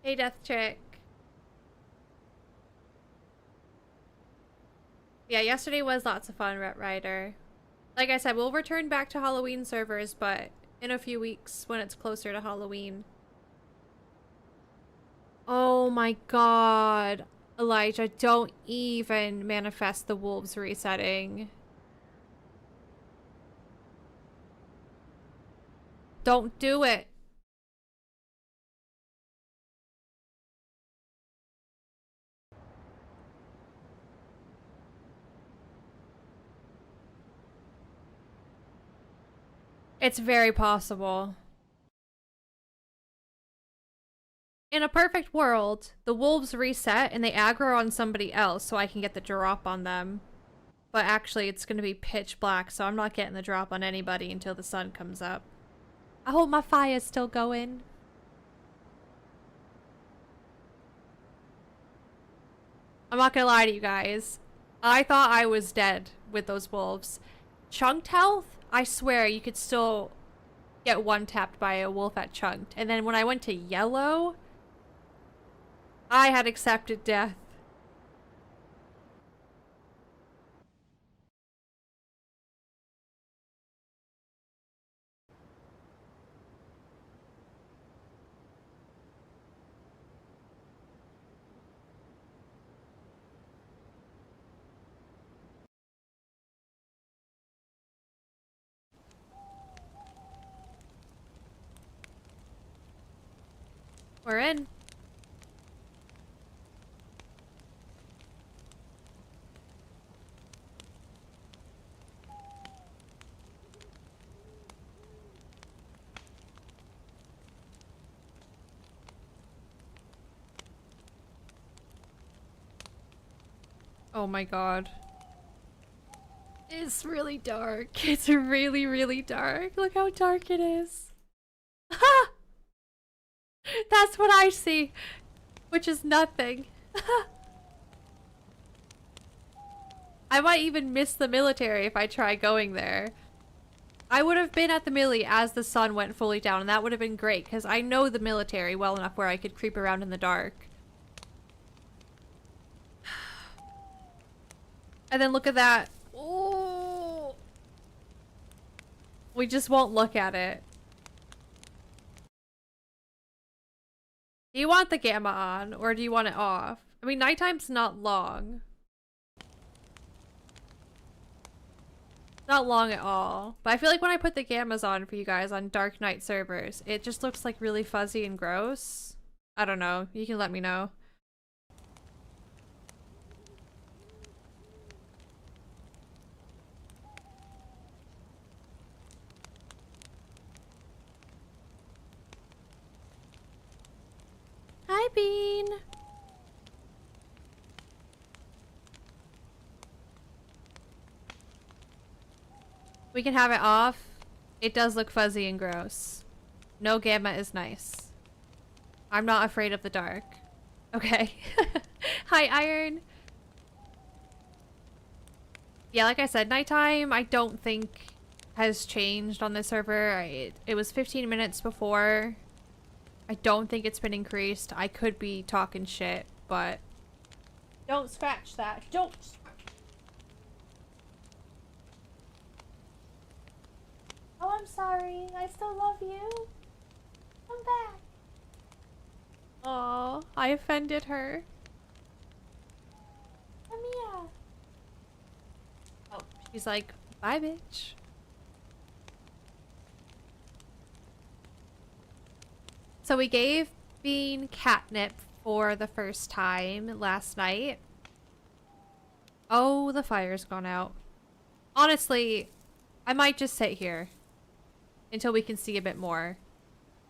Hey Death Chick. Yeah, yesterday was lots of fun, Ret Rider. Like I said, we'll return back to Halloween servers, but in a few weeks when it's closer to Halloween. Oh my god. Elijah, don't even manifest the wolves resetting. Don't do it. It's very possible. In a perfect world, the wolves reset and they aggro on somebody else so I can get the drop on them. But actually, it's gonna be pitch black, so I'm not getting the drop on anybody until the sun comes up. I hope my fire's still going. I'm not gonna lie to you guys. I thought I was dead with those wolves. Chunked health? I swear you could still get one-tapped by a wolf at chunked. And then when I went to yellow, I had accepted death. We're in. Oh my god. It's really dark. It's really, really dark. Look how dark it is. Ha! That's what I see. Which is nothing. I might even miss the military if I try going there. I would have been at the millie as the sun went fully down, and that would have been great, because I know the military well enough where I could creep around in the dark. And then look at that. Oh, we just won't look at it. Do you want the gamma on, or do you want it off? I mean, nighttime's not long. Not long at all. But I feel like when I put the gammas on for you guys on Dark Night servers, it just looks like really fuzzy and gross. I don't know. You can let me know. Hi, Bean. We can have it off. It does look fuzzy and gross. No gamma is nice. I'm not afraid of the dark. Okay. Hi, Iron. Yeah, like I said, nighttime I don't think has changed on this server. It was 15 minutes before. I don't think it's been increased. I could be talking shit, but don't scratch that. Don't. Oh, I'm sorry. I still love you. Come back. Oh, I offended her. Come here. Oh, she's like, bye, bitch. So we gave Bean catnip for the first time last night. Oh, the fire's gone out. Honestly, I might just sit here until we can see a bit more.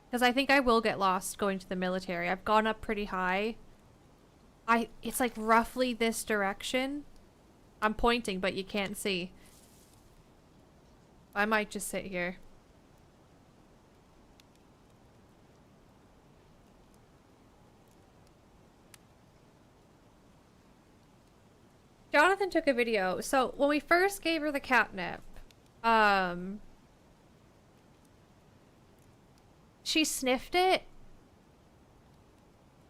Because I think I will get lost going to the military. I've gone up pretty high. It's like roughly this direction. I'm pointing, but you can't see. I might just sit here. Jonathan took a video. So when we first gave her the catnip, she sniffed it.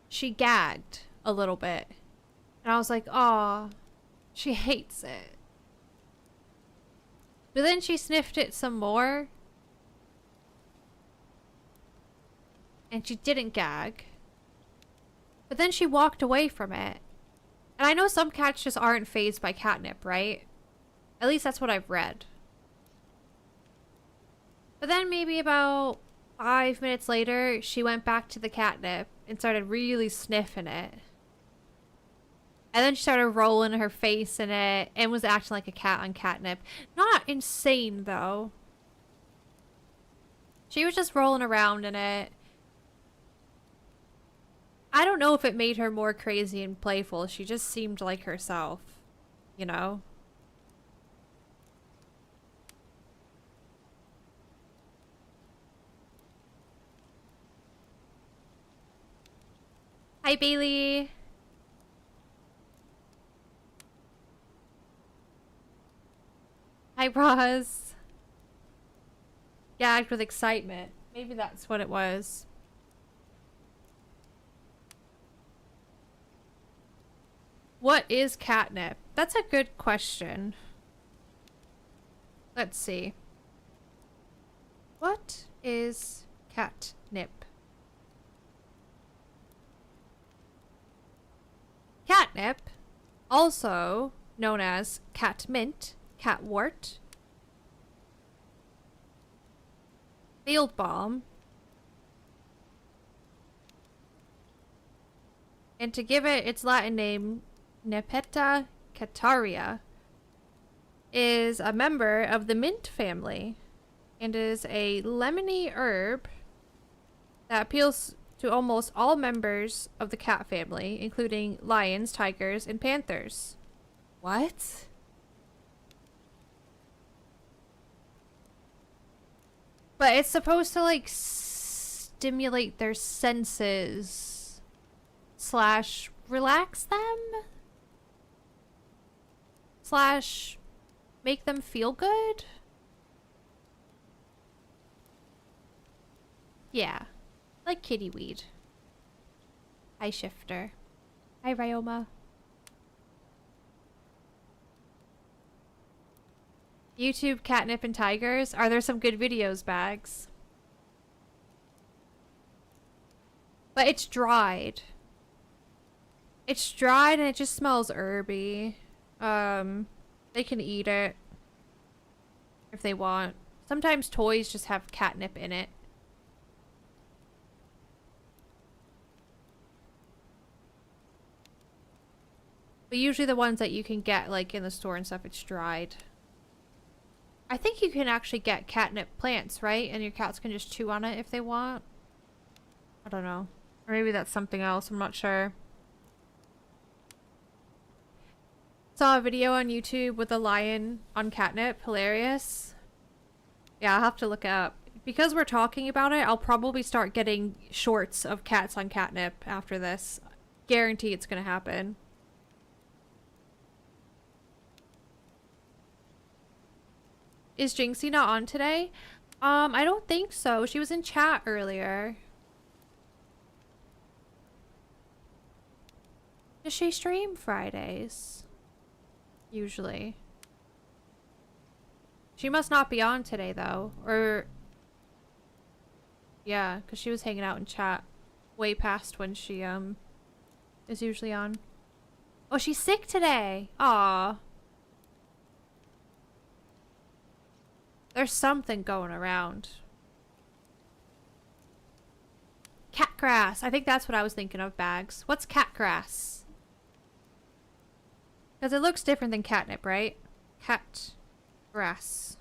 She gagged a little bit. And I was like, aw, she hates it. But then she sniffed it some more. And she didn't gag. But then she walked away from it. And I know some cats just aren't fazed by catnip, right? At least that's what I've read. But then maybe about 5 minutes later, she went back to the catnip and started really sniffing it. And then she started rolling her face in it and was acting like a cat on catnip. Not insane, though. She was just rolling around in it. I don't know if it made her more crazy and playful. She just seemed like herself, you know? Hi, Bailey. Hi, Roz. Gagged with excitement. Maybe that's what it was. What is catnip? That's a good question. Let's see. What is catnip? Catnip, also known as catmint, catwort, field balm, and to give it its Latin name, Nepeta cataria, is a member of the mint family and is a lemony herb that appeals to almost all members of the cat family, including lions, tigers, and panthers. What? But it's supposed to, like, stimulate their senses slash relax them slash make them feel good. Yeah, like kitty weed. Hi, Shifter. Hi, Ryoma. YouTube catnip and tigers. Are there some good videos, Bags? But it's dried. It's dried and it just smells herby. They can eat it if they want. Sometimes toys just have catnip in it. But usually the ones that you can get, like, in the store and stuff, it's dried. I think you can actually get catnip plants, right? And your cats can just chew on it if they want. I don't know. Or maybe that's something else. I'm not sure. Saw a video on YouTube with a lion on catnip. Hilarious. Yeah, I'll have to look it up. Because we're talking about it, I'll probably start getting shorts of cats on catnip after this. Guarantee it's gonna happen. Is Jinxie not on today? I don't think so. She was in chat earlier. Does she stream Fridays? Usually. She must not be on today though. Or... yeah, because she was hanging out in chat way past when she is usually on. Oh, she's sick today. Aw. There's something going around. Cat grass. I think that's what I was thinking of, Bags. What's cat grass? Because it looks different than catnip, right? Cat grass.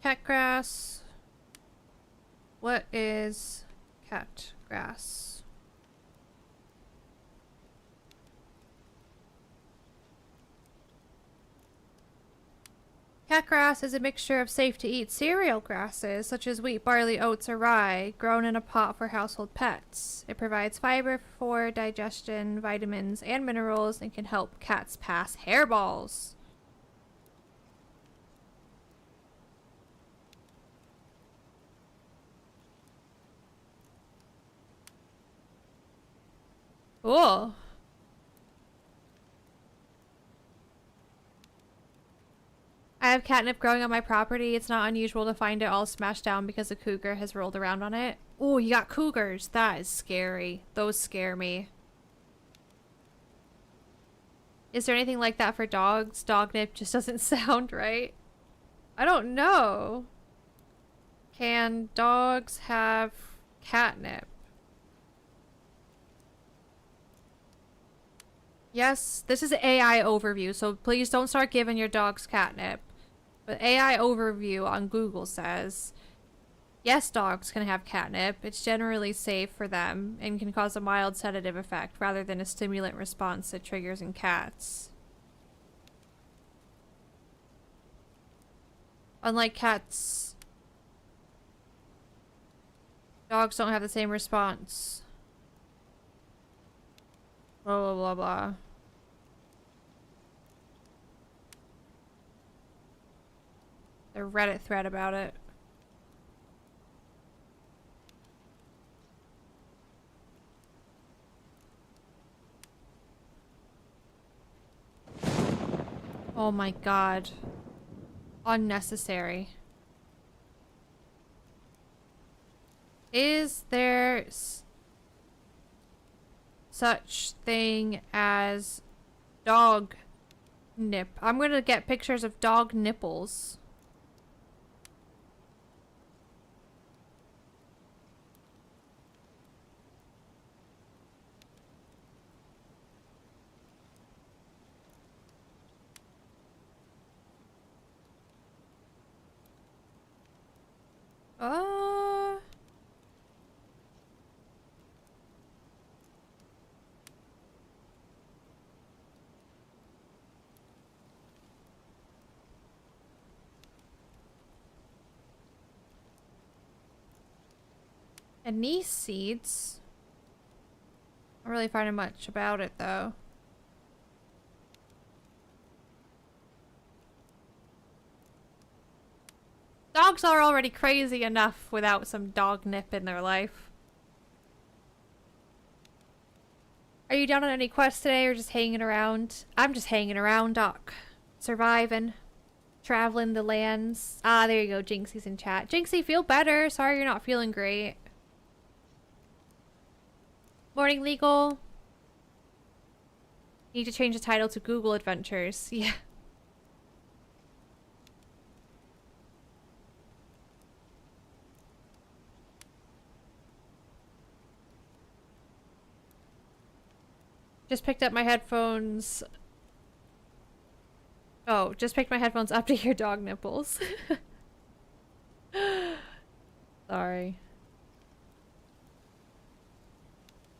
Cat grass. What is cat grass? Cat grass is a mixture of safe-to-eat cereal grasses, such as wheat, barley, oats, or rye, grown in a pot for household pets. It provides fiber for digestion, vitamins, and minerals, and can help cats pass hairballs. Cool. I have catnip growing on my property. It's not unusual to find it all smashed down because a cougar has rolled around on it. Oh, you got cougars. That is scary. Those scare me. Is there anything like that for dogs? Dog nip just doesn't sound right. I don't know. Can dogs have catnip? Yes, this is AI overview, so please don't start giving your dogs catnip. But AI overview on Google says, yes, dogs can have catnip. It's generally safe for them and can cause a mild sedative effect rather than a stimulant response it triggers in cats. Unlike cats, dogs don't have the same response. Blah, blah, blah, blah. The Reddit thread about it. Oh my god. Unnecessary. Is there such thing as dog nip. I'm gonna get pictures of dog nipples. Anise seeds. I'm really finding much about it though. Dogs are already crazy enough without some dog nip in their life. Are you down on any quests today or just hanging around? I'm just hanging around, Doc. Surviving. Traveling the lands. Ah, there you go. Jinxie's in chat. Jinxie, feel better. Sorry you're not feeling great. Morning, Legal. Need to change the title to Google Adventures. Yeah. Just picked up my headphones. Oh, just picked my headphones up to hear dog nipples. Sorry.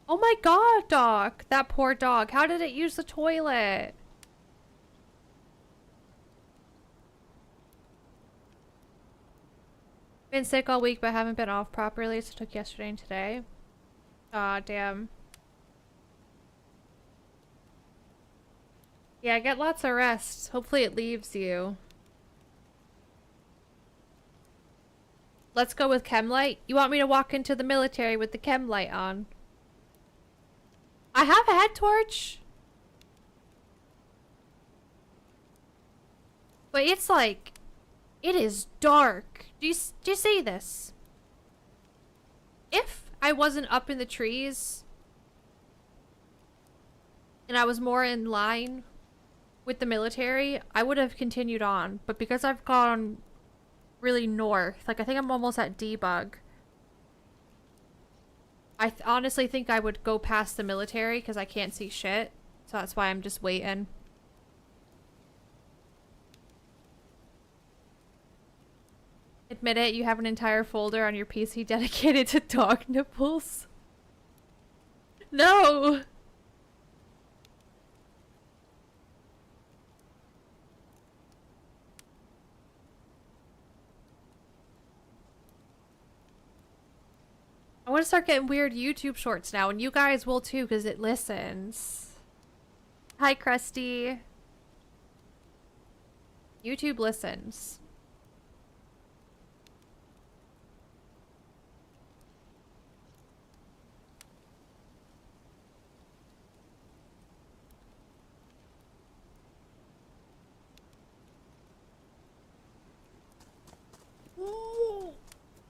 Oh my god, Doc! That poor dog. How did it use the toilet? Been sick all week but haven't been off properly, so took yesterday and today. Aw, damn. Yeah, get lots of rest. Hopefully it leaves you. Let's go with chem light. You want me to walk into the military with the chem light on? I have a head torch. But it's like, it is dark. Do you see this? If I wasn't up in the trees and I was more in line with the military, I would have continued on. But because I've gone really north, like I think I'm almost at debug, I honestly think I would go past the military because I can't see shit. So that's why I'm just waiting. Admit it, you have an entire folder on your PC dedicated to dog nipples. No! I want to start getting weird YouTube shorts now, and you guys will too, because it listens. Hi, Krusty. YouTube listens.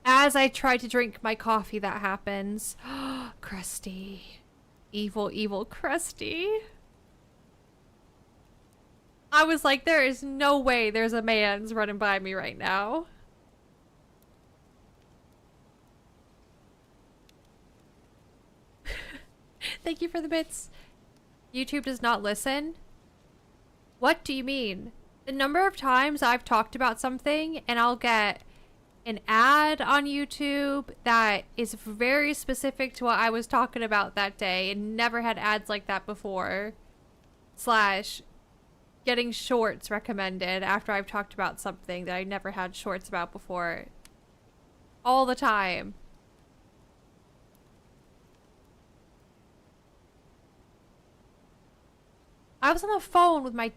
As I try to drink my coffee, that happens. Krusty. Evil, evil Krusty. I was like, there is no way there's a man's running by me right now. Thank you for the bits. YouTube does not listen? What do you mean? The number of times I've talked about something and I'll get an ad on YouTube that is very specific to what I was talking about that day and never had ads like that before. Slash getting shorts recommended after I've talked about something that I never had shorts about before. All the time. I was on the phone with I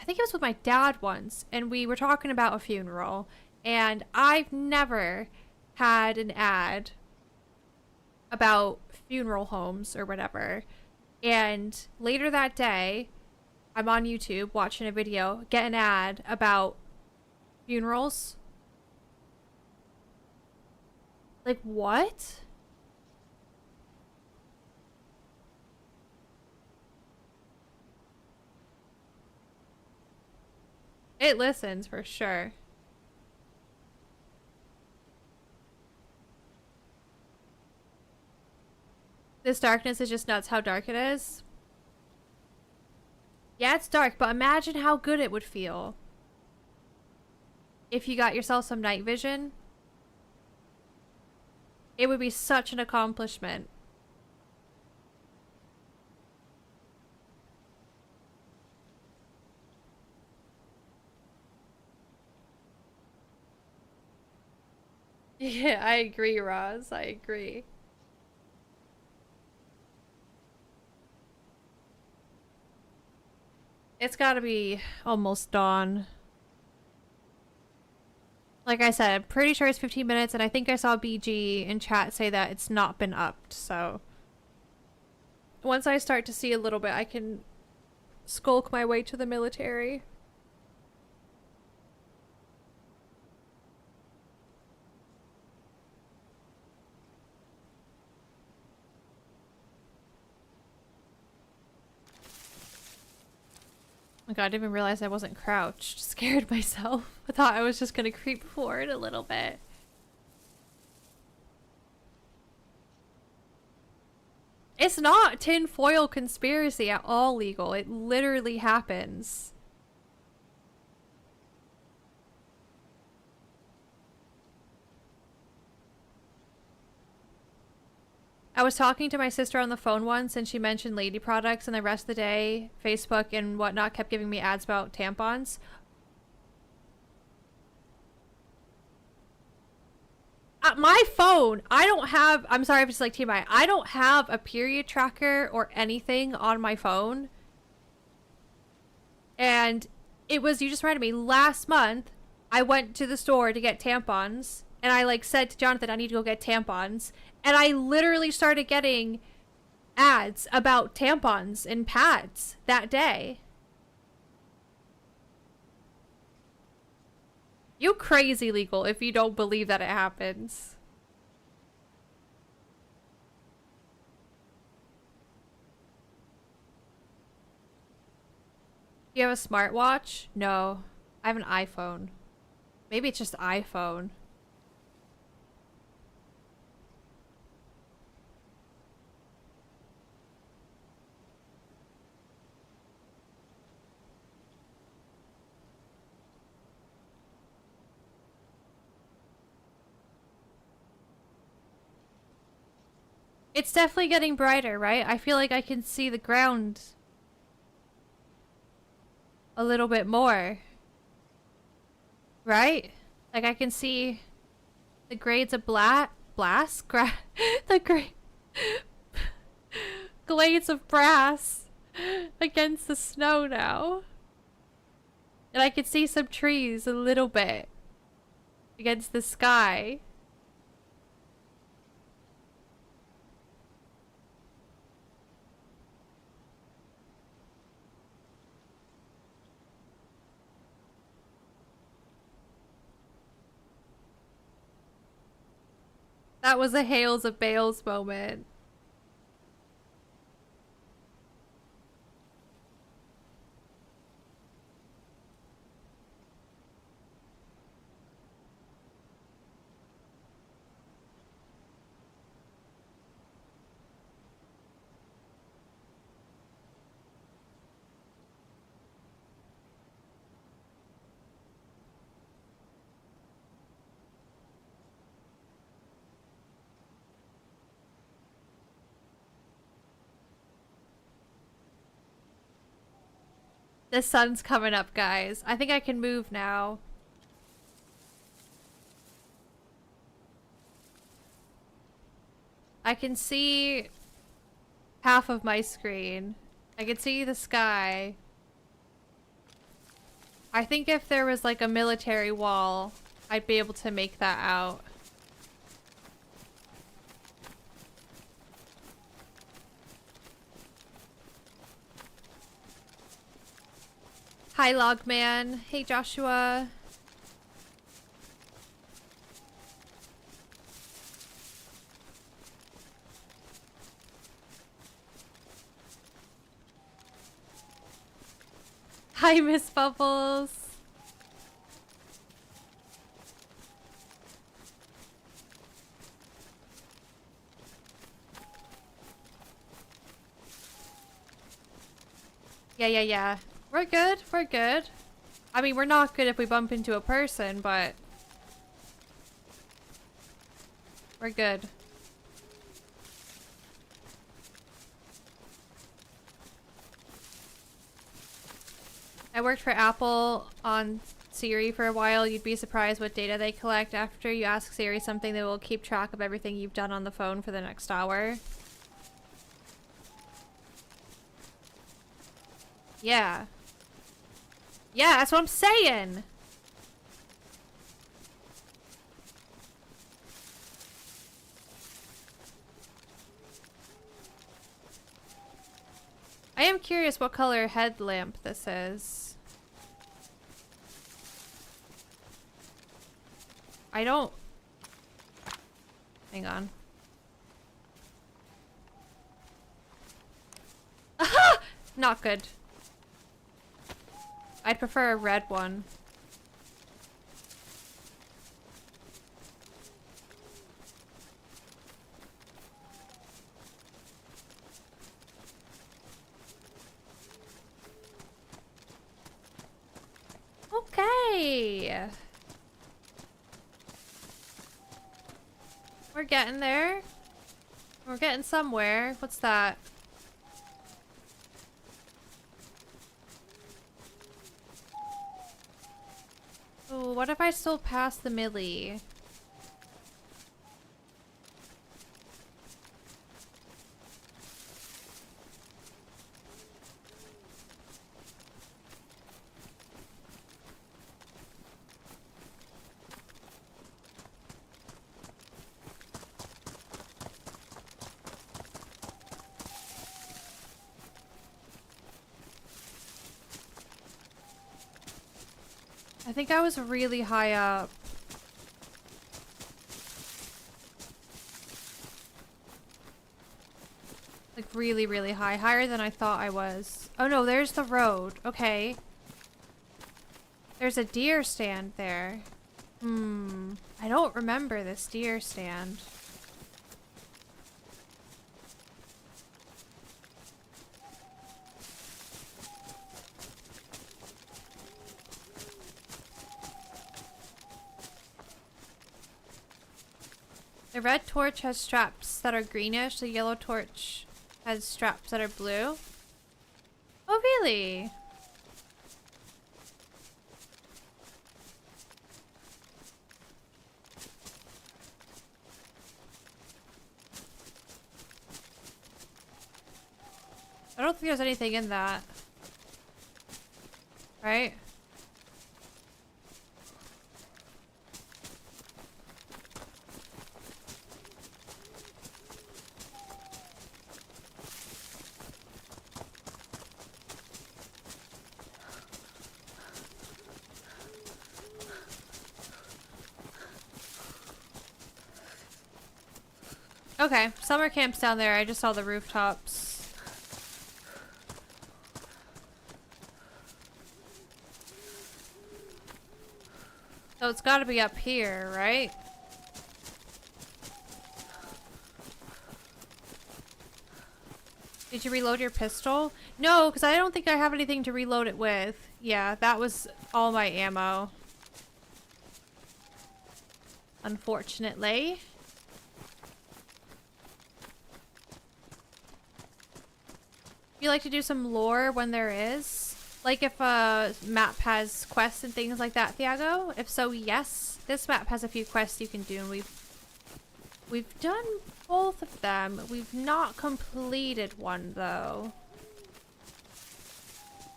think it was with my dad once, and we were talking about a funeral. And I've never had an ad about funeral homes or whatever. And later that day, I'm on YouTube watching a video, get an ad about funerals. Like, what? It listens for sure. This darkness is just nuts how dark it is. Yeah, it's dark, but imagine how good it would feel if you got yourself some night vision. It would be such an accomplishment. Yeah, I agree, Roz. I agree. It's gotta be almost dawn. Like I said, I'm pretty sure it's 15 minutes, and I think I saw BG in chat say that it's not been upped, so... Once I start to see a little bit, I can skulk my way to the military. Oh my god, I didn't even realize I wasn't crouched. Scared myself. I thought I was just gonna creep forward a little bit. It's not tinfoil conspiracy at all legal. It literally happens. I was talking to my sister on the phone once and she mentioned lady products, and the rest of the day, Facebook and whatnot kept giving me ads about tampons. My phone, I don't have, I'm sorry if it's like TMI, I don't have a period tracker or anything on my phone. And it was, you just reminded me, last month, I went to the store to get tampons, and I like said to Jonathan, I need to go get tampons. And I literally started getting ads about tampons and pads that day. You crazy legal if you don't believe that it happens. You have a smartwatch? No. I have an iPhone. Maybe it's just iPhone. It's definitely getting brighter, right? I feel like I can see the ground a little bit more. Right? Like I can see the grades of the glades of brass against the snow now. And I can see some trees a little bit against the sky. That was a Hales of Bales moment. The sun's coming up, guys. I think I can move now. I can see half of my screen. I can see the sky. I think if there was like a military wall, I'd be able to make that out. Hi, Logman. Hey, Joshua. Hi, Miss Bubbles. Yeah. We're good. We're good. I mean, we're not good if we bump into a person, but we're good. I worked for Apple on Siri for a while. You'd be surprised what data they collect. After you ask Siri something, they will keep track of everything you've done on the phone for the next hour. Yeah. Yeah, that's what I'm saying! I am curious what color headlamp this is. I don't... Hang on. Aha! Not good. I'd prefer a red one. Okay. We're getting there. We're getting somewhere. What's that? Oh, what if I still pass the Millie? I think I was really high up. Like really, really high. Higher than I thought I was. Oh no, there's the road. Okay. There's a deer stand there. I don't remember this deer stand. The red torch has straps that are greenish. The yellow torch has straps that are blue. Oh, really? I don't think there's anything in that. Right? Okay, summer camp's down there. I just saw the rooftops. So it's gotta be up here, right? Did you reload your pistol? No, because I don't think I have anything to reload it with. Yeah, that was all my ammo. Unfortunately. You like to do some lore when there is? Like if a map has quests and things like that, Thiago? If so, yes. This map has a few quests you can do, and we've done both of them. We've not completed one though.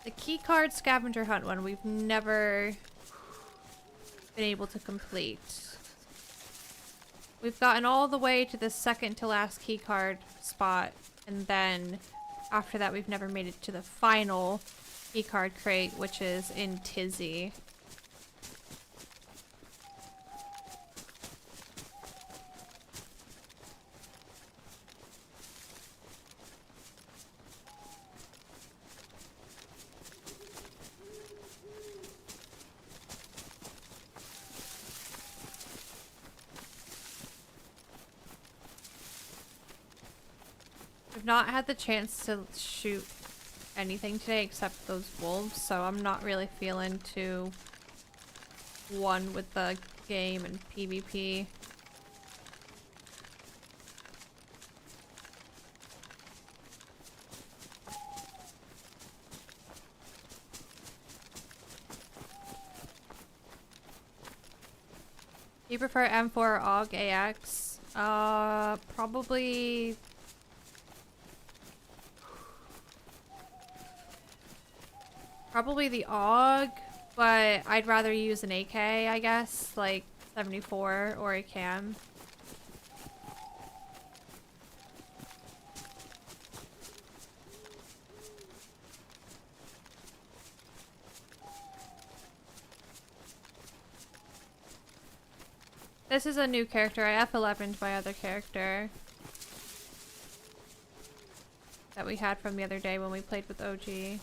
The keycard scavenger hunt one, we've never been able to complete. We've gotten all the way to the second to last keycard spot, and then after that we've never made it to the final keycard crate, which is in Tizzy. I've not had the chance to shoot anything today except those wolves, so I'm not really feeling too one with the game and PvP. Do you prefer M4 or AUG AX? Probably... Probably the AUG, but I'd rather use an AK, I guess, like 74 or a cam. This is a new character. I F11'd my other character that we had from the other day when we played with OG.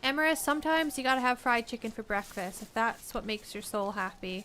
Emerus, sometimes you gotta have fried chicken for breakfast if that's what makes your soul happy.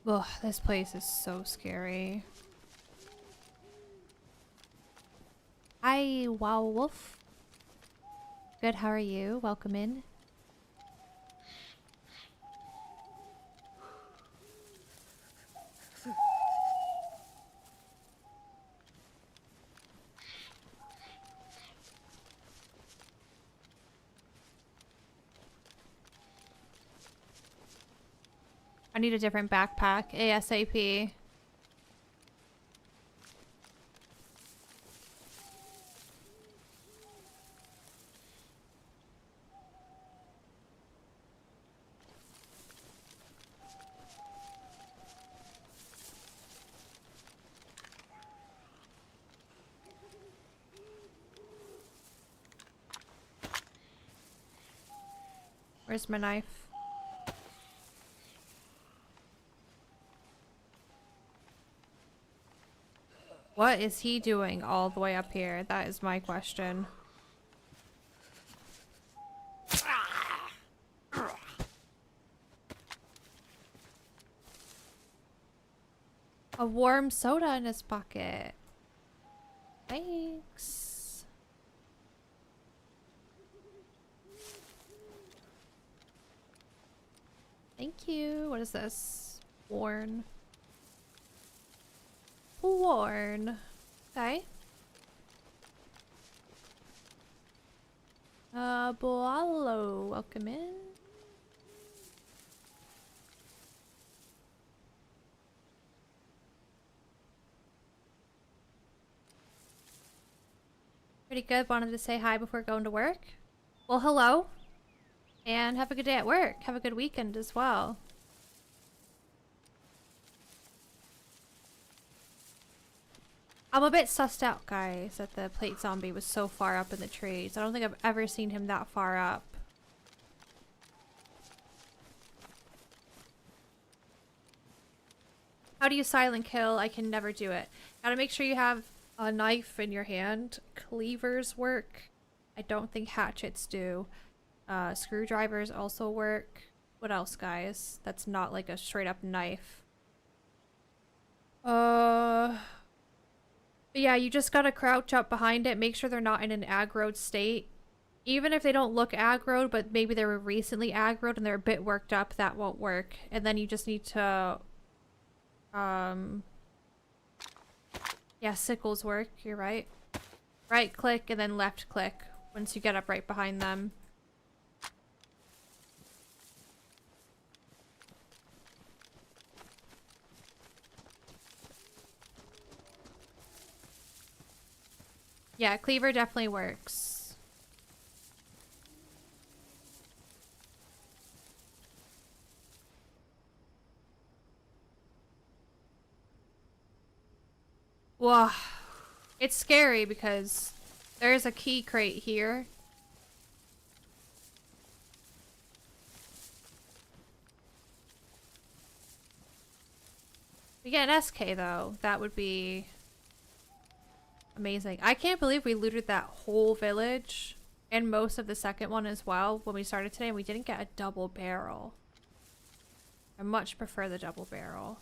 Ugh, this place is so scary. Hi, Wow Wolf. Good, how are you? Welcome in. I need a different backpack, ASAP. Where's my knife? What is he doing all the way up here? That is my question. A warm soda in his pocket. Thanks. Thank you. What is this? Worn. Worn. Okay. Boalo, welcome in. Pretty good. Wanted to say hi before going to work. Well, hello. And have a good day at work. Have a good weekend as well. I'm a bit sussed out, guys, that the plate zombie was so far up in the trees. I don't think I've ever seen him that far up. How do you silent kill? I can never do it. Gotta make sure you have a knife in your hand. Cleavers work. I don't think hatchets do. Screwdrivers also work. What else, guys? That's not like a straight up knife. But yeah, you just gotta crouch up behind it, make sure they're not in an aggroed state. Even if they don't look aggroed, but maybe they were recently aggroed and they're a bit worked up, that won't work. And then you just need to, yeah, sickles work, you're right. Right click and then left click once you get up right behind them. Yeah, cleaver definitely works. Whoa. It's scary because there's a key crate here. We get an SK though. That would be amazing. I can't believe we looted that whole village and most of the second one as well when we started today and we didn't get a double barrel. I much prefer the double barrel.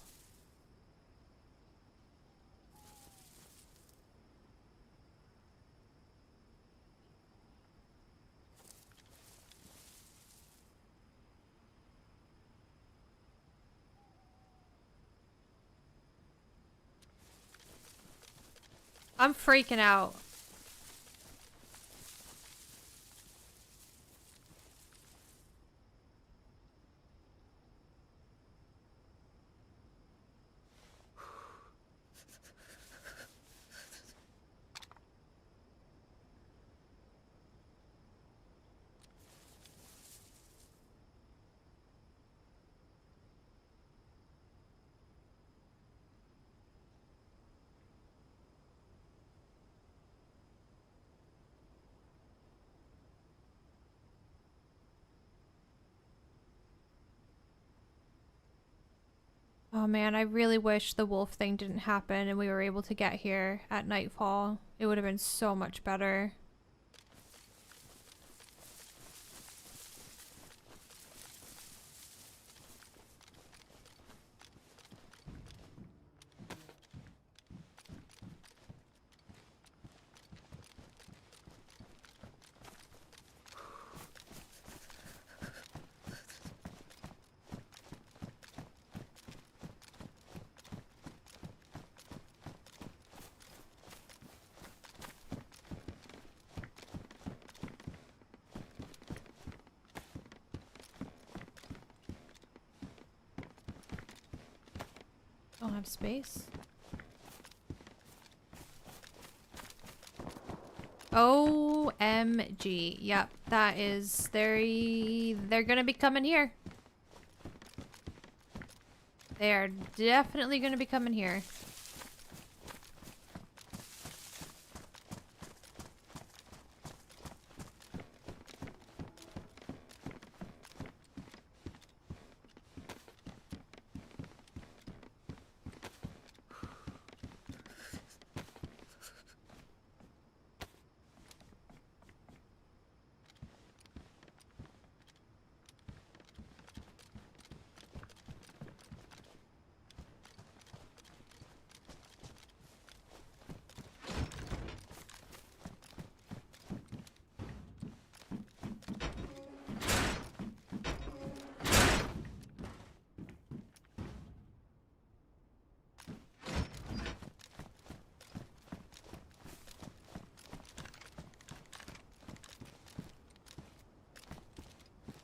I'm freaking out. Oh man, I really wish the wolf thing didn't happen and we were able to get here at nightfall. It would have been so much better. Don't have space. OMG. Yep, that is they're gonna be coming here. They are definitely gonna be coming here.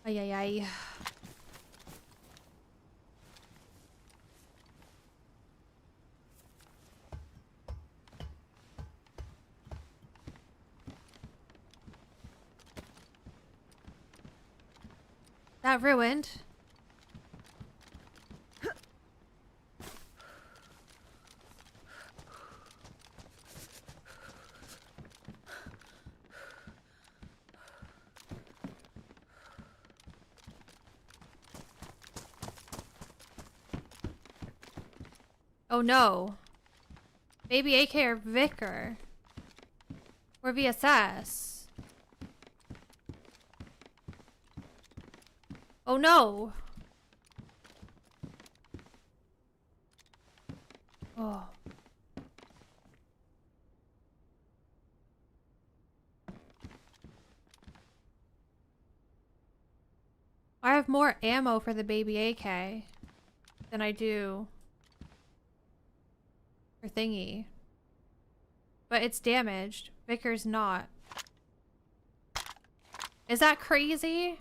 Ay, ay, ay. That ruined. Oh no. Maybe AK or Vicar. Or VSS. Oh no. Oh. have more ammo for the baby AK than I do for thingy. But it's damaged. Vickers not. Is that crazy?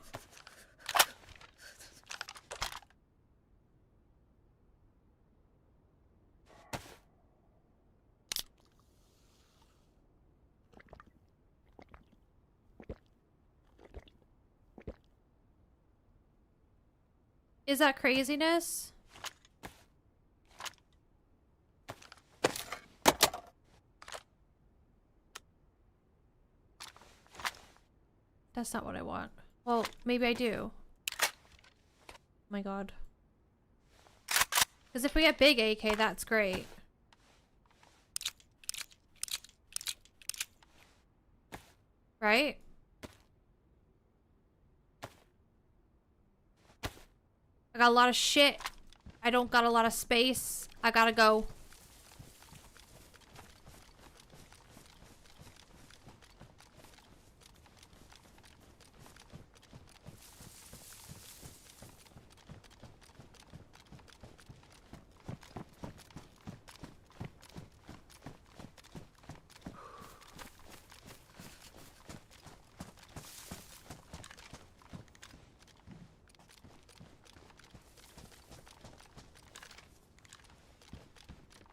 Is that craziness? That's not what I want. Well, maybe I do. Oh my god. Because if we get big AK, that's great. Right? I got a lot of shit. I don't got a lot of space. I gotta go.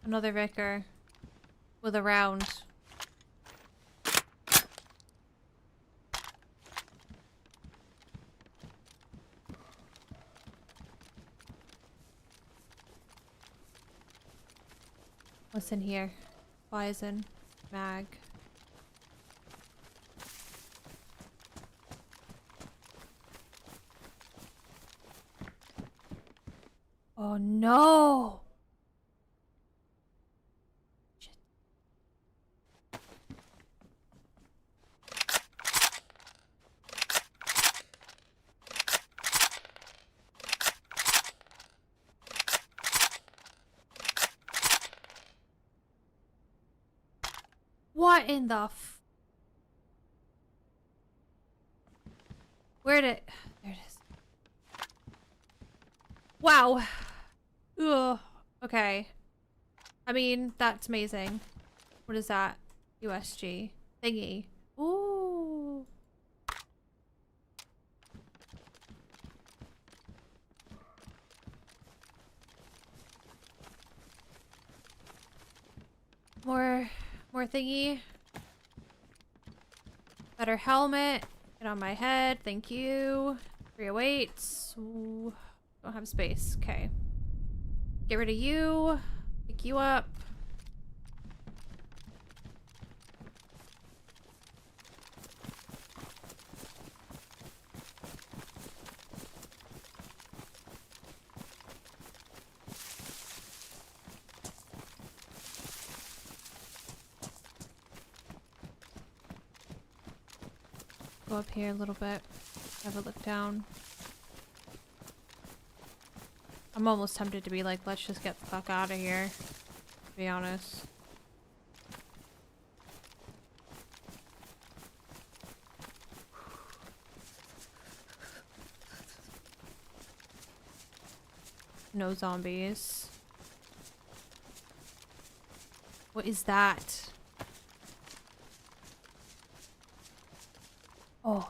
Another Vicar with a round. What's in here? Bison, mag. Oh no! What in the f— Where'd it— There it is. Wow. Ugh. Okay. I mean, that's amazing. What is that? USG. Thingy. Ooh. More thingy. Better helmet. Get on my head. Thank you. 308s. Ooh. Don't have space. Okay. Get rid of you. Pick you up. Go up here a little bit. Have a look down. I'm almost tempted to be like, let's just get the fuck out of here. To be honest. No zombies. What is that? Oh.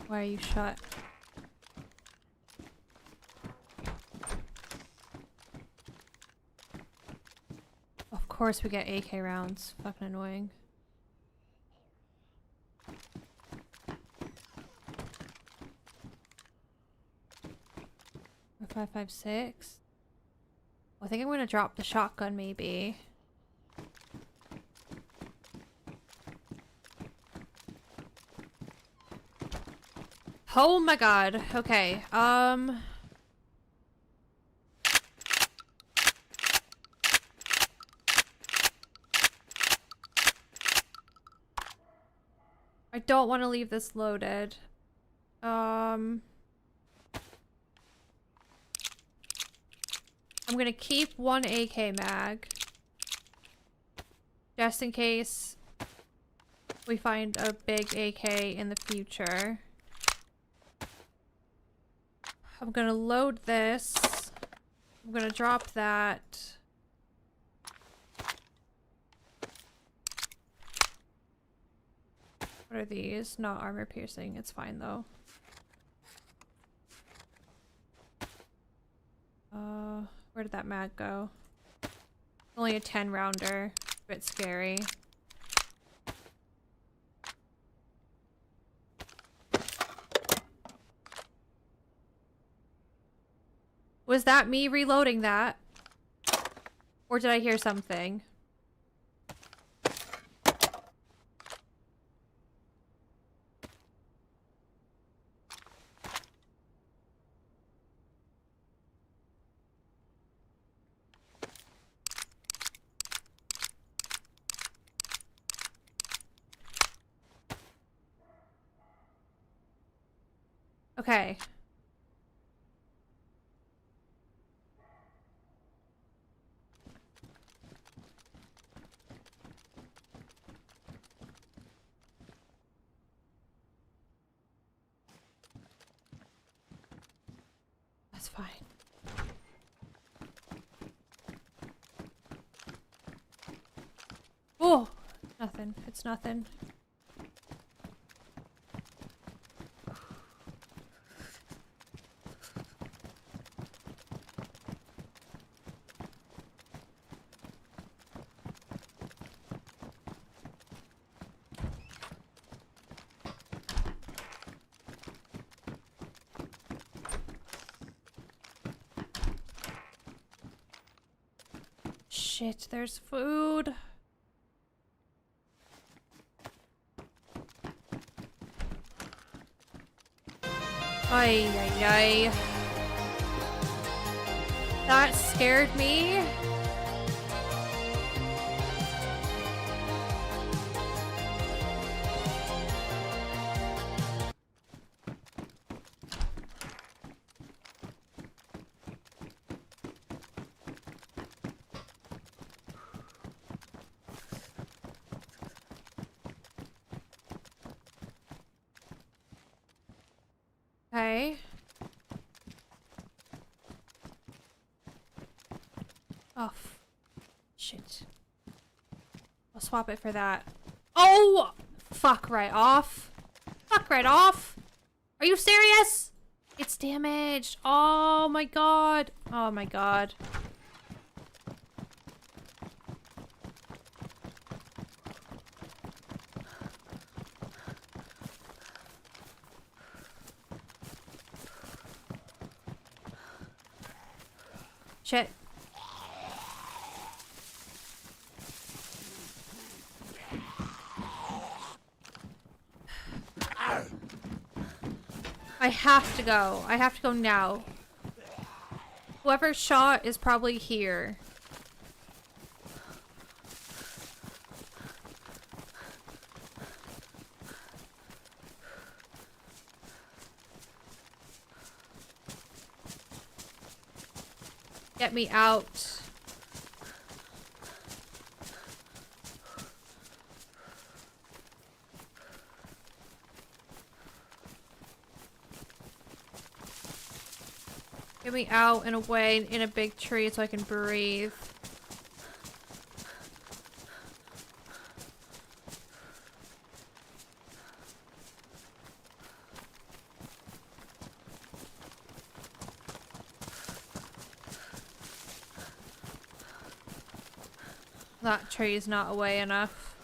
Why are you shut? Of course we get AK rounds. Fucking annoying. Or 5.56. I think I'm gonna drop the shotgun maybe. Oh my god. Okay. I don't want to leave this loaded. I'm gonna keep one AK mag. Just in case we find a big AK in the future. I'm gonna load this. I'm gonna drop that. What are these? Not armor piercing. It's fine though. Where did that mag go? Only a 10 rounder. A bit scary. Was that me reloading that? Or did I hear something? Okay. That's fine. Oh, nothing. It's nothing. Shit, there's food. Ay, ay, ay. That scared me. Okay. Oh, shit. I'll swap it for that. Oh! Fuck right off. Fuck right off. Are you serious? It's damaged. Oh my god. Oh my god. Shit. I have to go. I have to go now. Whoever shot is probably here. Get me out. Get me out and away in a big tree so I can breathe. That tree is not away enough.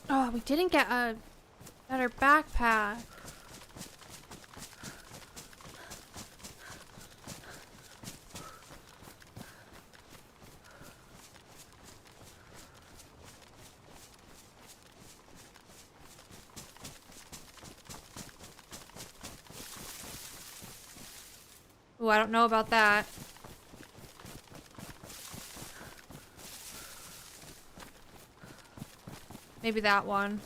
Oh, we didn't get a better backpack. Ooh, I don't know about that. Maybe that one.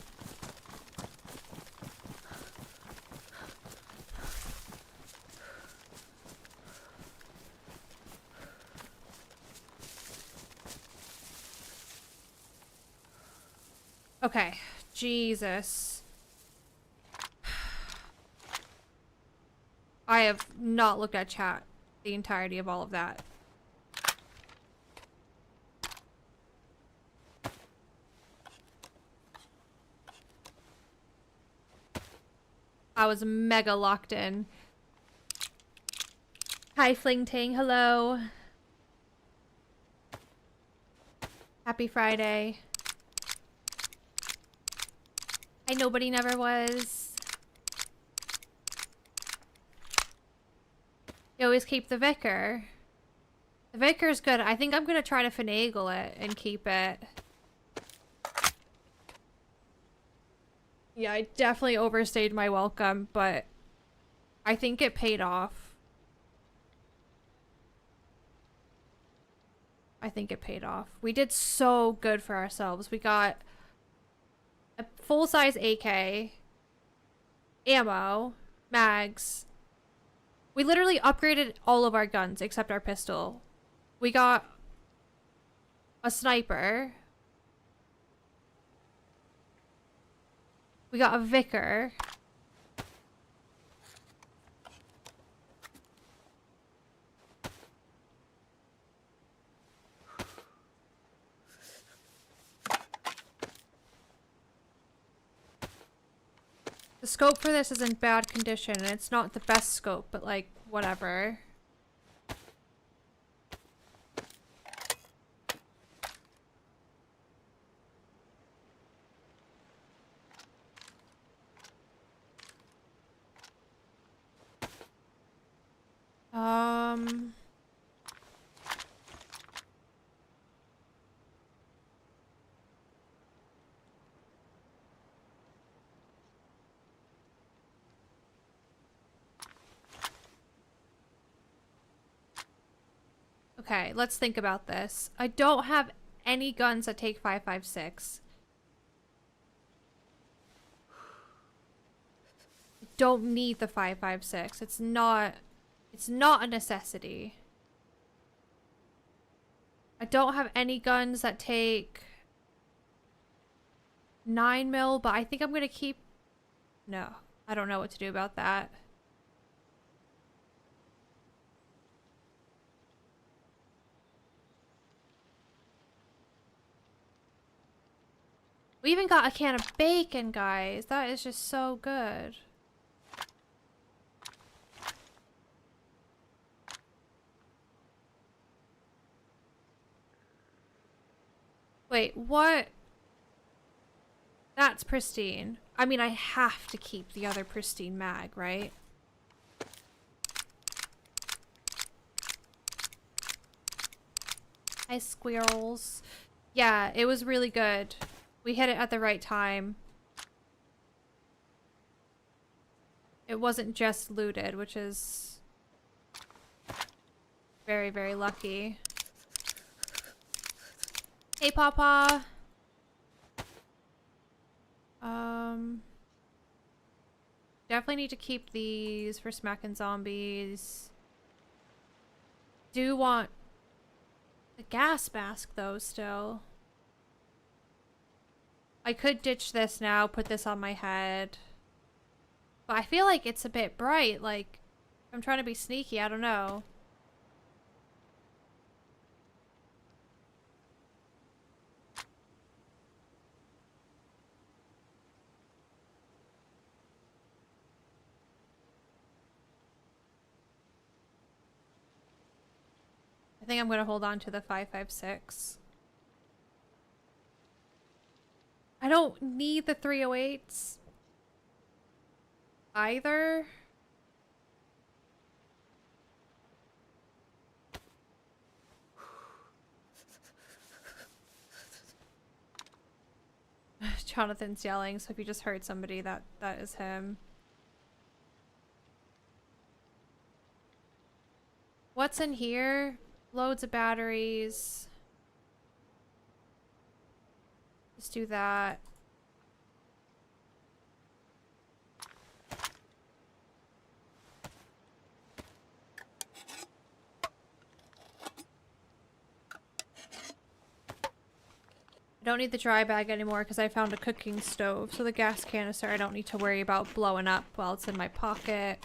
Okay. Jesus. I have not looked at chat the entirety of all of that. I was mega locked in. Hi, Fling Ting. Hello. Happy Friday. I nobody never was. You always keep the Vicar. The Vicar's good. I think I'm gonna try to finagle it and keep it. Yeah, I definitely overstayed my welcome, but I think it paid off. I think it paid off. We did so good for ourselves. We got a full-size AK, ammo, mags. We literally upgraded all of our guns except our pistol. We got a sniper. We got a Vicar. The scope for this is in bad condition, and it's not the best scope, but like, whatever. Okay, let's think about this. I don't have any guns that take 5.56. I don't need the 5.56. It's not a necessity. I don't have any guns that take 9mm, but I think I'm gonna keep... No, I don't know what to do about that. We even got a can of bacon, guys. That is just so good. Wait, what? That's pristine. I mean, I have to keep the other pristine mag, right? Hi, squirrels. Yeah, it was really good. We hit it at the right time. It wasn't just looted, which is very, very lucky. Hey, Papa. Definitely need to keep these for smacking zombies. Do want the gas mask though still. I could ditch this now, put this on my head. But I feel like it's a bit bright, like I'm trying to be sneaky, I don't know. I think I'm gonna hold on to the 5.56. I don't need the 308s either. Jonathan's yelling, so if you just heard somebody, that is him. What's in here? Loads of batteries. Let's do that. I don't need the dry bag anymore because I found a cooking stove, so the gas canister I don't need to worry about blowing up while it's in my pocket.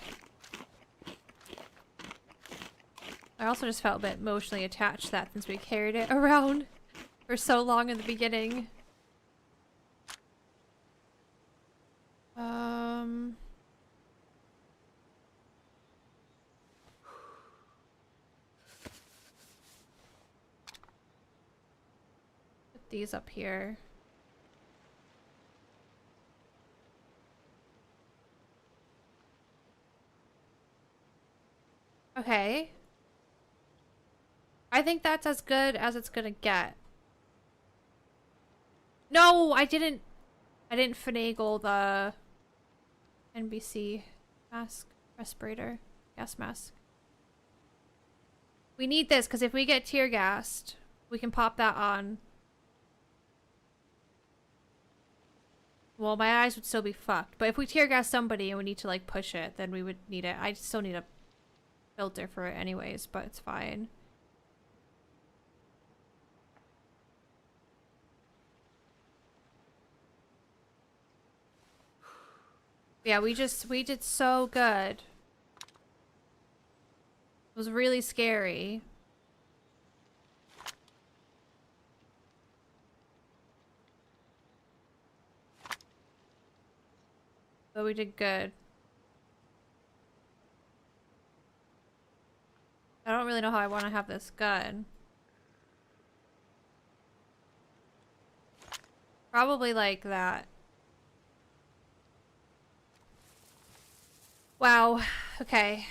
I also just felt a bit emotionally attached to that since we carried it around for so long in the beginning. Put these up here. Okay. I think that's as good as it's gonna get. No, I didn't finagle the NBC mask, respirator, gas mask. We need this because if we get tear gassed, we can pop that on. Well, my eyes would still be fucked, but if we tear gas somebody and we need to like push it, then we would need it. I still need a filter for it anyways, but it's fine. Yeah, we did so good. It was really scary. But we did good. I don't really know how I want to have this gun. Probably like that. Wow. Okay.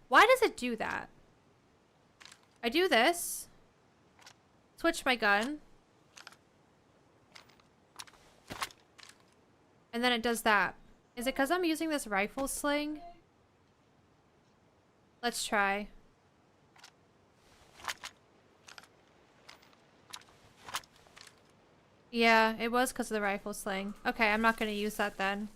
Why does it do that? I do this. Switch my gun. And then it does that. Is it because I'm using this rifle sling? Let's try. Yeah, it was because of the rifle sling. Okay, I'm not going to use that then.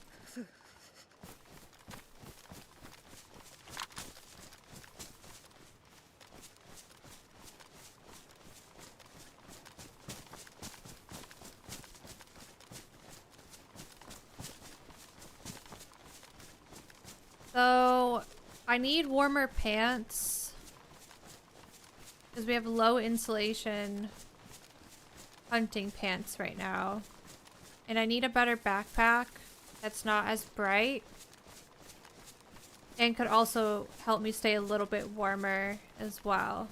So, I need warmer pants. Because we have low insulation hunting pants right now. And I need a better backpack that's not as bright. And could also help me stay a little bit warmer as well.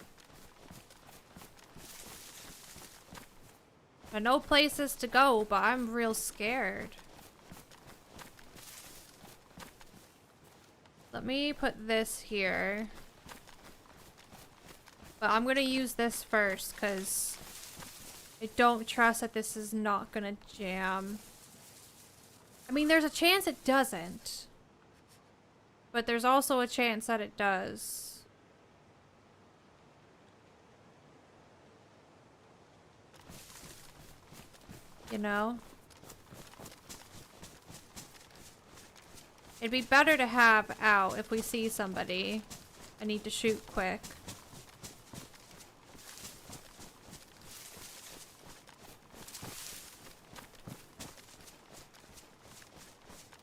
I know places to go, but I'm real scared. Let me put this here. But I'm gonna use this first because I don't trust that this is not gonna jam. I mean, there's a chance it doesn't. But there's also a chance that it does. You know? It'd be better to have out if we see somebody. I need to shoot quick.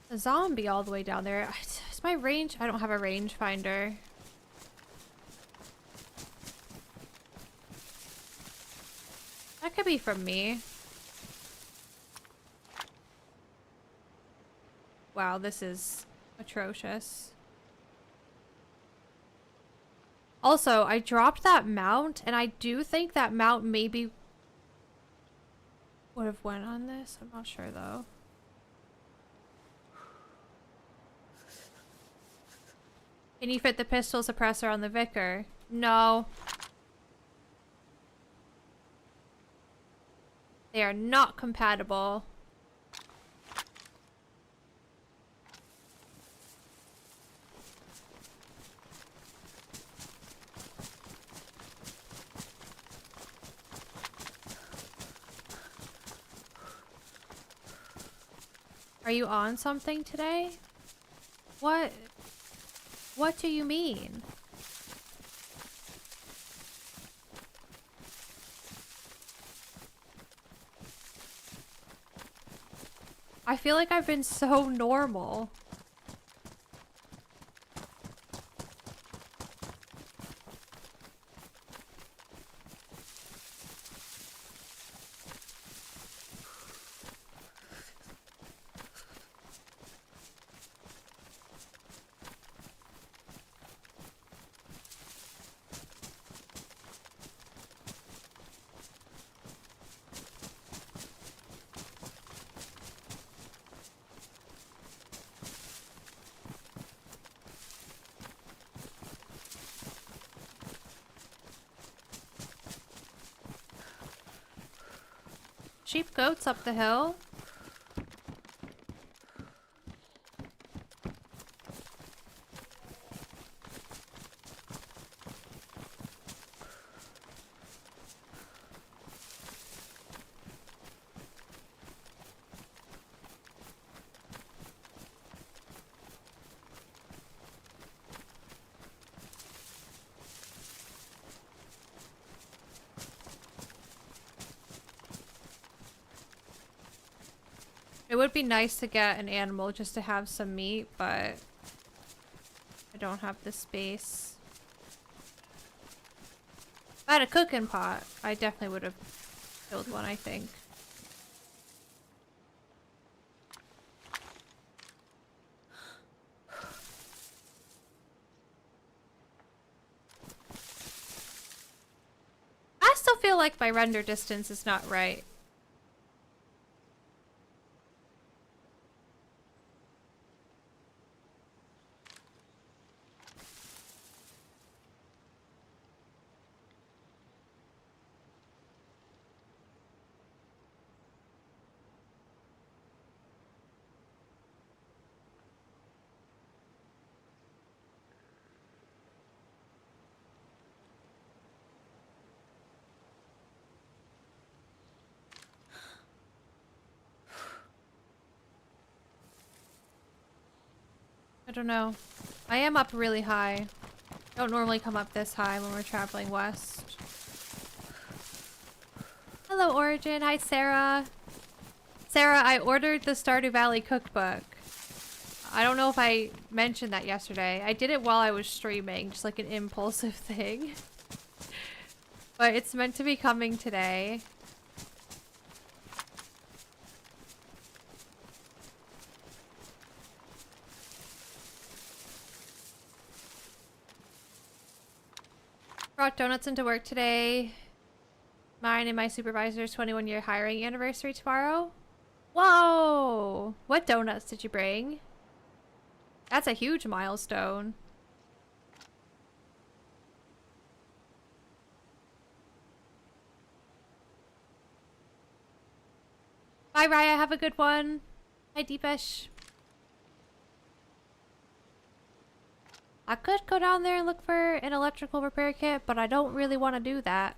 A zombie all the way down there. Is my range? I don't have a range finder. That could be from me. Wow, this is atrocious. Also, I dropped that mount, and I do think that mount maybe would have went on this. I'm not sure, though. Can you fit the pistol suppressor on the Vicar? No. They are not compatible. Are you on something today? What? What do you mean? I feel like I've been so normal. Sheep goats up the hill. It would be nice to get an animal just to have some meat, but I don't have the space. If I had a cooking pot, I definitely would have killed one, I think. I still feel like my render distance is not right. I don't know. I am up really high. Don't normally come up this high when we're traveling west. Hello, Origin. Hi, Sarah. Sarah, I ordered the Stardew Valley cookbook. I don't know if I mentioned that yesterday. I did it while I was streaming, just like an impulsive thing. But it's meant to be coming today. Brought donuts into work today. Mine and my supervisor's 21-year hiring anniversary tomorrow. Whoa! What donuts did you bring? That's a huge milestone. Bye, Raya. Have a good one. Hi, Deepesh. I could go down there and look for an electrical repair kit, but I don't really want to do that.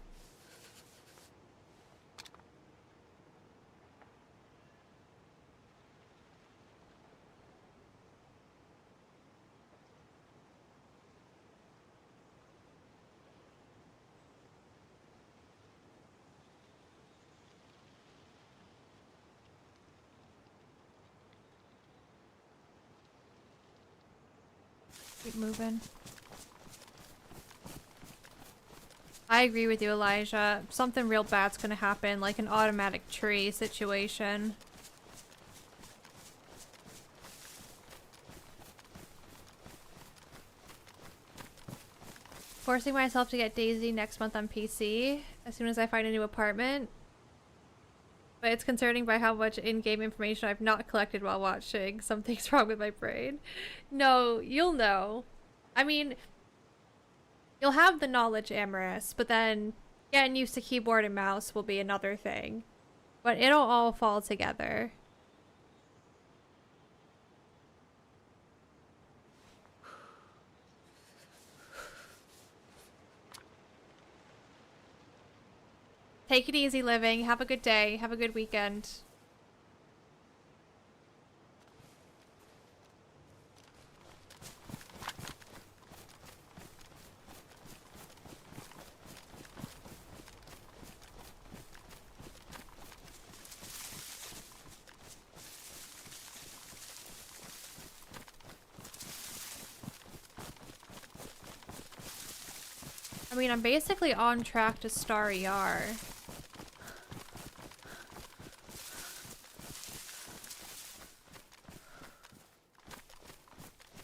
Keep moving. I agree with you, Elijah. Something real bad's gonna happen, like an automatic tree situation. Forcing myself to get DayZ next month on PC as soon as I find a new apartment. But it's concerning by how much in-game information I've not collected while watching. Something's wrong with my brain. No, you'll know. I mean, you'll have the knowledge, Amaris, but then getting used to keyboard and mouse will be another thing. But it'll all fall together. Take it easy, Living. Have a good day. Have a good weekend. I mean, I'm basically on track to Star ER.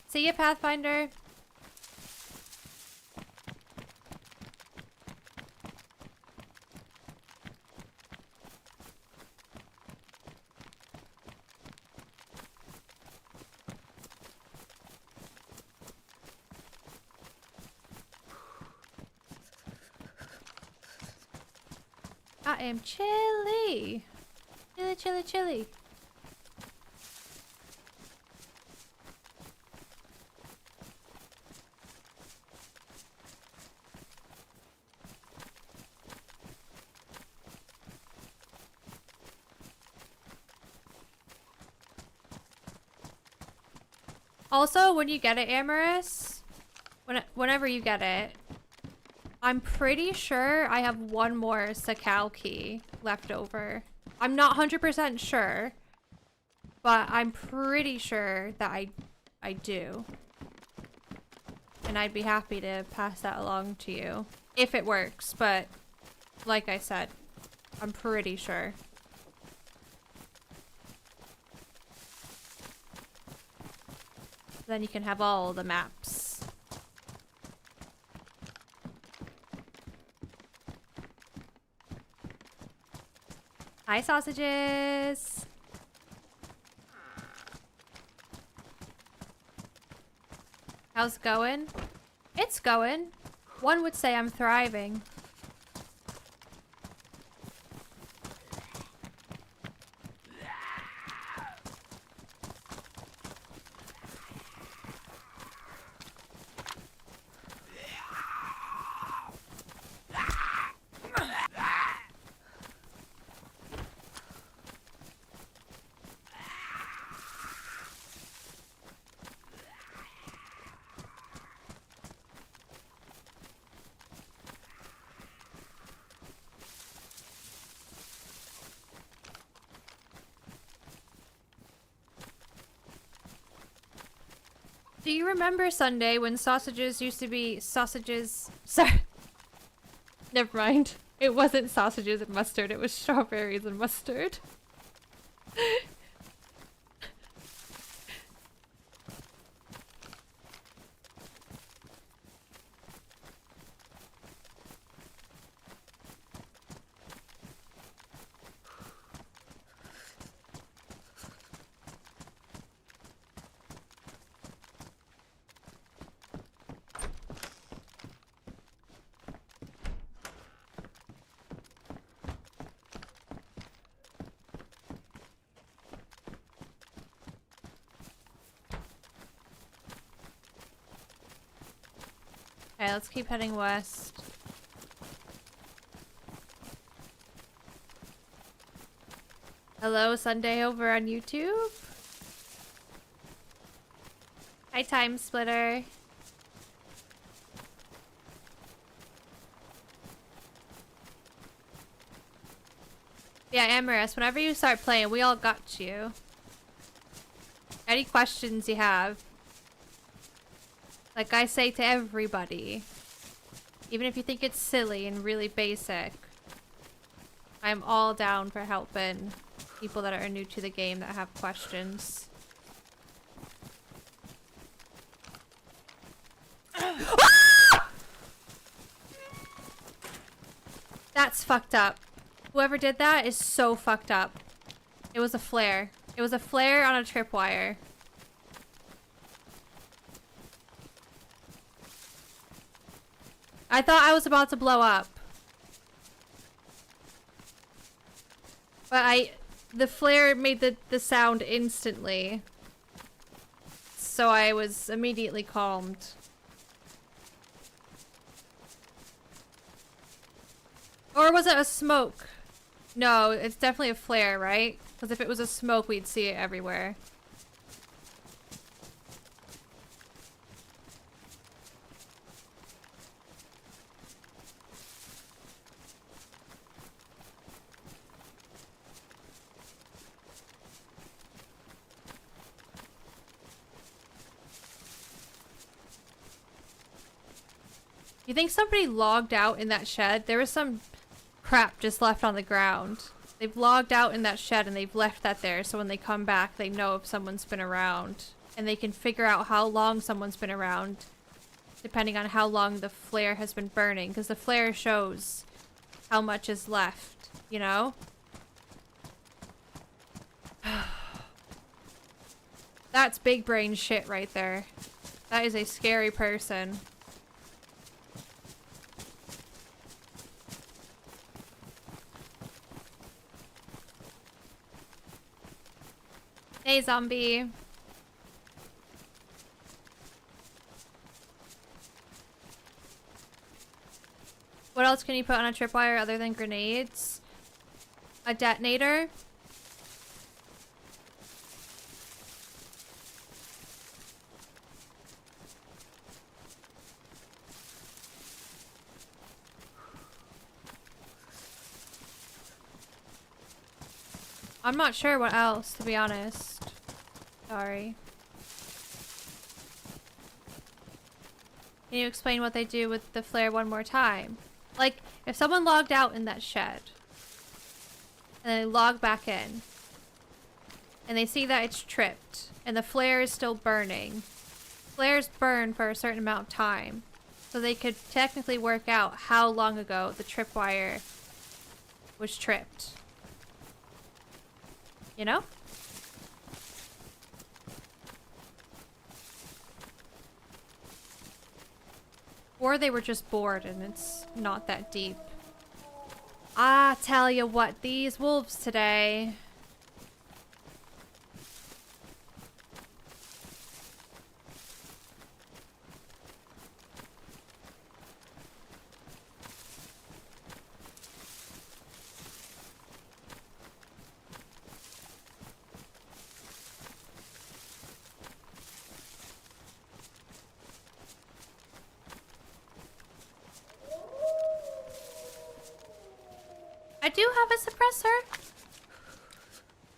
See ya, Pathfinder. I am chilly. Chilly, chilly, chilly. Also, when you get it, Amorous, whenever you get it, I'm pretty sure I have one more Sakal key left over. I'm not 100% sure, but I'm pretty sure that I do. And I'd be happy to pass that along to you if it works, but like I said, I'm pretty sure. Then you can have all the maps. Hi, sausages! How's it going? It's going. One would say I'm thriving. Do you remember Sunday when sausages used to be sausages? Sorry. Never mind. It wasn't sausages and mustard, it was strawberries and mustard. Okay, let's keep heading west. Hello, Sunday over on YouTube. Hi, Time Splitter. Yeah, Amorous, whenever you start playing, we all got you. Any questions you have? Like I say to everybody, even if you think it's silly and really basic, I'm all down for helping people that are new to the game that have questions. That's fucked up. Whoever did that is so fucked up. It was a flare. It was a flare on a tripwire. I thought I was about to blow up. But the flare made the sound instantly. So I was immediately calmed. Or was it a smoke? No, it's definitely a flare, right? Because if it was a smoke, we'd see it everywhere. You think somebody logged out in that shed? There was some crap just left on the ground. They've logged out in that shed and they've left that there, so when they come back they know if someone's been around. And they can figure out how long someone's been around, depending on how long the flare has been burning, because the flare shows how much is left, you know? That's big brain shit right there. That is a scary person. Hey, zombie. What else can you put on a tripwire other than grenades? A detonator? I'm not sure what else, to be honest. Sorry. Can you explain what they do with the flare one more time? Like, if someone logged out in that shed, and they log back in, and they see that it's tripped, and the flare is still burning. Flares burn for a certain amount of time, so they could technically work out how long ago the tripwire was tripped. You know? Or they were just bored and it's not that deep. I tell you what, these wolves today. I do have a suppressor.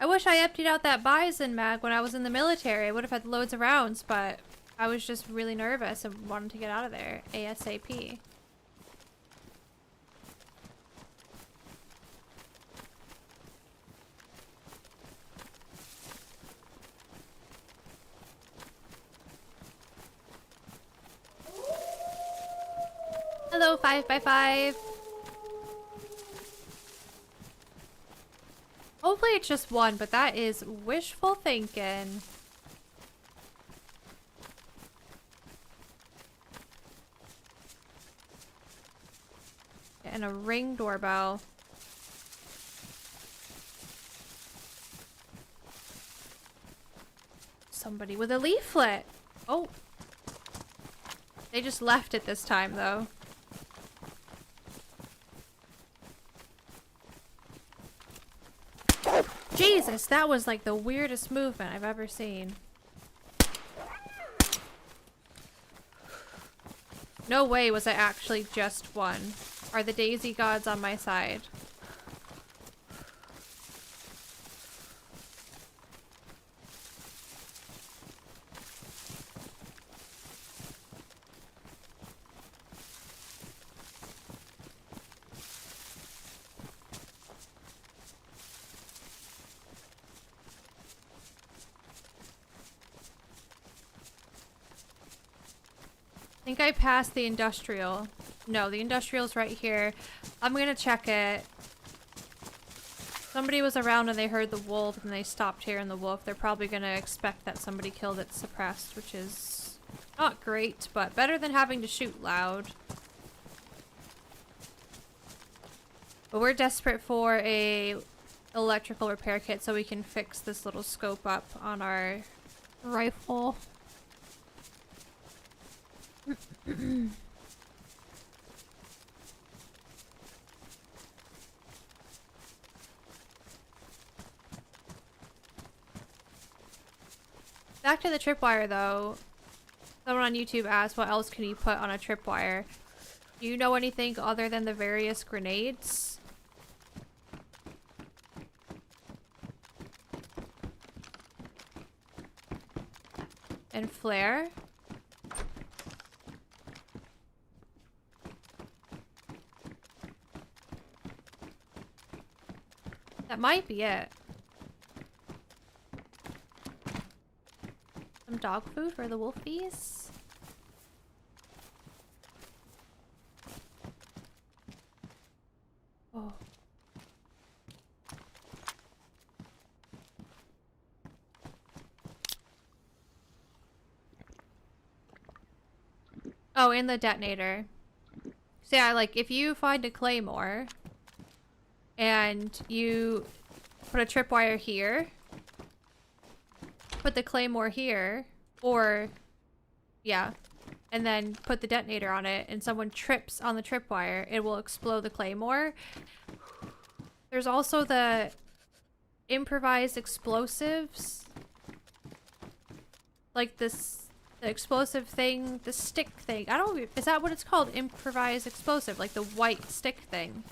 I wish I emptied out that bison mag when I was in the military. I would have had loads of rounds, but I was just really nervous and wanted to get out of there ASAP. Hello, 5x5. Hopefully it's just one, but that is wishful thinking. And a ring doorbell. Somebody with a leaflet. Oh. They just left it this time, though. Jesus, that was like the weirdest movement I've ever seen. No way was I actually just one. Are the DayZ gods on my side? I think I passed the industrial. No, the industrial's right here. I'm gonna check it. Somebody was around and they heard the wolf and they stopped hearing the wolf. They're probably gonna expect that somebody killed it suppressed, which is not great, but better than having to shoot loud. But we're desperate for a electrical repair kit so we can fix this little scope up on our rifle. Back to the tripwire though. Someone on YouTube asked what else can you put on a tripwire. Do you know anything other than the various grenades? And flare? That might be it. Some dog food for the wolfies? Oh. Oh, and the detonator. So yeah, like, if you find a claymore and you put a tripwire here, put the claymore here, or yeah, and then put the detonator on it, and someone trips on the tripwire, it will explode the claymore. There's also the improvised explosives, like this, the explosive thing, the stick thing. I don't, is that what it's called? Improvised explosive, like the white stick thing.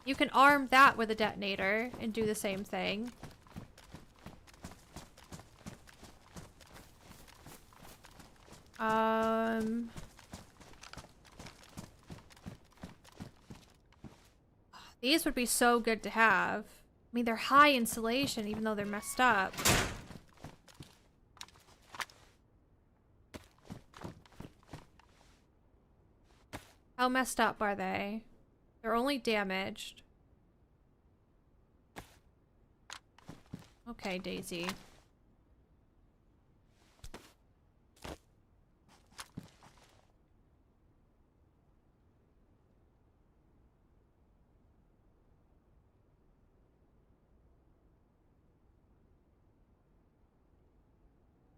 You can arm that with a detonator and do the same thing. These would be so good to have. I mean, they're high insulation even though they're messed up. How messed up are they? They're only damaged. Okay, DayZ.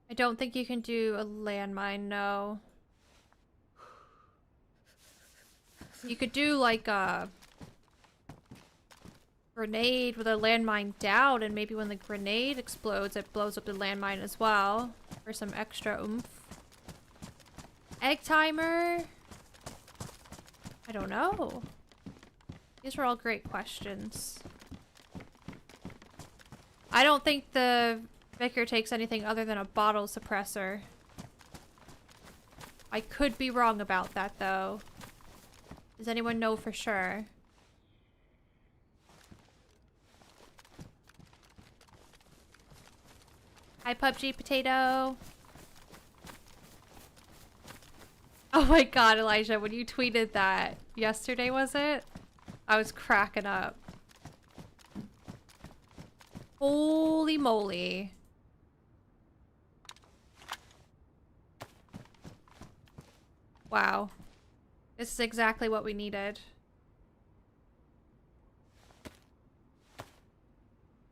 I don't think you can do a landmine, no. You could do like a grenade with a landmine down, and maybe when the grenade explodes, it blows up the landmine as well for some extra oomph. Egg timer? I don't know. These are all great questions. I don't think the Vicar takes anything other than a bottle suppressor. I could be wrong about that though. Does anyone know for sure? Hi, PUBG Potato. Oh my god, Elijah, when you tweeted that yesterday, was it? I was cracking up. Holy moly. Wow. This is exactly what we needed.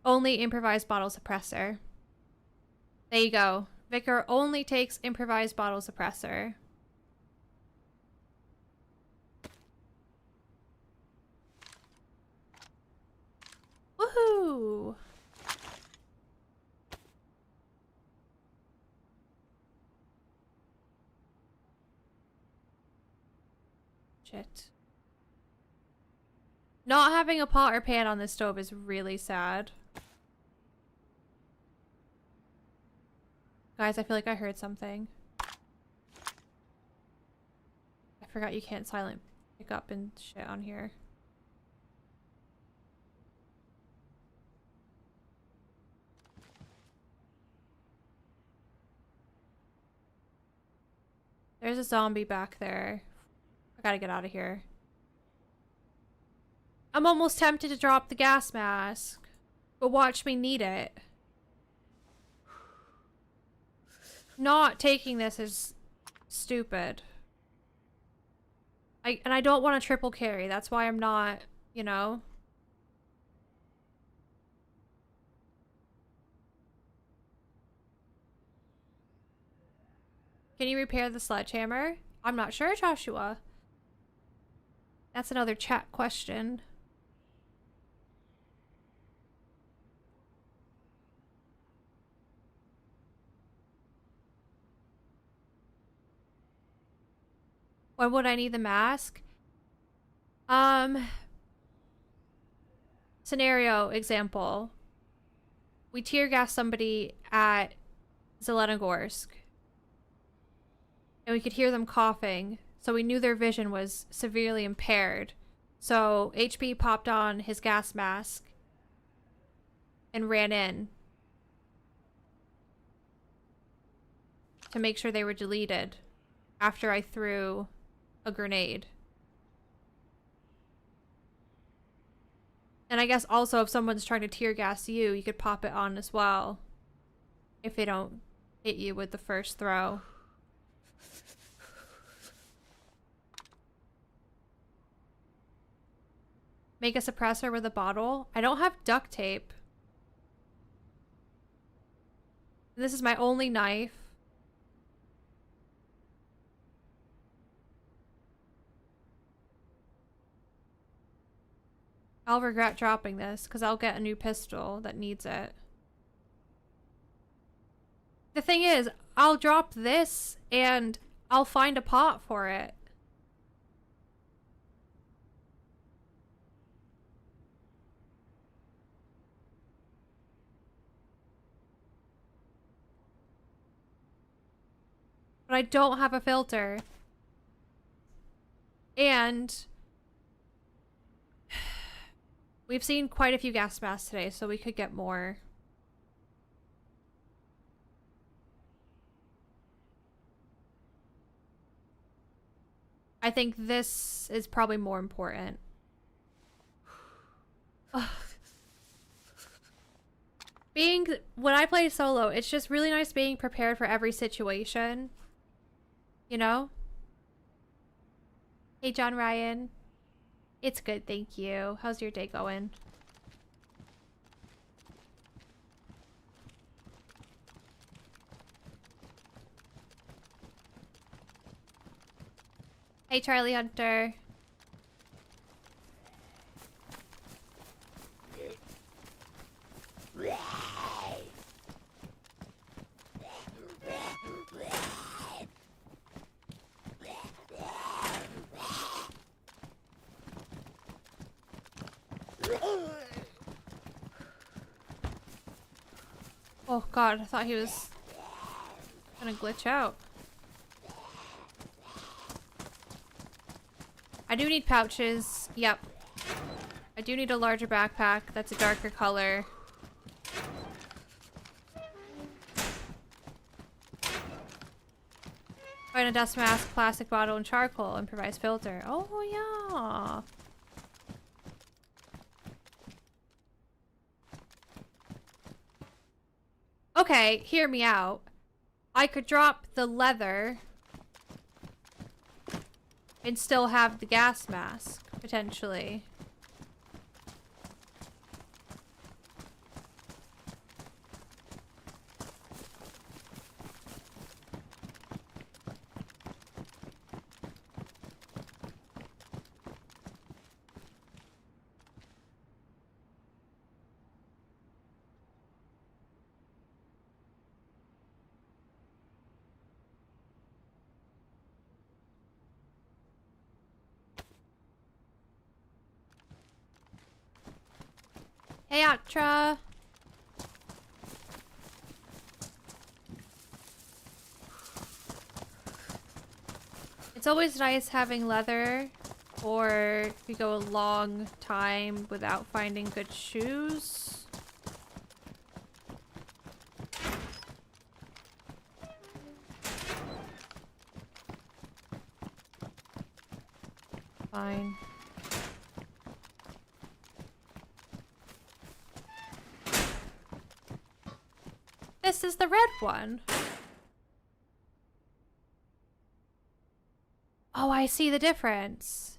Only improvised bottle suppressor. There you go. Vicar only takes improvised bottle suppressor. Woohoo! Shit. Not having a pot or pan on this stove is really sad. Guys, I feel like I heard something. I forgot you can't silent pick up and shit on here. There's a zombie back there. I gotta get out of here. I'm almost tempted to drop the gas mask, but watch me need it. Not taking this is stupid. And I don't want a triple carry. That's why I'm not, you know. Can you repair the sledgehammer? I'm not sure, Joshua. That's another chat question. When would I need the mask? Scenario example. We tear gas somebody at Zelenogorsk. And we could hear them coughing, so we knew their vision was severely impaired. So HB popped on his gas mask and ran in to make sure they were deleted after I threw a grenade. And I guess also if someone's trying to tear gas you, you could pop it on as well if they don't hit you with the first throw. Make a suppressor with a bottle. I don't have duct tape. This is my only knife. I'll regret dropping this because I'll get a new pistol that needs it. The thing is, I'll drop this and I'll find a pot for it. But I don't have a filter. And we've seen quite a few gas masks today, so we could get more. I think this is probably more important. When I play solo, it's just really nice being prepared for every situation. You know? Hey, John Ryan. It's good, thank you. How's your day going? Hey, Charlie Hunter. Oh god, I thought he was gonna glitch out. I do need pouches. Yep. I do need a larger backpack that's a darker color. Find a dust mask, plastic bottle, and charcoal. Improvised filter. Oh, yeah. Okay, hear me out. I could drop the leather and still have the gas mask, potentially. Hey, Atra. It's always nice having leather, or if you go a long time without finding good shoes. Fine. This is the red one. Oh, I see the difference.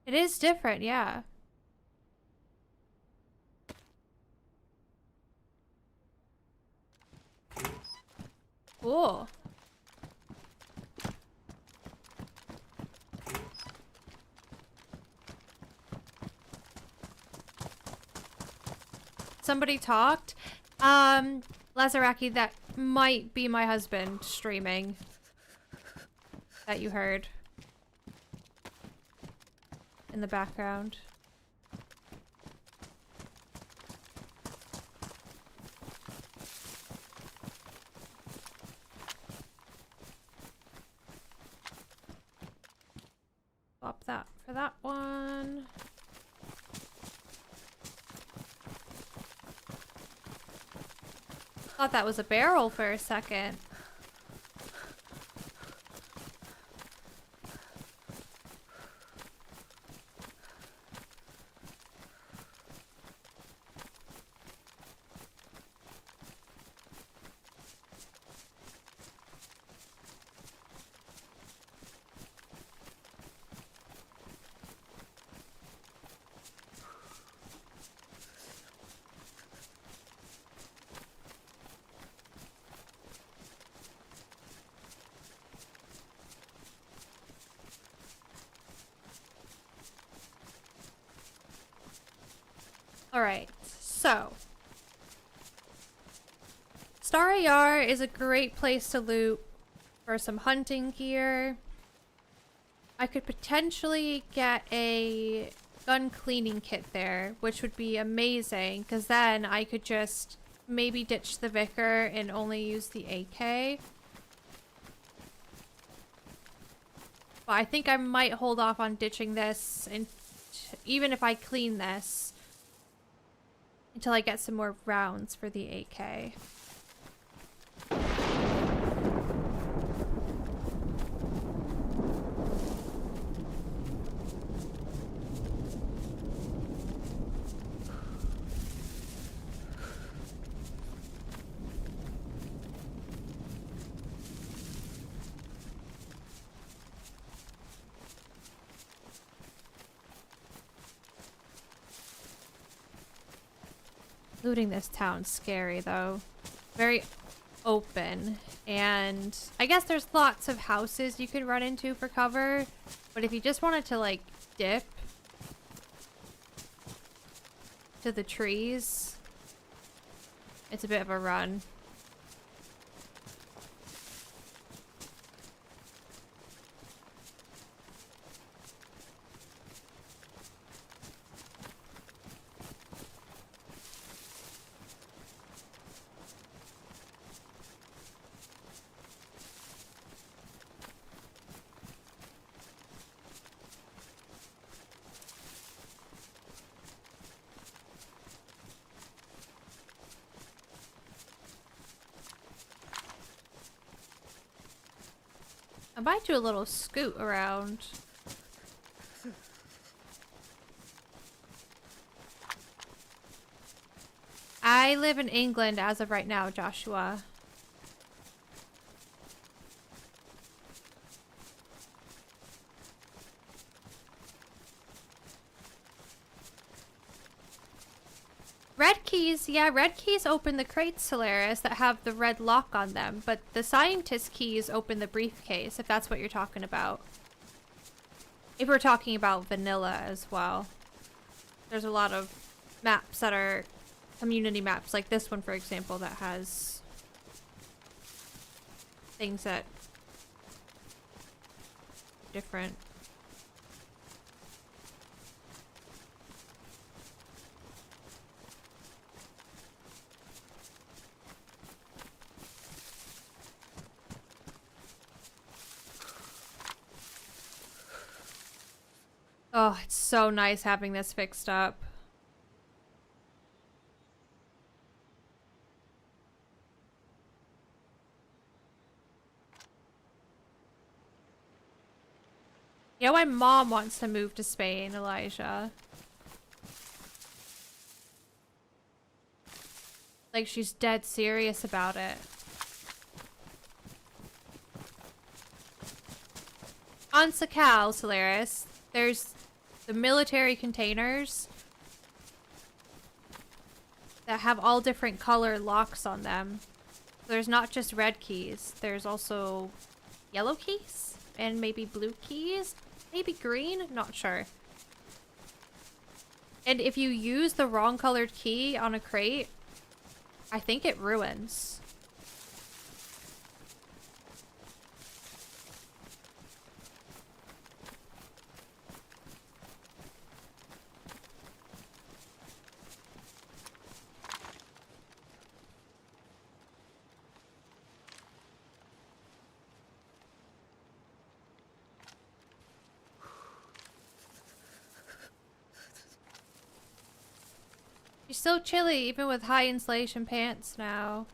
It is different, yeah. Cool. Somebody talked. Lazaraki, that might be my husband streaming. That you heard. In the background. Swap that for that one. Thought that was a barrel for a second. Alright, so Starry Yar is a great place to loot for some hunting gear. I could potentially get a gun cleaning kit there, which would be amazing, because then I could just maybe ditch the Vicar and only use the AK. But I think I might hold off on ditching this, and even if I clean this, until I get some more rounds for the AK. Looting this town's scary, though. Very open. And I guess there's lots of houses you could run into for cover. But if you just wanted to, like, dip to the trees, it's a bit of a run. I might do a little scoot around. I live in England as of right now, Joshua. Red keys, yeah, red keys open the crates, Chernarus, that have the red lock on them, but the scientist keys open the briefcase, if that's what you're talking about. If we're talking about vanilla as well. There's a lot of maps that are community maps, like this one, for example, that has things that are different. Oh, it's so nice having this fixed up. You know, my mom wants to move to Spain, Elijah. Like, she's dead serious about it. On Sakal, Chernarus, there's the military containers that have all different color locks on them. There's not just red keys, there's also yellow keys and maybe blue keys, maybe green, not sure. And if you use the wrong colored key on a crate, I think it ruins. You're still chilly even with high insulation pants now.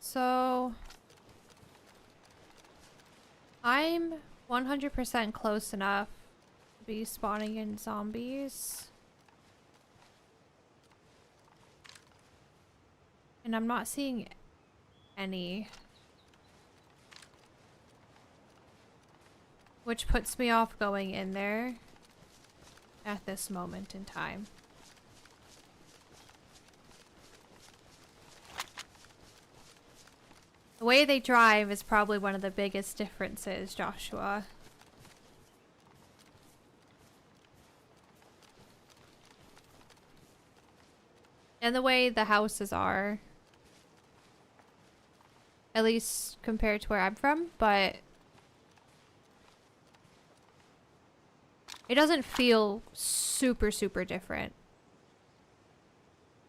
So I'm 100% close enough to be spawning in zombies. And I'm not seeing any. Which puts me off going in there at this moment in time. The way they drive is probably one of the biggest differences, Joshua. And the way the houses are. At least compared to where I'm from, but it doesn't feel super, super different.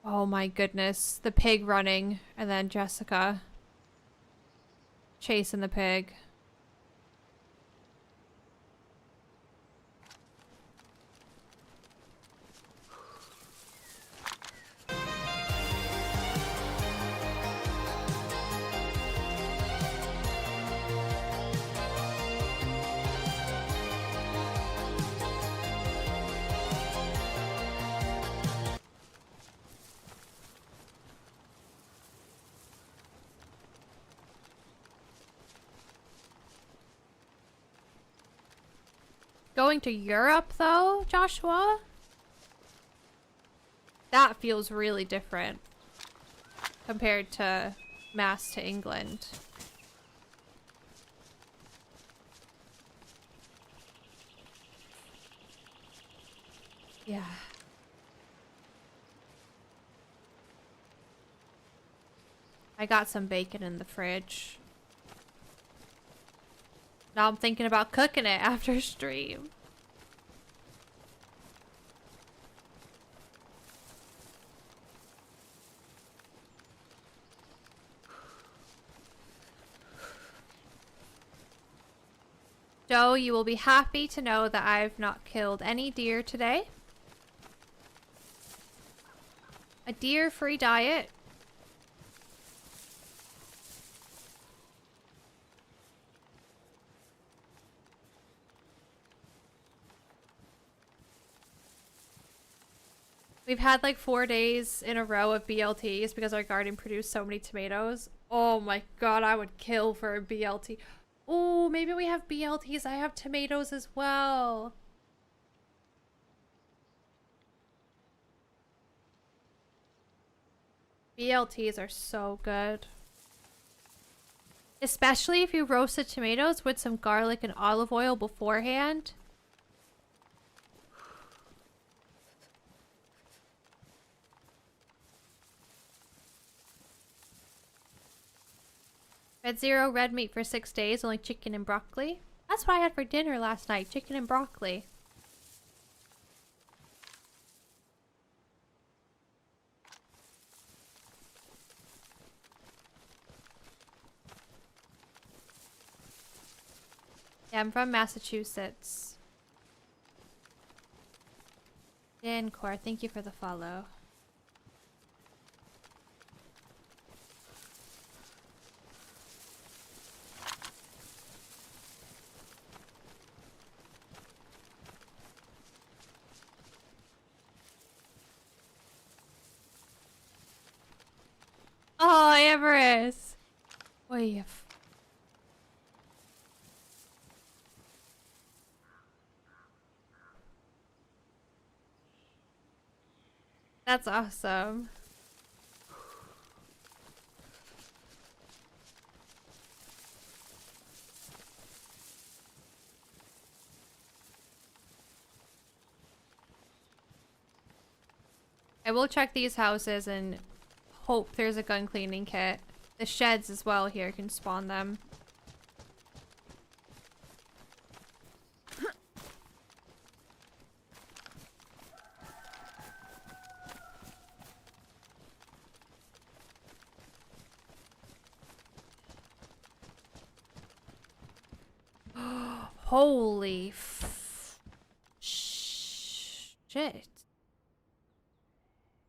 Oh my goodness. The pig running, and then Jessica chasing the pig. Going to Europe, though, Joshua? That feels really different compared to Mass to England. Yeah. I got some bacon in the fridge. Now I'm thinking about cooking it after stream. Joe, you will be happy to know that I've not killed any deer today. A deer-free diet. We've had like 4 days in a row of BLTs because our garden produced so many tomatoes. Oh my god, I would kill for a BLT. Oh, maybe we have BLTs. I have tomatoes as well. BLTs are so good. Especially if you roasted tomatoes with some garlic and olive oil beforehand. Had zero red meat for 6 days, only chicken and broccoli. That's what I had for dinner last night, chicken and broccoli. Yeah, I'm from Massachusetts. Dancor, thank you for the follow. Oh, Everest! Oy. That's awesome. I will check these houses and hope there's a gun cleaning kit. The sheds as well here can spawn them. Holy shit.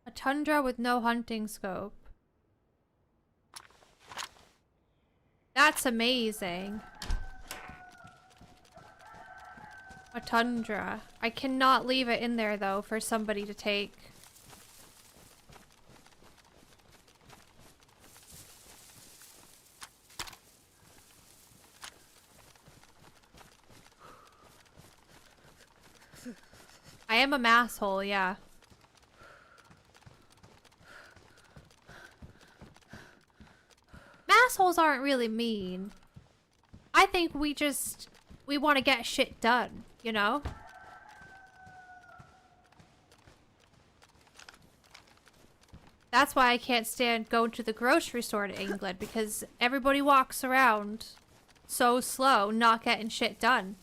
A tundra with no hunting scope. That's amazing. A tundra. I cannot leave it in there though for somebody to take. I am a masshole, yeah. Massholes aren't really mean. I think we want to get shit done, you know? That's why I can't stand going to the grocery store in England, because everybody walks around so slow, not getting shit done.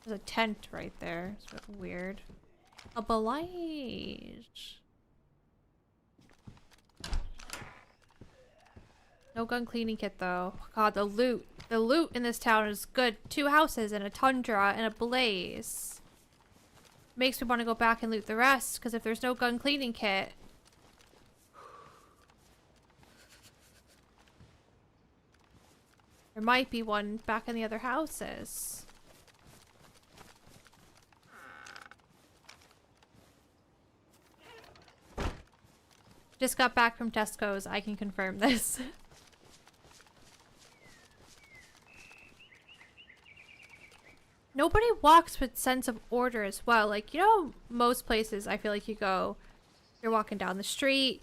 There's a tent right there. It's really weird. A blight. No gun cleaning kit though. God, the loot. The loot in this town is good. 2 houses and a tundra and a blaze. Makes me want to go back and loot the rest, because if there's no gun cleaning kit. There might be one back in the other houses. Just got back from Tesco's. I can confirm this. Nobody walks with sense of order as well. Like, you know, most places I feel like you go, you're walking down the street,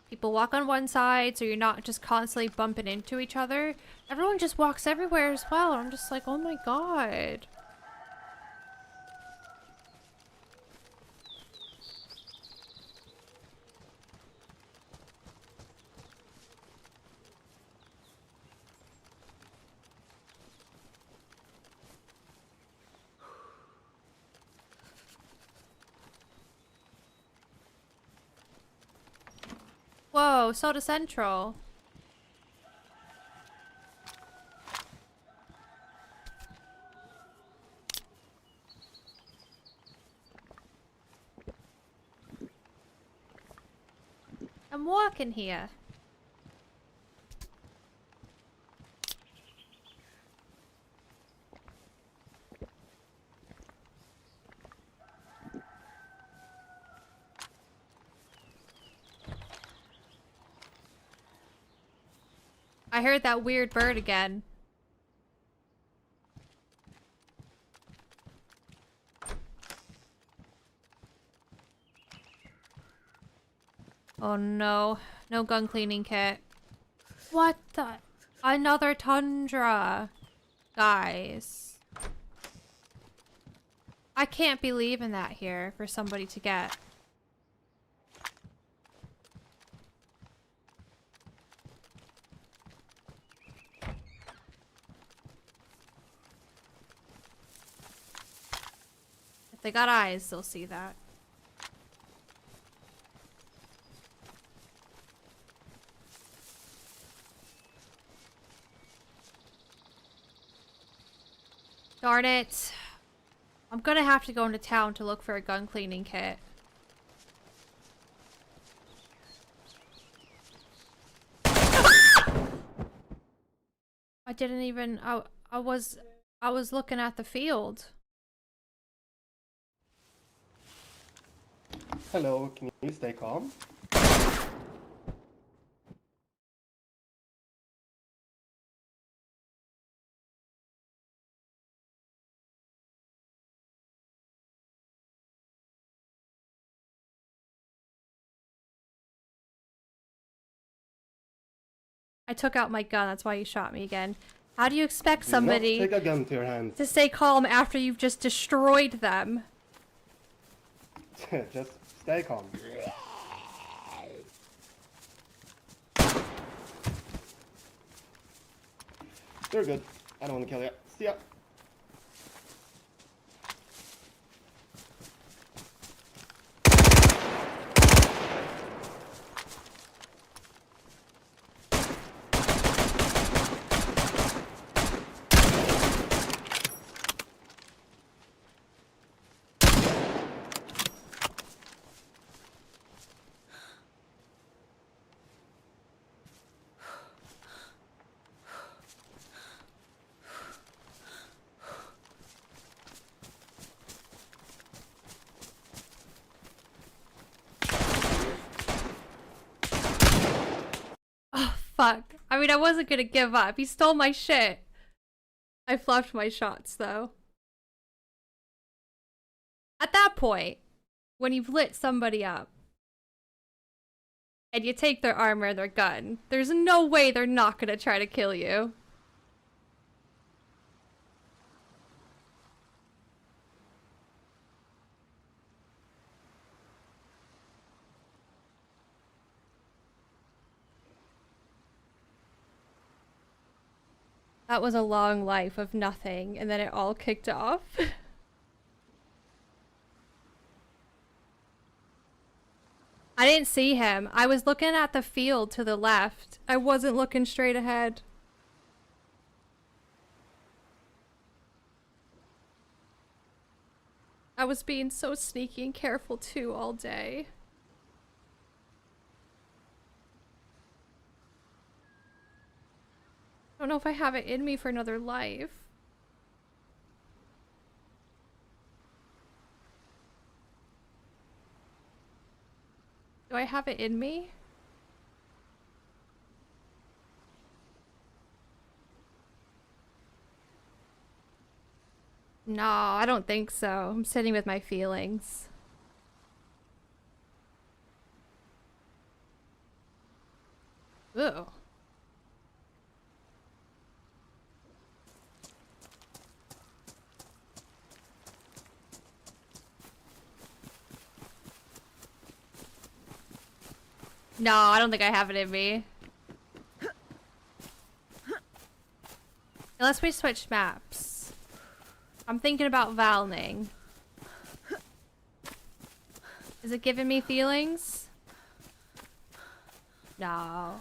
people walk on one side, so you're not just constantly bumping into each other. Everyone just walks everywhere as well. I'm just like, oh my god. Whoa, Soda Central. I'm walking here. I heard that weird bird again. Oh no. No gun cleaning kit. What the? Another tundra. Guys. I can't be leaving that here for somebody to get. If they got eyes, they'll see that. Darn it. I'm gonna have to go into town to look for a gun cleaning kit. I didn't even... I was looking at the field. Hello, can you stay calm? I took out my gun, that's why you shot me again. How do you expect Do somebody not take a gun to your hand. to stay calm after you've just destroyed them? Just stay calm. You're good. I don't want to kill you. See ya. Fuck. I mean, I wasn't gonna give up. He stole my shit. I fluffed my shots, though. At that point, when you've lit somebody up, and you take their armor and their gun, there's no way they're not gonna try to kill you. That was a long life of nothing, and then it all kicked off. I didn't see him. I was looking at the field to the left. I wasn't looking straight ahead. I was being so sneaky and careful too all day. I don't know if I have it in me for another life. Do I have it in me? No, I don't think so. I'm sitting with my feelings. Ooh. No, I don't think I have it in me. Unless we switch maps. I'm thinking about Valning. Is it giving me feelings? No.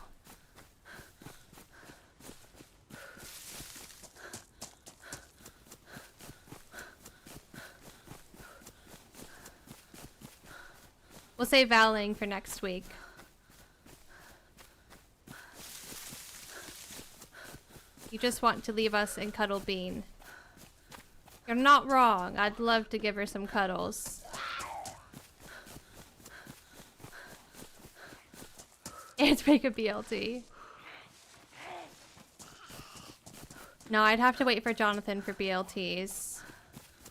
We'll save Valning for next week. You just want to leave us and cuddle Bean. You're not wrong. I'd love to give her some cuddles. And make a BLT. No, I'd have to wait for Jonathan for BLTs.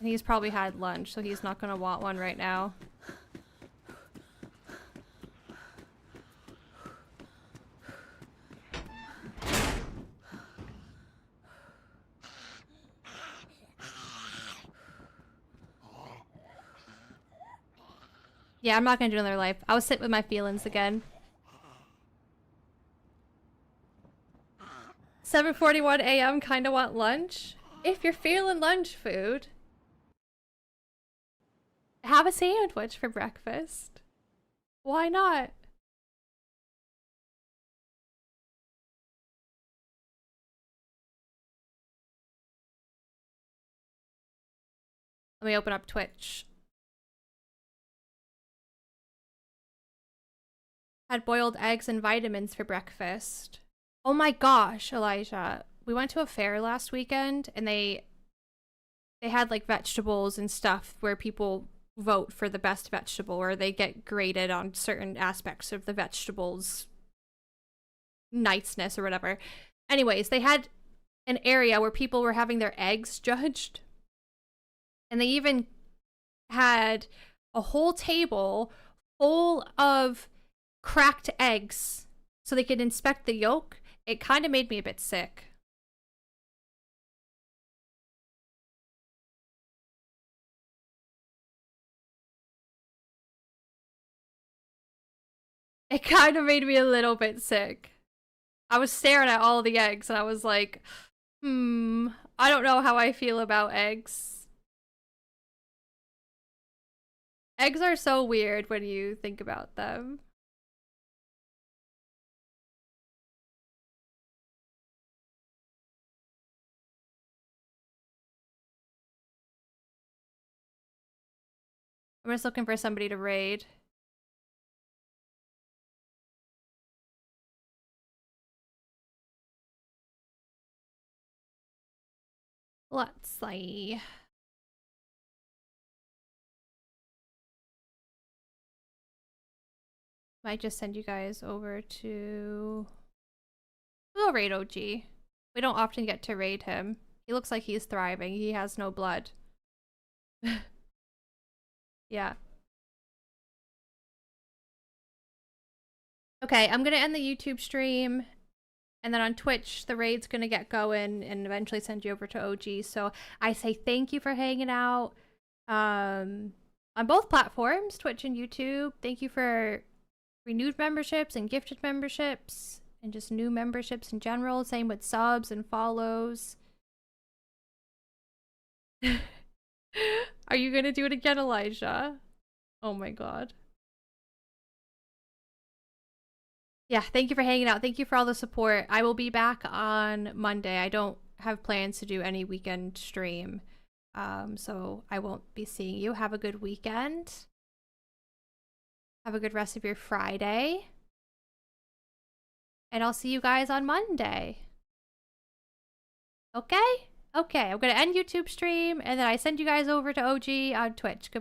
He's probably had lunch, so he's not gonna want one right now. Yeah, I'm not gonna do another life. I'll sit with my feelings again. 7:41 a.m. kinda want lunch? If you're feeling lunch food, have a sandwich for breakfast. Why not? Let me open up Twitch. Had boiled eggs and vitamins for breakfast. Oh my gosh, Elijah. We went to a fair last weekend and they had like vegetables and stuff where people vote for the best vegetable, or they get graded on certain aspects of the vegetable's niceness or whatever. Anyways, they had an area where people were having their eggs judged. And they even had a whole table full of cracked eggs so they could inspect the yolk. It kind of made me a bit sick. It kind of made me a little bit sick. I was staring at all the eggs and I was like, I don't know how I feel about eggs. Eggs are so weird when you think about them. I'm just looking for somebody to raid. Let's see. Might just send you guys over to... We'll raid OG. We don't often get to raid him. He looks like he's thriving. He has no blood. Yeah. Okay, I'm gonna end the YouTube stream. And then on Twitch, the raid's gonna get going and eventually send you over to OG. So I say thank you for hanging out. On both platforms, Twitch and YouTube. Thank you for renewed memberships and gifted memberships. And just new memberships in general. Same with subs and follows. Are you gonna do it again, Elijah? Oh my god. Yeah, thank you for hanging out. Thank you for all the support. I will be back on Monday. I don't have plans to do any weekend stream. So I won't be seeing you. Have a good weekend. Have a good rest of your Friday. And I'll see you guys on Monday. Okay? Okay, I'm gonna end YouTube stream and then I send you guys over to OG on Twitch. Goodbye.